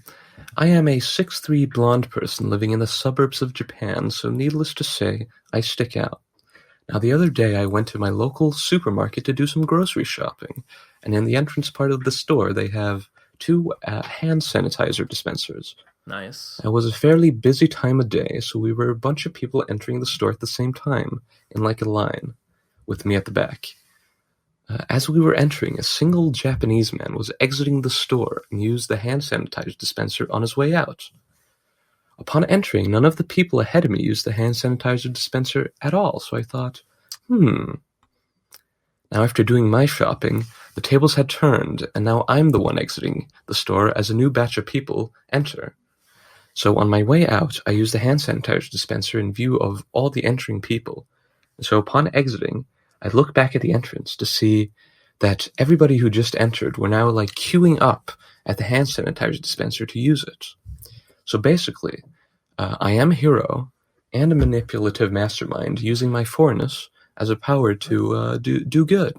I am a 6'3" blonde person living in the suburbs of Japan, so needless to say, I stick out. Now, the other day I went to my local supermarket to do some grocery shopping, and in the entrance part of the store they have 2 hand sanitizer dispensers. Nice. It was a fairly busy time of day, so we were a bunch of people entering the store at the same time, in like a line, with me at the back. As we were entering, a single Japanese man was exiting the store and used the hand sanitizer dispenser on his way out. Upon entering, none of the people ahead of me used the hand sanitizer dispenser at all, so I thought, Now after doing my shopping, the tables had turned, and now I'm the one exiting the store as a new batch of people enter. So on my way out, I used the hand sanitizer dispenser in view of all the entering people. So upon exiting, I looked back at the entrance to see that everybody who just entered were now like queuing up at the hand sanitizer dispenser to use it. So basically, I am a hero and a manipulative mastermind using my foreignness as a power to do good.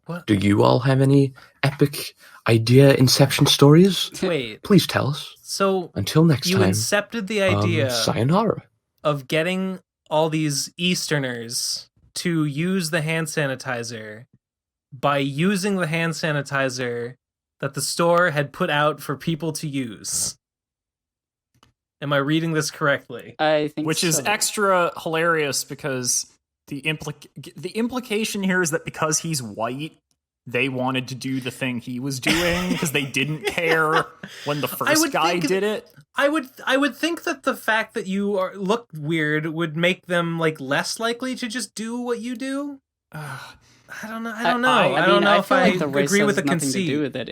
What? Do you all have any epic idea inception stories? Wait. Please tell us. So until next you time, incepted the idea sayonara. Of getting all these Easterners to use the hand sanitizer by using the hand sanitizer that the store had put out for people to use. Am I reading this correctly? I think Which is extra hilarious because the implication here is that because he's white, they wanted to do the thing he was doing because they didn't care when the first guy did it. I would think that the fact that you look weird would make them like less likely to just do what you do. I don't know. I don't know if I agree with the conceit. To do with it.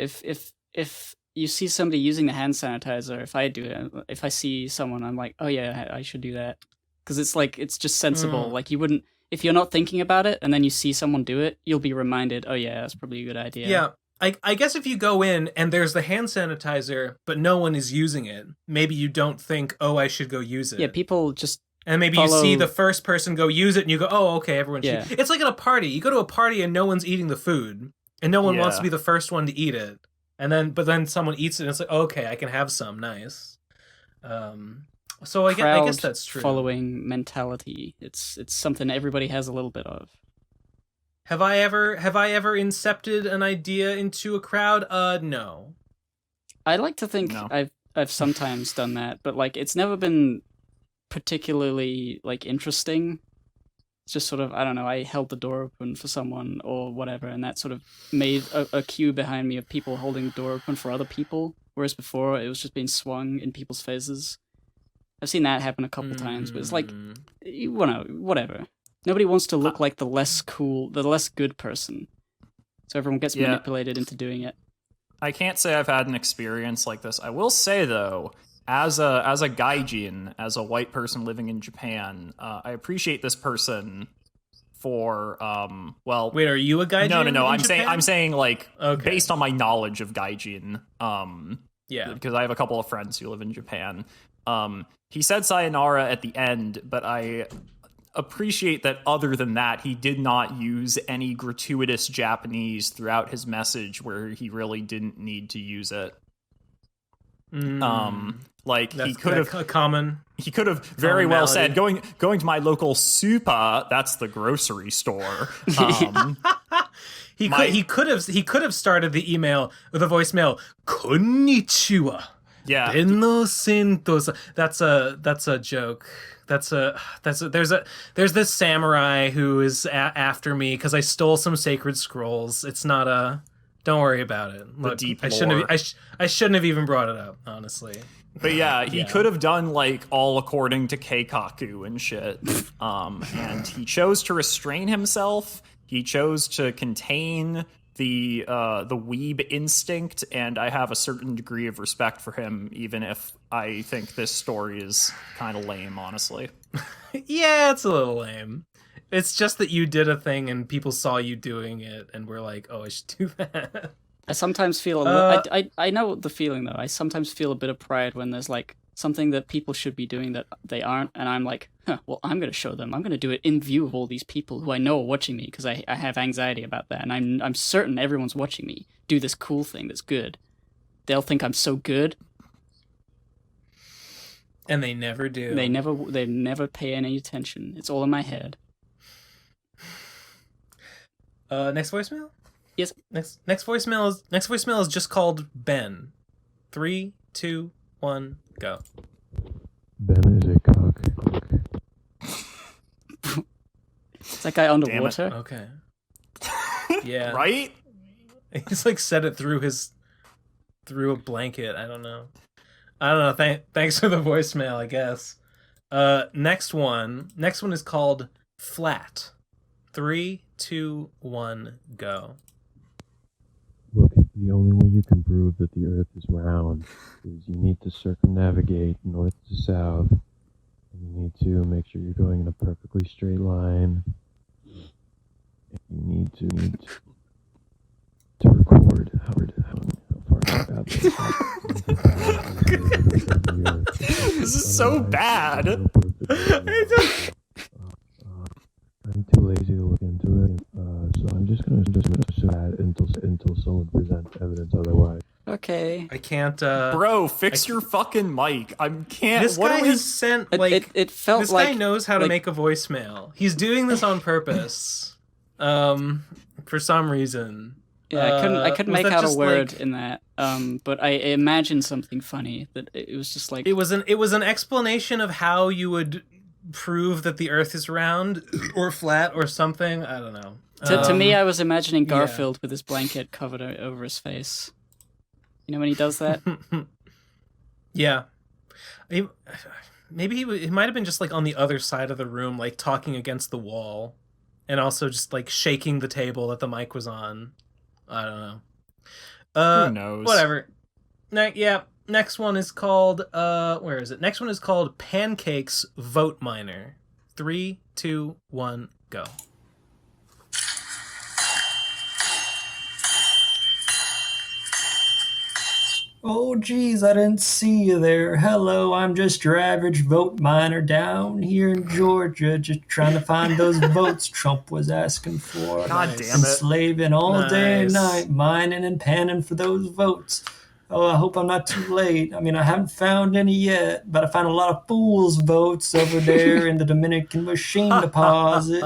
If you see somebody using the hand sanitizer, if I do it, if I see someone, I'm like, oh yeah, I should do that because it's just sensible. Like you wouldn't. If you're not thinking about it and then you see someone do it, you'll be reminded, oh yeah, that's probably a good idea. Yeah. I guess if you go in and there's the hand sanitizer, but no one is using it, maybe you don't think, oh, I should go use it. Yeah, people just And maybe you see the first person go use it and you go, oh, okay, everyone should. It's like at a party. You go to a party and no one's eating the food and no one wants to be the first one to eat it. But then someone eats it and it's like, okay, I can have some. Nice. So I guess that's true. Following mentality. It's something everybody has a little bit of. Have I ever incepted an idea into a crowd? No. I like to think I've sometimes done that, but like it's never been particularly like interesting. It's just sort of, I don't know, I held the door open for someone or whatever, and that sort of made a queue behind me of people holding the door open for other people, whereas before it was just being swung in people's faces. I've seen that happen a couple times, but it's like, you wanna, whatever. Nobody wants to look like the less good person. So everyone gets manipulated into doing it. I can't say I've had an experience like this. I will say, though, as a gaijin, as a white person living in Japan, I appreciate this person for, Wait, are you a gaijin? No. I'm I'm saying, like, based on my knowledge of gaijin, because I have a couple of friends who live in Japan. He said sayonara at the end, but appreciate that other than that, he did not use any gratuitous Japanese throughout his message where he really didn't need to use it. Like That's he could have common. He could have very well said, going to my local super, that's the grocery store. He could have started the email with a voicemail. Konnichiwa. Yeah. Benno sentosa. That's a joke. There's this samurai who is after me because I stole some sacred scrolls. It's not a. Don't worry about it. Look, deep I shouldn't have even brought it up, honestly. But yeah, he could have done like all according to Keikaku and shit. And he chose to restrain himself. He chose to contain the weeb instinct, and I have a certain degree of respect for him, even if I think this story is kind of lame, honestly. Yeah, it's a little lame. It's just that you did a thing and people saw you doing it and were like, "Oh, I should do that." I sometimes feel I know the feeling though. I sometimes feel a bit of pride when there's like something that people should be doing that they aren't, and I'm like, well, I'm going to show them. I'm going to do it in view of all these people who I know are watching me because I have anxiety about that, and I'm certain everyone's watching me do this cool thing that's good. They'll think I'm so good, and they never do. They never pay any attention. It's all in my head. Next voicemail? Yes. Next voicemail is just called Ben. 3, 2, 1, go. Ben is a cock. Is that guy underwater? Okay. Yeah. Right? He's like said it through a blanket. I don't know. Thanks for the voicemail, I guess. Next one is called Flat. 3, 2, 1, go. Look, the only way you can prove that the Earth is round is you need to circumnavigate north to south, and you need to make sure you're going in a perfectly straight line. And you need to record how far you got This is so bad. I'm too lazy to look into it, so I'm just gonna assume that until someone presents evidence otherwise. Okay. I can't. Bro, fix your fucking mic. I can't. This guy has sent like it felt this like guy knows how to make a voicemail. He's doing this on purpose. For some reason. Yeah, I couldn't make out a word in that. But I imagined something funny that it was just like it was an explanation of how you would prove that the Earth is round or flat or something. I don't know. To me, I was imagining Garfield with his blanket covered over his face. You know when he does that? Yeah. Maybe he might have been just like on the other side of the room, like talking against the wall, and also just like shaking the table that the mic was on. I don't know. Who knows? Whatever. Next one is called where is it? Next one is called Pancakes Vote Miner. 3, 2, 1, go. Oh, geez, I didn't see you there. Hello, I'm just your average vote miner down here in Georgia, just trying to find those votes Trump was asking for. God damn it. Slaving all day and night, mining and panning for those votes. Oh, I hope I'm not too late. I mean, I haven't found any yet, but I found a lot of fool's votes over there in the Dominican machine deposit.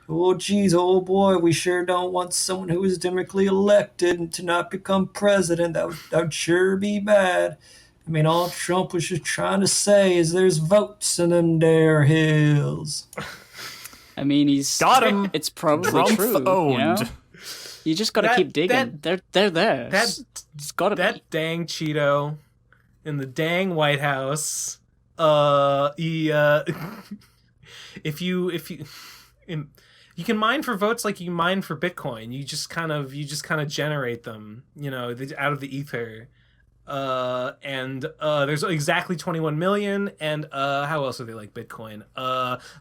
Oh, geez, oh boy, we sure don't want someone who is democratically elected to not become president. That would sure be bad. I mean, all Trump was just trying to say is there's votes in them there hills. I mean, he's got him. It's probably Trump true. owned. You know? You just got to keep digging. They're there. It's got to be. That dang Cheeto in the dang White House. If you can mine for votes like you mine for Bitcoin. You just kind of generate them, out of the ether. And there's exactly 21 million. And how else are they like Bitcoin?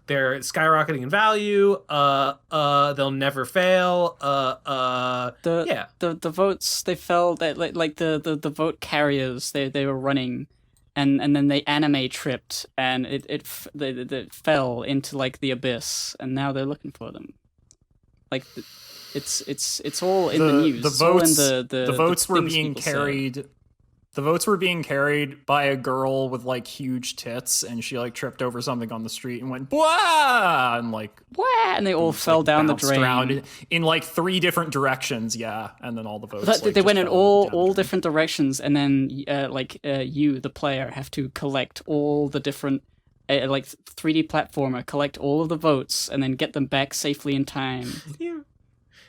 They're skyrocketing in value. They'll never fail. The votes they fell that like the vote carriers they were running and then they anime tripped, and they fell into like the abyss, and now they're looking for them. Like it's all in the news. The It's all in votes, the votes were things being people say. carried. The votes were being carried by a girl with like huge tits, and she like tripped over something on the street and went "Bwah!" and like "Bwah!" and they all fell like, down the bounced drain around in like 3 different directions. Yeah, and then all the votes. They went in all different directions, and then you, the player, have to collect all the different like 3D platformer, collect all of the votes, and then get them back safely in time. You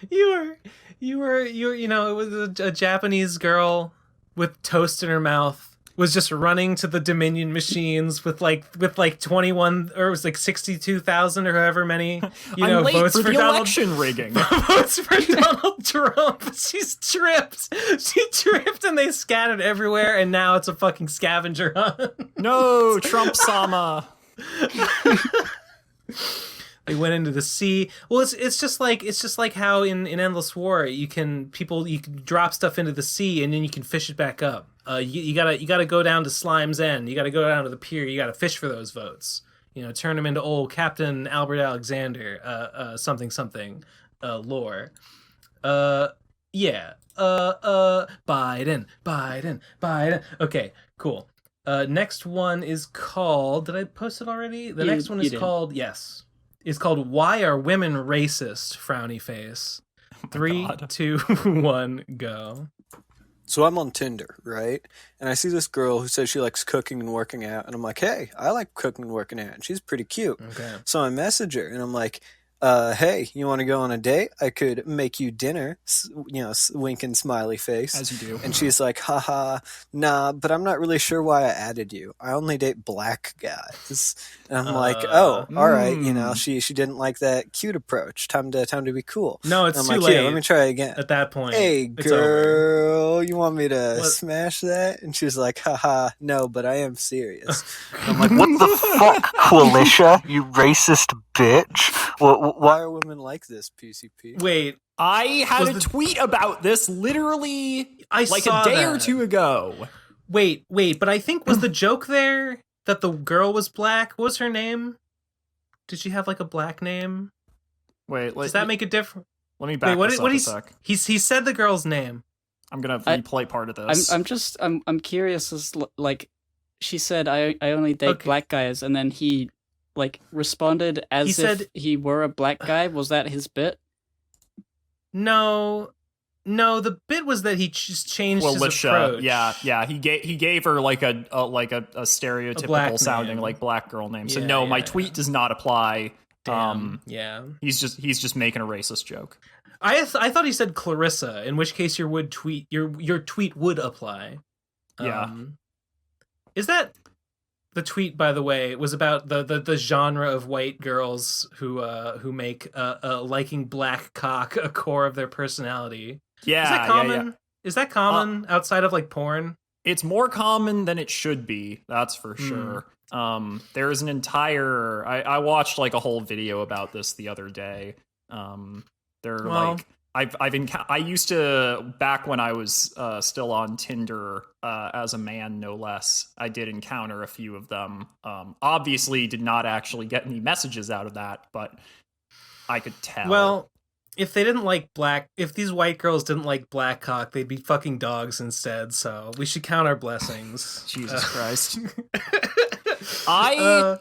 know, it was a Japanese girl with toast in her mouth was just running to the Dominion machines with like 21 or it was like 62,000 or however many I'm late votes for the Donald, election rigging. votes for Donald Trump. She tripped and they scattered everywhere, and now it's a fucking scavenger hunt. No, Trump sama. They went into the sea. Well, it's just like how in Endless War you can drop stuff into the sea and then you can fish it back up. You gotta go down to Slime's End. You gotta go down to the pier. You gotta fish for those votes. Turn them into old Captain Albert Alexander. Something lore. Yeah. Biden. Okay, cool. Next one is called. Did I post it already? The next one is called. Yes. Is called "Why Are Women Racist?" Frowny face. 3, 2, 1, go. So I'm on Tinder, right? And I see this girl who says she likes cooking and working out, and I'm like, hey, I like cooking and working out, and she's pretty cute. Okay. So I message her, and I'm like, hey, you want to go on a date? I could make you dinner, winking smiley face. As you do. And she's like, haha, nah, but I'm not really sure why I added you. I only date black guys. And I'm like, oh, all right. She didn't like that cute approach. Time to be cool. No, it's I'm too like, late. Here, let me try again. At that point, hey, it's over. girl, you want me to smash that? And she's like, haha, no, but I am serious. I'm like, what the fuck, Quilicia, you racist bitch? Why are women like this, PCP? Wait, I had a tweet about this literally like a day or two ago. Wait, but I think was the joke there that the girl was black? What was her name? Did she have like a black name? Wait, does that make a difference? Let me back this up a sec. He said the girl's name. I'm gonna replay part of this. I'm curious as like she said I only date black guys, and then he like responded as if he were a black guy. Was that his bit? No, the bit was that he just changed his approach. Yeah. He gave her like a stereotypical sounding like black girl name. So my tweet does not apply. Damn. Yeah. He's just making a racist joke. I thought he said Clarissa, in which case your tweet would apply. Yeah. Is that the tweet, by the way, was about the genre of white girls who make liking black cock a core of their personality? Yeah. Is that common? Yeah. Is that common outside of like porn? It's more common than it should be. That's for sure. There's an entire. I watched like a whole video about this the other day. I used to, back when I was still on Tinder as a man, no less, I did encounter a few of them. Obviously did not actually get any messages out of that, but I could tell. Well, if these white girls didn't like black cock, they'd be fucking dogs instead, so we should count our blessings. Jesus Christ.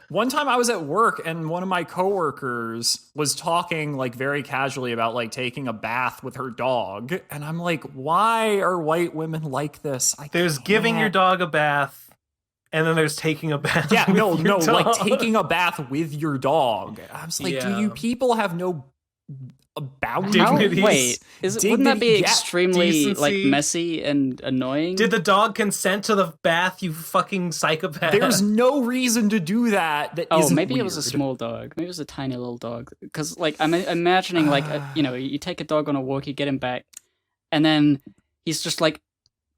One time I was at work and one of my coworkers was talking like very casually about like taking a bath with her dog, and I'm like, why are white women like this? There's giving your dog a bath, and then there's taking a bath. Yeah, with no, your dog. like taking a bath with your dog. I was like, do you people have no boundaries? Wait, wouldn't that be extremely decency? Like messy and annoying? Did the dog consent to the bath, you fucking psychopath? There's no reason to do that. Maybe weird. It was a small dog. Maybe it was a tiny little dog. Because like I'm imagining like you take a dog on a walk, you get him back, and then he's just like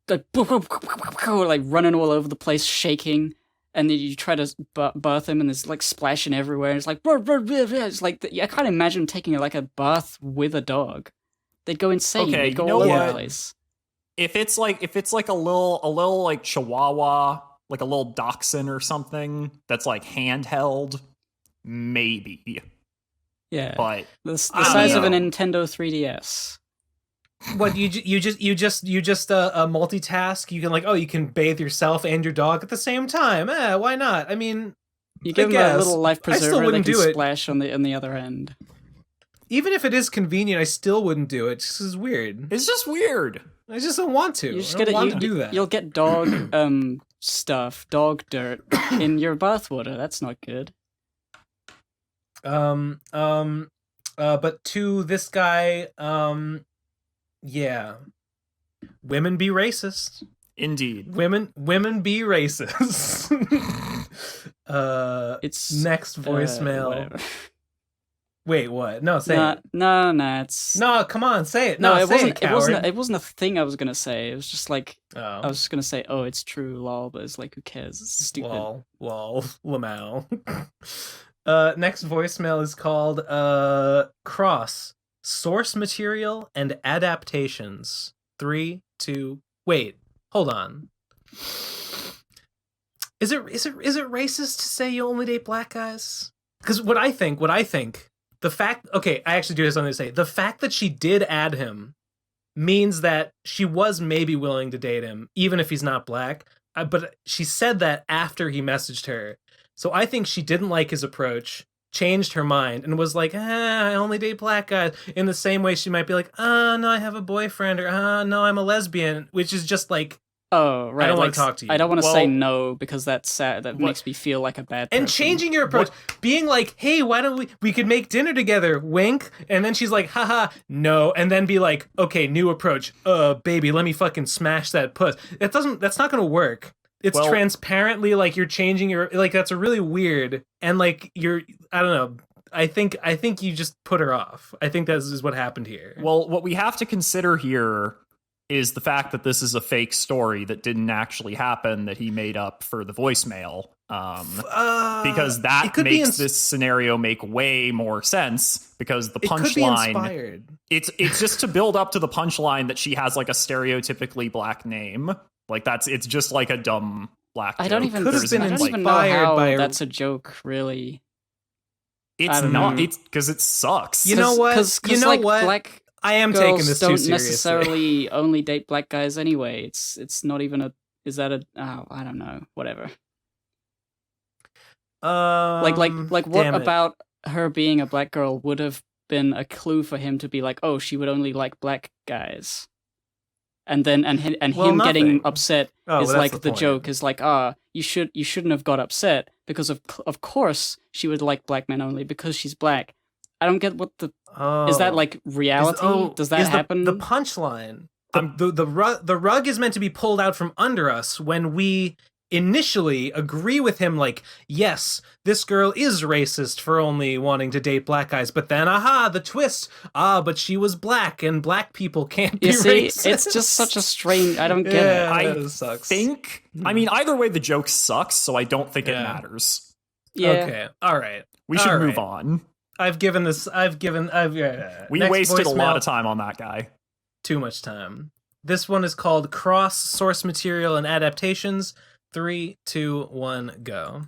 running all over the place, shaking. And then you try to bath him, and there's like splashing everywhere. And it's like, it's like I can't imagine taking like a bath with a dog. They'd go insane. They'd go all over the place. If it's like a little like Chihuahua like a little dachshund or something that's like handheld, maybe. Yeah, but the size of a Nintendo 3DS. What you just multitask? You can you can bathe yourself and your dog at the same time. Why not? I mean, you give them a little life I still preserver. They wouldn't can do it. splash on the other end. Even if it is convenient, I still wouldn't do it. This is weird. It's just weird. I just don't want to. You just I don't want to do that. You'll get dog stuff, dog dirt in your bathwater. That's not good. But to this guy, yeah, women be racist. Indeed, women be racist. It's next voicemail. Wait, what? No, say it. No, it's no. Come on, say it. No, it wasn't. It wasn't. It wasn't a thing I was gonna say. It was just like I was just gonna say, "Oh, it's true, lol." But it's like, who cares? It's stupid. Lol, Lamau. Next voicemail is called Cross Source Material and Adaptations. 3, 2. Wait, hold on. Is it racist to say you only date black guys? Because what I think. The fact, okay, I actually do have something to say. The fact that she did add him means that she was maybe willing to date him, even if he's not black. But she said that after he messaged her. So I think she didn't like his approach, changed her mind, and was like, I only date black guys. In the same way she might be like, no, I have a boyfriend, or no, I'm a lesbian, which is just like, oh, right. I don't want to talk to you. I don't want to say no because that's sad. That makes me feel like a bad person. And changing your approach, being like, hey, why don't we could make dinner together, wink. And then she's like, haha, no. And then be like, okay, new approach. Baby, let me fucking smash that puss. That's not going to work. It's transparently like you're changing your, like, that's a really weird. And like, I don't know. I think you just put her off. I think that is what happened here. Well, what we have to consider here is the fact that this is a fake story that didn't actually happen, that he made up for the voicemail. Because that makes this scenario make way more sense, because the punchline, it's just to build up to the punchline that she has like a stereotypically black name. Like it's just like a dumb black joke. I don't even know how that's a joke, really. It's not. It's because it sucks. You know what? You know what? Black I am taking this too seriously. Don't necessarily only date black guys anyway. It's not even a. Is that a? Oh, I don't know. Whatever. Like what about her being a black girl would have been a clue for him to be like, oh, she would only like black guys. And then him getting upset is like the joke is like, you shouldn't have got upset because of course she would like black men only because she's black. I don't get what is that like reality? Does that happen? The punchline, the rug is meant to be pulled out from under us when we initially agree with him, like, yes, this girl is racist for only wanting to date black guys, but then the twist, but she was black and black people can't be racist. It's just such a strange, I don't get it. I think, I mean, either way the joke sucks, so I don't think it matters. Yeah. Okay, all right. We should move on. We wasted a lot of time on that guy. Too much time. This one is called Cross Source Material and Adaptations. 3, 2, 1, go.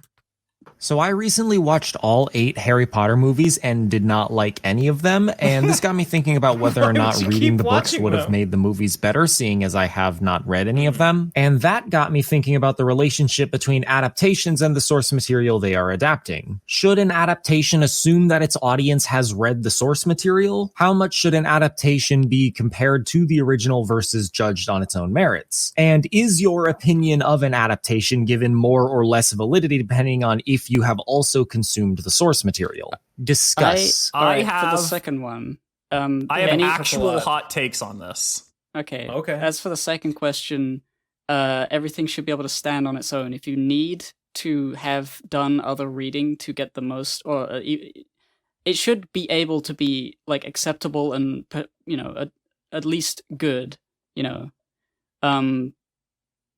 So I recently watched all 8 Harry Potter movies and did not like any of them, and this got me thinking about whether or not reading the books would have made the movies better, seeing as I have not read any of them. And that got me thinking about the relationship between adaptations and the source material they are adapting. Should an adaptation assume that its audience has read the source material? How much should an adaptation be compared to the original versus judged on its own merits? And is your opinion of an adaptation given more or less validity depending on if you have also consumed the source material? Discuss. I have for the second one. I have actual hot takes on this. Okay. As for the second question, everything should be able to stand on its own. If you need to have done other reading to get the most, or it should be able to be like acceptable and at least good.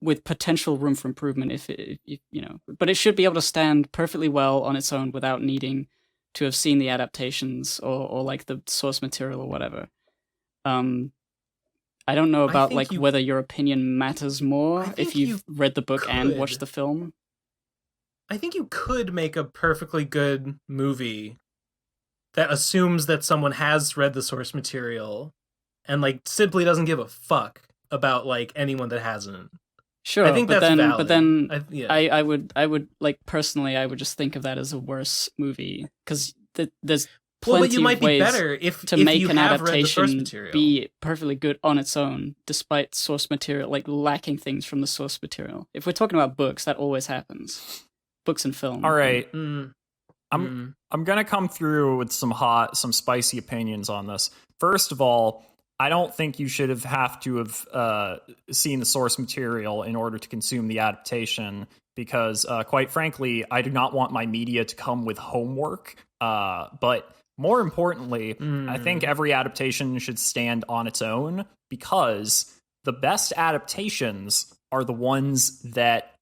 With potential room for improvement, if but it should be able to stand perfectly well on its own without needing to have seen the adaptations or like the source material or whatever. I I don't know about think whether your opinion matters more if you've read the book and watched the film. I think you could make a perfectly good movie that assumes that someone has read the source material and like simply doesn't give a fuck about like anyone that hasn't. Sure, I think but that's then, valid. but then yeah. I would like personally, I would just think of that as a worse movie because there's plenty but you might of ways be better if make you an have read the source adaptation material. be perfectly good on its own, despite source material like lacking things from the source material. If we're talking about books, that always happens. Books and film. All right. I'm gonna come through with some spicy opinions on this. First of all, I don't think you should have to have seen the source material in order to consume the adaptation, because quite frankly, I do not want my media to come with homework. But more importantly, I think every adaptation should stand on its own, because the best adaptations are the ones that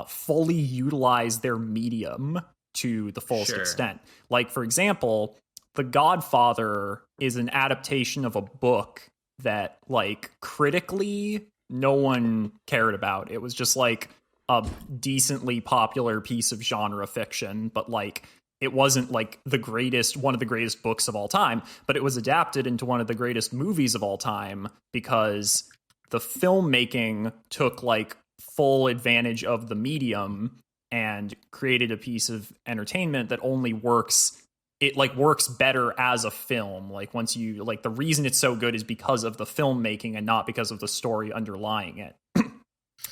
fully utilize their medium to the fullest extent. Like, for example, The Godfather is an adaptation of a book that, like, critically no one cared about. It was just like a decently popular piece of genre fiction, but like it wasn't like one of the greatest books of all time, but it was adapted into one of the greatest movies of all time because the filmmaking took like full advantage of the medium and created a piece of entertainment that only works better as a film. Like, once you like, the reason it's so good is because of the filmmaking and not because of the story underlying it.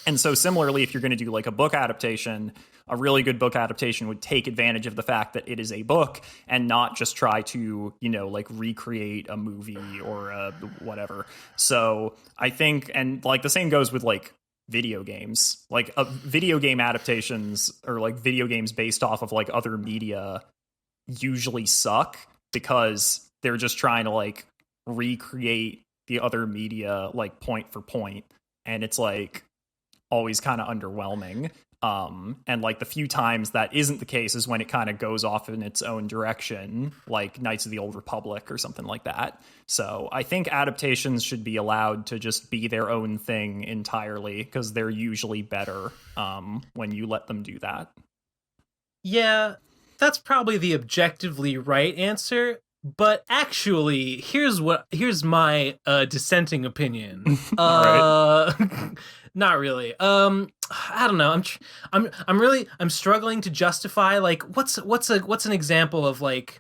And so similarly, if you're going to do like a book adaptation, a really good book adaptation would take advantage of the fact that it is a book and not just try to, like recreate a movie or whatever. So I think, and like the same goes with like video games, like video game adaptations or like video games based off of like other media usually suck because they're just trying to like recreate the other media like point for point, and it's like always kind of underwhelming. And like the few times that isn't the case is when it kind of goes off in its own direction, like Knights of the Old Republic or something like that. So I think adaptations should be allowed to just be their own thing entirely, because they're usually better when you let them do that. Yeah, that's probably the objectively right answer. But actually, here's my dissenting opinion. Not really. I don't know. I'm struggling to justify like what's an example of like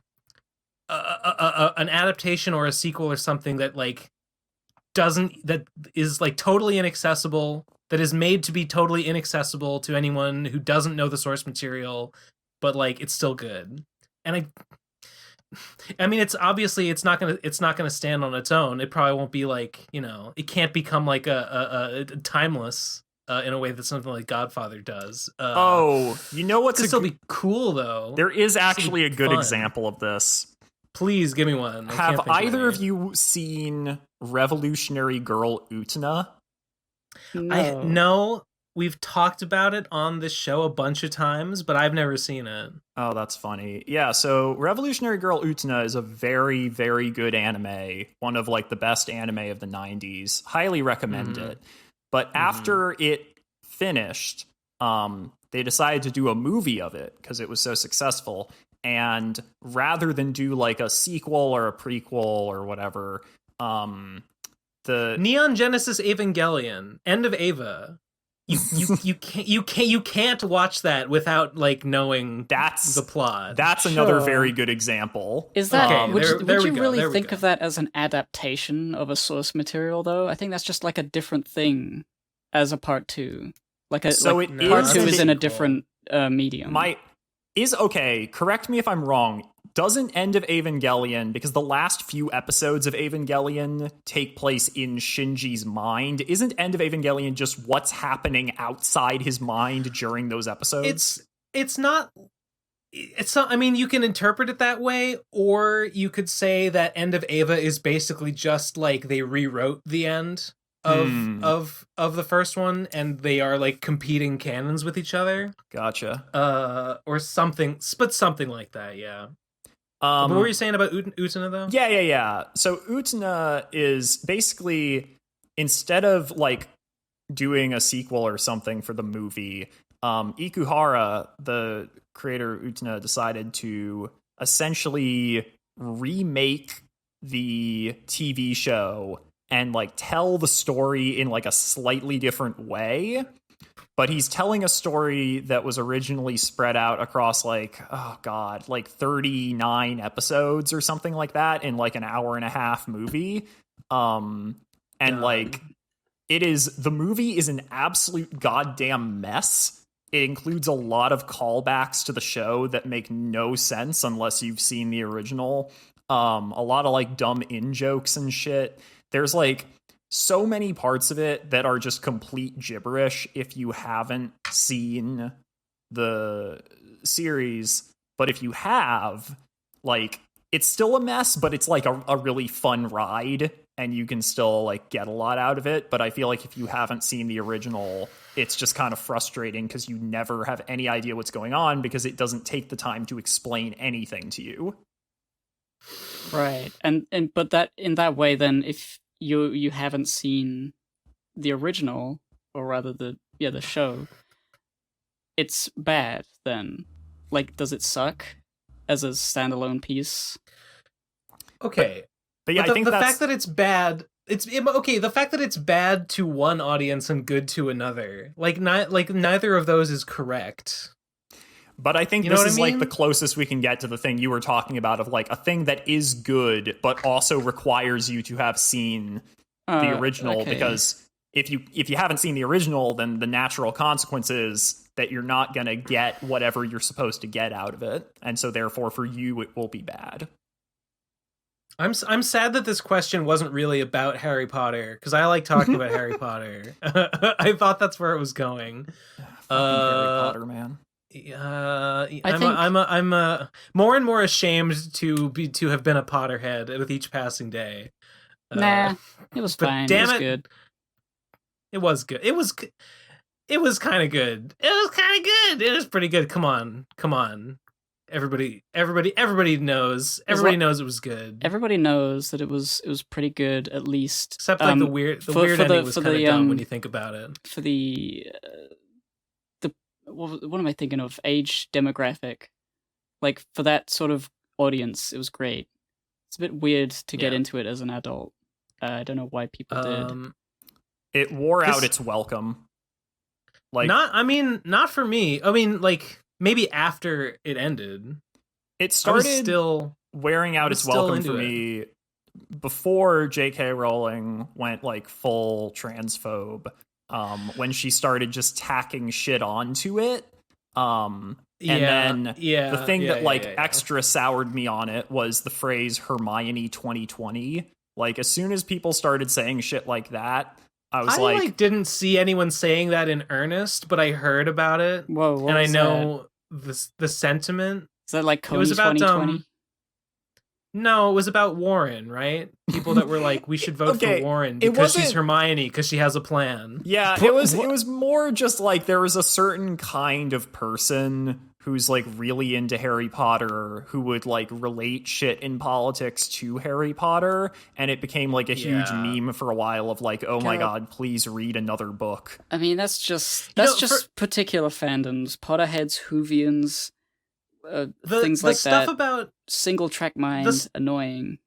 an adaptation or a sequel or something that like that is like totally inaccessible, that is made to be totally inaccessible to anyone who doesn't know the source material, but like it's still good. And I mean, it's obviously it's not gonna stand on its own. It probably won't be like, it can't become like a timeless in a way that something like Godfather does. What's still be cool though. There is actually a good example of this. Please give me one. Have either of you seen Revolutionary Girl Utena? No. We've talked about it on this show a bunch of times, but I've never seen it. Oh, that's funny. Yeah, so Revolutionary Girl Utena is a very, very good anime. One of like the best anime of the 90s. Highly recommend it. But after it finished, they decided to do a movie of it because it was so successful. And rather than do like a sequel or a prequel or whatever, the Neon Genesis Evangelion, End of Eva. You can't watch that without like knowing the plot. That's another very good example. Is that would you really think of that as an adaptation of a source material though? I think that's just like a different thing as a part 2. Part 2 is in a different medium. Correct me if I'm wrong. Doesn't End of Evangelion, because the last few episodes of Evangelion take place in Shinji's mind, isn't End of Evangelion just what's happening outside his mind during those episodes? It's not, I mean, you can interpret it that way, or you could say that End of Eva is basically just like they rewrote the end of the first one, and they are like competing canons with each other. Gotcha. Or something, but something like that, yeah. What were you saying about Utena, though? Yeah. So Utena is basically instead of like doing a sequel or something for the movie, Ikuhara, the creator Utena, decided to essentially remake the TV show and like tell the story in like a slightly different way. But he's telling a story that was originally spread out across like, oh God, like 39 episodes or something like that in like an hour-and-a-half movie. Like the movie is an absolute goddamn mess. It includes a lot of callbacks to the show that make no sense unless you've seen the original. A lot of like dumb in-jokes and shit. There's like so many parts of it that are just complete gibberish if you haven't seen the series. But if you have, like, it's still a mess, but it's like a really fun ride, and you can still like get a lot out of it. But I feel like if you haven't seen the original, it's just kind of frustrating because you never have any idea what's going on because it doesn't take the time to explain anything to you. Right. And but that in that way, then if you haven't seen the original, or rather the show, it's bad then. Like, does it suck as a standalone piece? Okay. But yeah, the, I think the fact that it's bad, the fact that it's bad to one audience and good to another, neither of those is correct. But I think You know this what I is like mean? the closest we can get to the thing you were talking about of like a thing that is good, but also requires you to have seen the original. Okay. Because if you haven't seen the original, then the natural consequence is that you're not going to get whatever you're supposed to get out of it. And so therefore for you, it will be bad. I'm sad that this question wasn't really about Harry Potter, because I like talking about Harry Potter. I thought that's where it was going. Fucking Harry Potter, man. I'm more and more ashamed to have been a Potterhead with each passing day. Nah, it was fine. It was good. It was good. It was kind of good. It was kind of good. It was pretty good. Come on. Everybody knows. Everybody knows it was good. Everybody knows that it was pretty good, at least. Except like the weird ending was kind of dumb when you think about it. For the what am I thinking of? Age demographic, like for that sort of audience, it was great. It's a bit weird to get into it as an adult. I don't know why people did. It wore out its welcome. Like, not for me. I mean, like, maybe after it ended. It started still wearing out its welcome for me before J.K. Rowling went like full transphobe. When she started just tacking shit onto it. The thing that extra soured me on it was the phrase Hermione 2020. Like, as soon as people started saying shit like that, I didn't see anyone saying that in earnest, but I heard about it. Whoa, and I know the sentiment. Is that like Cody it was about 2020? No, it was about Warren, right? People that were like, we should vote for Warren because she's Hermione, because she has a plan. Yeah, it was more just like there was a certain kind of person who's like really into Harry Potter who would like relate shit in politics to Harry Potter, and it became like a huge meme for a while of like, oh my god, please read another book. I mean, that's just particular fandoms, Potterheads, Whovians. Things like stuff that. About single track mind, annoying.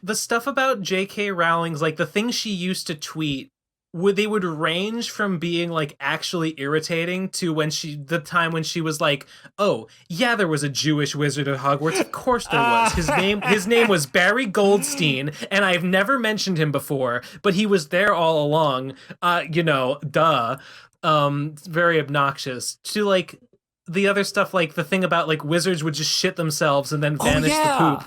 The stuff about J.K. Rowling's, like the things she used to tweet, they would range from being like actually irritating to the time when she was like, oh yeah, there was a Jewish wizard at Hogwarts. Of course there was. His name was Barry Goldstein, and I've never mentioned him before, but he was there all along. Duh. Very obnoxious. To like the other stuff, like the thing about like wizards would just shit themselves and then vanish the poop.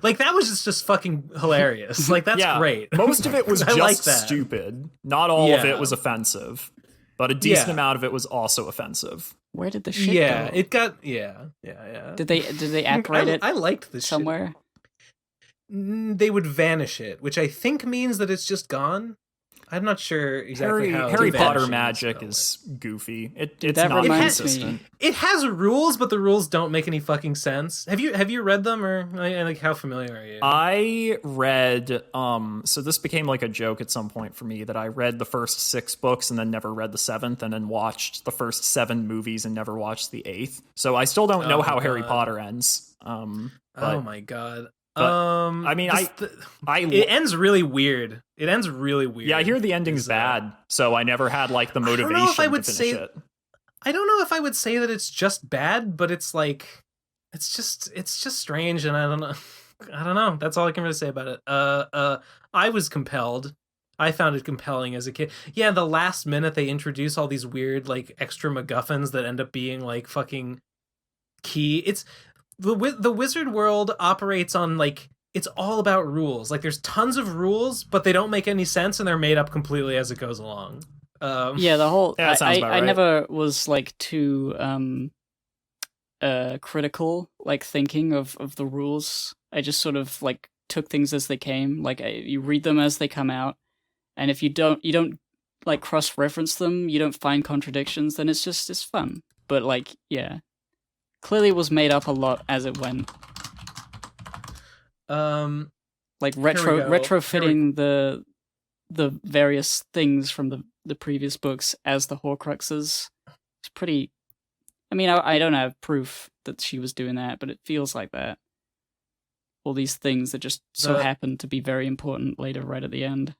Like that was just fucking hilarious. Like that's great. Most of it was just like stupid. Not all of it was offensive, but a decent amount of it was also offensive. Where did the shit go? It got Did they apparate it? I liked this somewhere. They would vanish it, which I think means that it's just gone. I'm not sure exactly how Harry it Potter functions, magic but, is goofy. It's that not reminds consistent. me. It has rules, but the rules don't make any fucking sense. Have you read them, or like how familiar are you? I read so this became like a joke at some point for me that I read the first 6 books and then never read the 7th, and then watched the first 7 movies and never watched the 8th. So I still don't know how Harry Potter ends. Oh my god. But, I mean, it ends really weird. It ends really weird. Yeah, I hear the ending's bad, so I never had like the motivation to finish it. I don't know if I would say that it's just bad, but it's like it's just strange, and I don't know. That's all I can really say about it. I was compelled. I found it compelling as a kid. Yeah, the last minute they introduce all these weird like extra MacGuffins that end up being like fucking key. It's the wizard world operates on like it's all about rules. Like there's tons of rules, but they don't make any sense, and they're made up completely as it goes along. Yeah, the whole. Yeah, that sounds about I right. never was like too critical, like thinking of the rules. I just sort of like took things as they came. Like you read them as they come out, and if you don't like cross-reference them, you don't find contradictions, then it's fun. But like, yeah. Clearly it was made up a lot as it went. Like retrofitting the various things from the previous books as the Horcruxes. It's pretty. I mean, I don't have proof that she was doing that, but it feels like that. All these things that just so happen to be very important later, right at the end.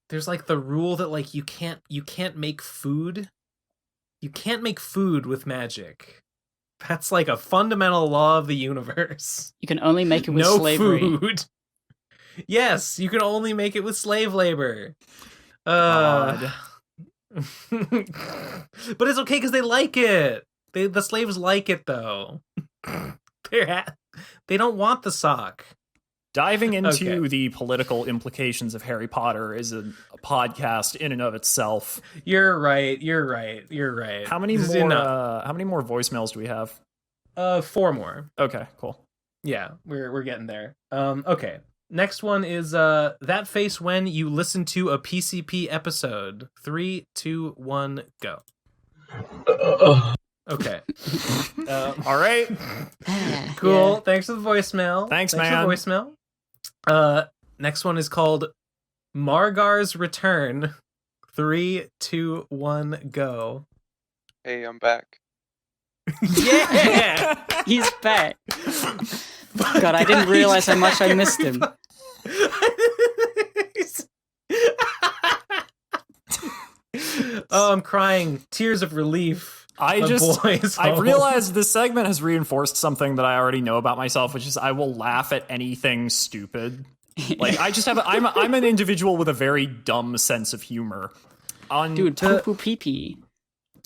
There's like the rule that like you can't make food. You can't make food with magic. That's like a fundamental law of the universe. You can only make it with slavery. Food. Yes, you can only make it with slave labor. God. But it's okay because they like it. The slaves like it though. They don't want the sock. Diving into the political implications of Harry Potter is a podcast in and of itself. You're right. How many more voicemails do we have? 4 more. Okay, cool. Yeah, we're getting there. Okay. Next one is that face when you listen to a PCP episode. 3, 2, 1, go. Okay. All right. Cool. Yeah. Thanks for the voicemail. Thanks, For the man. voicemail. Next one is called Margar's Return. 3, 2, 1, go. Hey, I'm back. Yeah! He's back. God, I didn't realize how much I missed him. Oh, I'm crying. Tears of relief. I realized this segment has reinforced something that I already know about myself, which is I will laugh at anything stupid. Like I just have I'm an individual with a very dumb sense of humor. Dude, poo pee pee.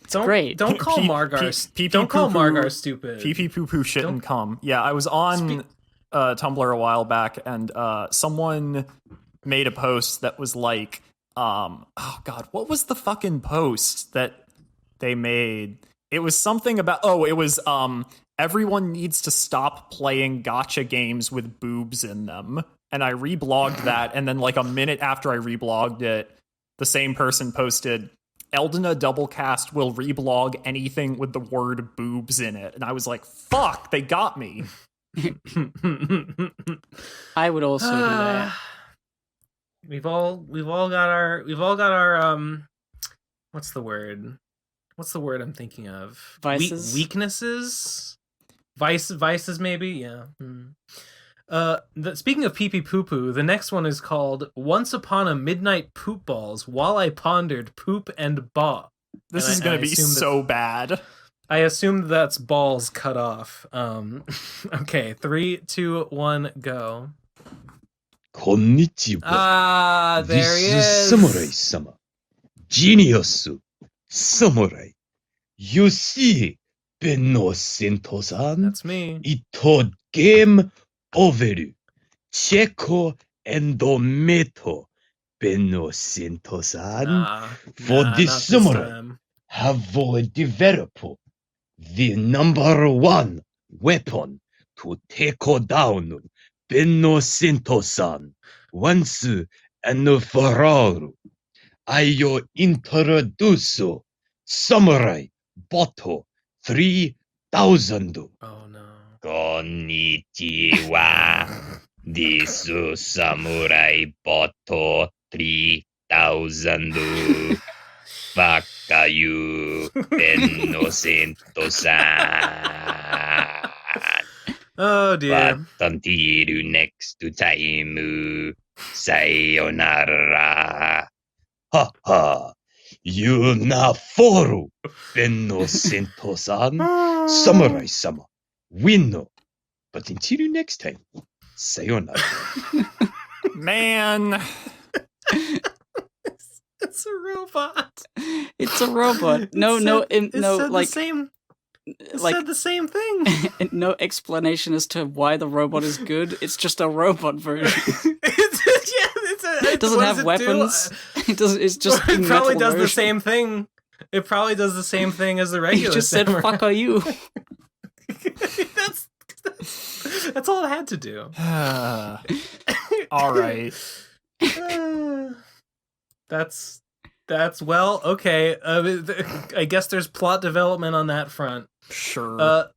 It's great. Don't call Margar stupid. Pee pee poo poo shit and cum. Yeah, I was on Tumblr a while back, and someone made a post that was like, oh god, what was the fucking post that they made? It was something about everyone needs to stop playing gacha games with boobs in them. And I reblogged that, and then like a minute after I reblogged it, the same person posted, Eldena Doubleca5t will reblog anything with the word boobs in it. And I was like, fuck, they got me. I would also do that. We've all got our what's the word? What's the word I'm thinking of? Vices? Weaknesses? Vices maybe? Yeah. Speaking of pee-pee poo-poo, the next one is called Once Upon a Midnight Poop Balls While I Pondered Poop and Ba. This is going to be so bad. I assume that's balls cut off. Okay, 3, 2, 1, go. Konnichiwa. Ah, there he is. Samurai-sama. Genius. Samurai. You see, Benno Sento-san. That's me. Ito game over. Cheko and meto. Benno Sento-san. For the samurai have developed the number 1 weapon to take down Benno Sento-san. once and for all, I introduce Samurai Boto 3000. Oh no. Konnichiwa. This Samurai Boto 3000. Bakayu Innocento-san. Oh dear. But until next time, sayonara. Ha ha. You na foru, Innocento-san. Samurai-sama. Win. But until next time, sayonara. Man. It's a robot. It's a robot. It No, said like the same. It like- said the same thing. no explanation as to why the robot is good. It's just a robot version. It doesn't what have does it weapons. It does. It's just It a probably metal does the version. same thing. It probably does the same thing as the He regular. just said, samurai. "Fuck are you?" That's all it had to do. All right. That's well, okay. I guess there's plot development on that front. Sure.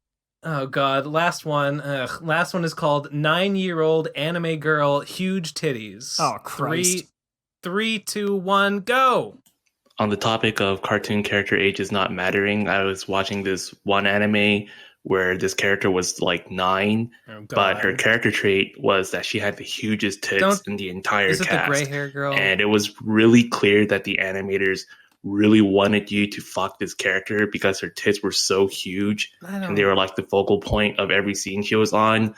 Oh god, last one. Last one is called 9-year-old anime girl, huge titties. Oh Christ. 3, 2, 1, go. On the topic of cartoon character ages not mattering, I was watching this one anime where this character was like 9, but her character trait was that she had the hugest tits in the entire Is it cast. the gray hair girl? And it was really clear that the animators really wanted you to fuck this character because her tits were so huge and they were like the focal point of every scene she was on.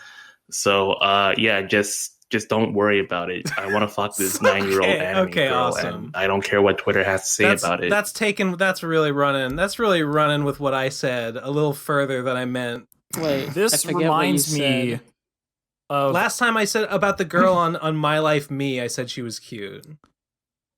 So yeah, just don't worry about it. I want to fuck this 9-year-old anime girl, awesome. and I don't care what Twitter has to say about it. That's really running with what I said a little further than I meant. Wait, This reminds me of last time I said about the girl on My Life Me, I said she was cute.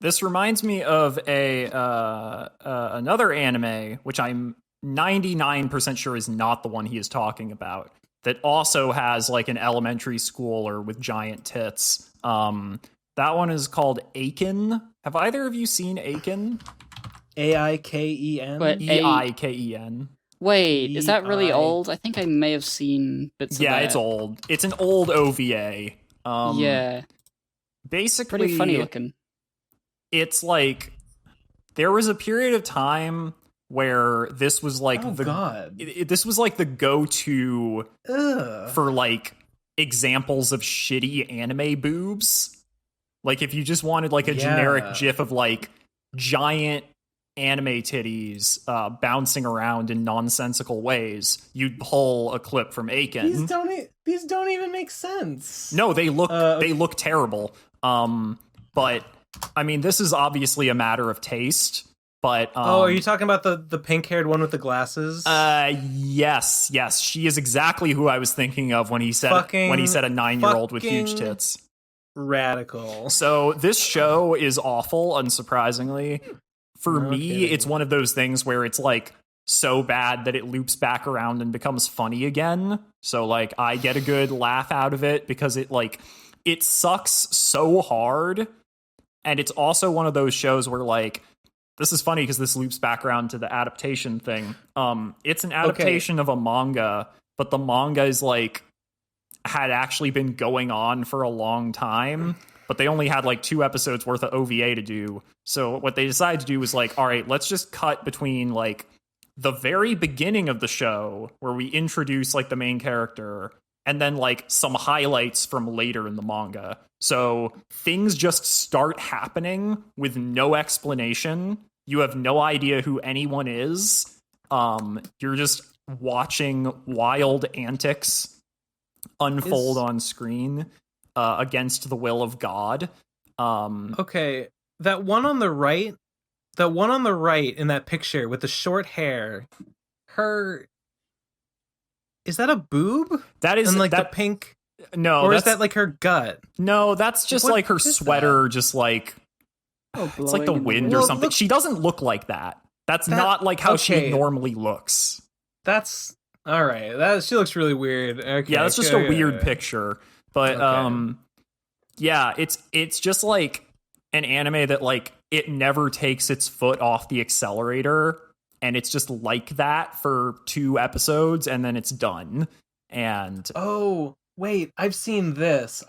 This reminds me of another anime, which I'm 99% sure is not the one he is talking about, that also has like an elementary schooler with giant tits. That one is called Aiken. Have either of you seen Aiken? Aiken? But Eiken. Wait, is that really old? I think I may have seen bits of Yeah, that. it's old. It's an old OVA. Yeah. Basically, Pretty funny looking. It's like there was a period of time where this was like this was like the go-to for like examples of shitty anime boobs. Like if you just wanted like a generic gif of like giant anime titties bouncing around in nonsensical ways, you'd pull a clip from Aiken. These don't even make sense. No, they look terrible. But I mean, this is obviously a matter of taste. But are you talking about the pink-haired one with the glasses? Yes, she is exactly who I was thinking of when he said a 9-year-old with huge tits. Radical. So this show is awful, unsurprisingly. For me, it's one of those things where it's like so bad that it loops back around and becomes funny again. So like I get a good laugh out of it because it sucks so hard. And it's also one of those shows where like, this is funny because this loops back around to the adaptation thing. It's an adaptation of a manga, but the manga is like had actually been going on for a long time, but they only had like 2 episodes worth of OVA to do. So what they decided to do was like, all right, let's just cut between like the very beginning of the show where we introduce like the main character and then like some highlights from later in the manga. So things just start happening with no explanation. You have no idea who anyone is. You're just watching wild antics unfold on screen against the will of God. Okay, that one on the right in that picture with the short hair, is that a boob? That is and like that, the pink. No, or is that like her gut? No, that's just like her sweater, just like it's like the wind or something. She doesn't look like that. That's not like how she normally looks. That's all right. She looks really weird. Okay, yeah, that's just a weird picture. But Yeah, it's just like an anime that like it never takes its foot off the accelerator, and it's just like that for 2 episodes and then it's done. And oh, wait, I've seen this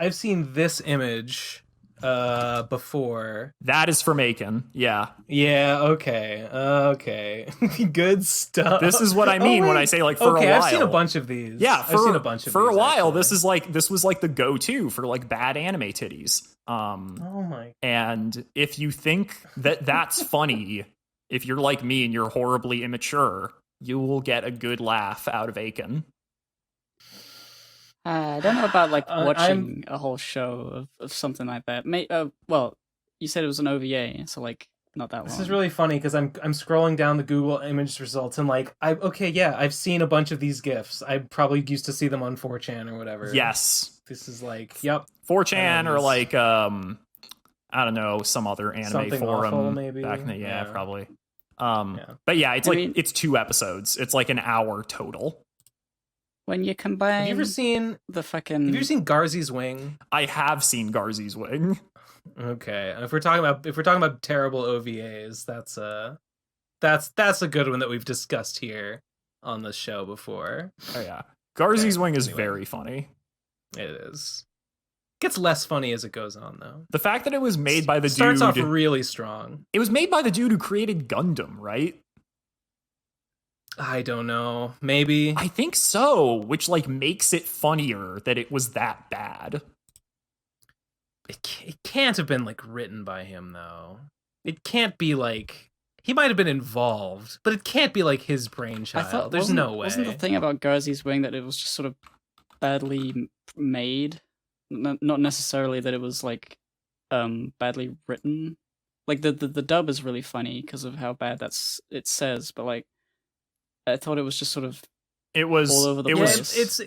image before. That is from Aiken. Yeah. Yeah, okay. Good stuff. This is what I mean when I say like for a while. I've seen a bunch of these. Yeah, I've seen a bunch of for these, a while. actually. This was like the go-to for like bad anime titties. Oh my. And if you think that that's funny, if you're like me and you're horribly immature, you will get a good laugh out of Aiken. I don't know about like watching a whole show of something like that. Well, you said it was an OVA, so like not that long. This is really funny because I'm scrolling down the Google image results and like I've seen a bunch of these GIFs. I probably used to see them on 4chan or whatever. Yes. This is like 4chan or like I don't know, some other anime Something forum awful, maybe. back in the Yeah. probably. But yeah, it's it's 2 episodes. It's like an hour total. When you combine, Have you ever seen Garzy's Wing? I have seen Garzy's Wing. Okay, if we're talking about terrible OVAs, that's a good one that we've discussed here on the show before. Oh yeah, Garzy's Wing is very funny. It is. Gets less funny as it goes on, though. The fact that it was made by the dude starts off really strong. It was made by the dude who created Gundam, right? I don't know. Maybe. I think so, which like makes it funnier that it was that bad. It can't have been like written by him, though. It can't be like he might have been involved, but it can't be like his brainchild. There's no way. Wasn't the thing about Garzy's Wing that it was just sort of badly made? Not necessarily that it was like badly written. Like the dub is really funny because of how bad it says, but like I thought it was just sort of all over the place.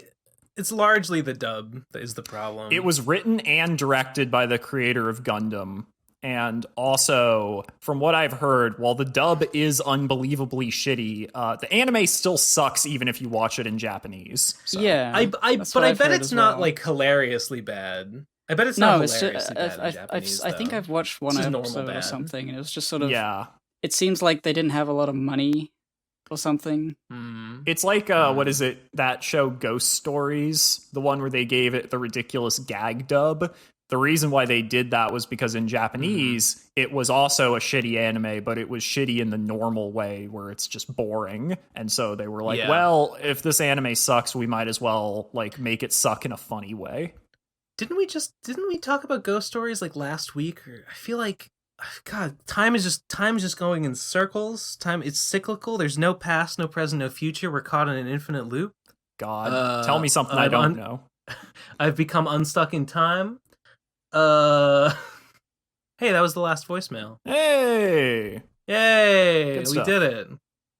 It's largely the dub that is the problem. It was written and directed by the creator of Gundam. And also, from what I've heard, while the dub is unbelievably shitty, the anime still sucks even if you watch it in Japanese. So. Yeah, I bet it's not like hilariously bad. I bet it's not hilariously bad in Japanese. I think I've watched one episode or something, and it was just sort of It seems like they didn't have a lot of money or something. It's like what is it? That show Ghost Stories, the one where they gave it the ridiculous gag dub. The reason why they did that was because in Japanese, it was also a shitty anime, but it was shitty in the normal way where it's just boring. And so they were like, well, if this anime sucks, we might as well like make it suck in a funny way. Didn't we talk about Ghost Stories like last week? Or I feel like God, time is just going in circles. Time, it's cyclical. There's no past, no present, no future. We're caught in an infinite loop. God, tell me something I don't know. I've become unstuck in time. Hey, that was the last voicemail. Hey! Yay! Good We stuff. did it.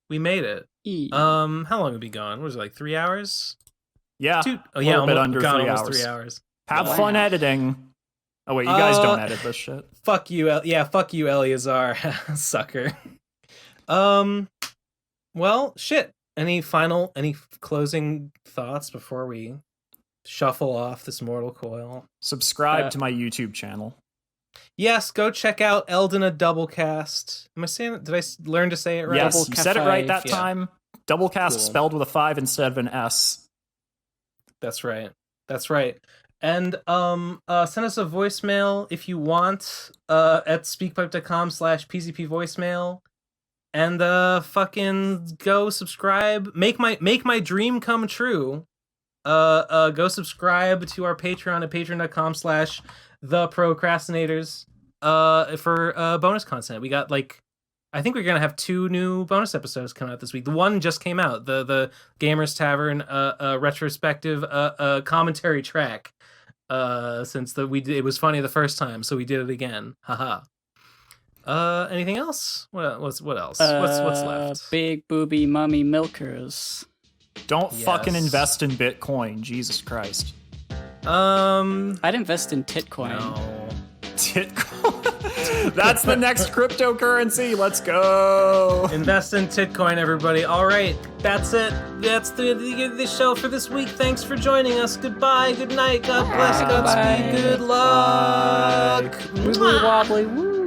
We made it. How long have we gone? What was it, like 3 hours? Yeah. Oh yeah, a little bit almost, under gone 3 almost hours. 3 hours. Have fun editing. Oh wait, you guys don't edit this shit. Fuck you, fuck you, Eleazar, sucker. Well, shit. Any closing thoughts before we shuffle off this mortal coil? Subscribe to my YouTube channel. Yes, go check out Eldena Doubleca5t. Am I saying it? Did I learn to say it right? Yes, you said it right that time. Doublecast spelled with a 5 instead of an S. That's right. And send us a voicemail if you want at speakpipe.com/PCP voicemail. And fucking go subscribe. Make my dream come true. Go subscribe to our Patreon at patreon.com/the Pro Crastinators for bonus content. We got I think we're gonna have 2 new bonus episodes coming out this week. The one just came out, the Gamers Tavern retrospective commentary track. Since it was funny the first time, so we did it again. Haha. Anything else? What else? What's left? Big booby mummy milkers. Don't fucking invest in Bitcoin, Jesus Christ. I'd invest in Titcoin. No. Titcoin? That's the next cryptocurrency. Let's go. Invest in Titcoin, everybody. All right, that's it. That's the show for this week. Thanks for joining us. Goodbye. Good night. God bless. Godspeed. Good luck. Wibbly wobbly. Woo.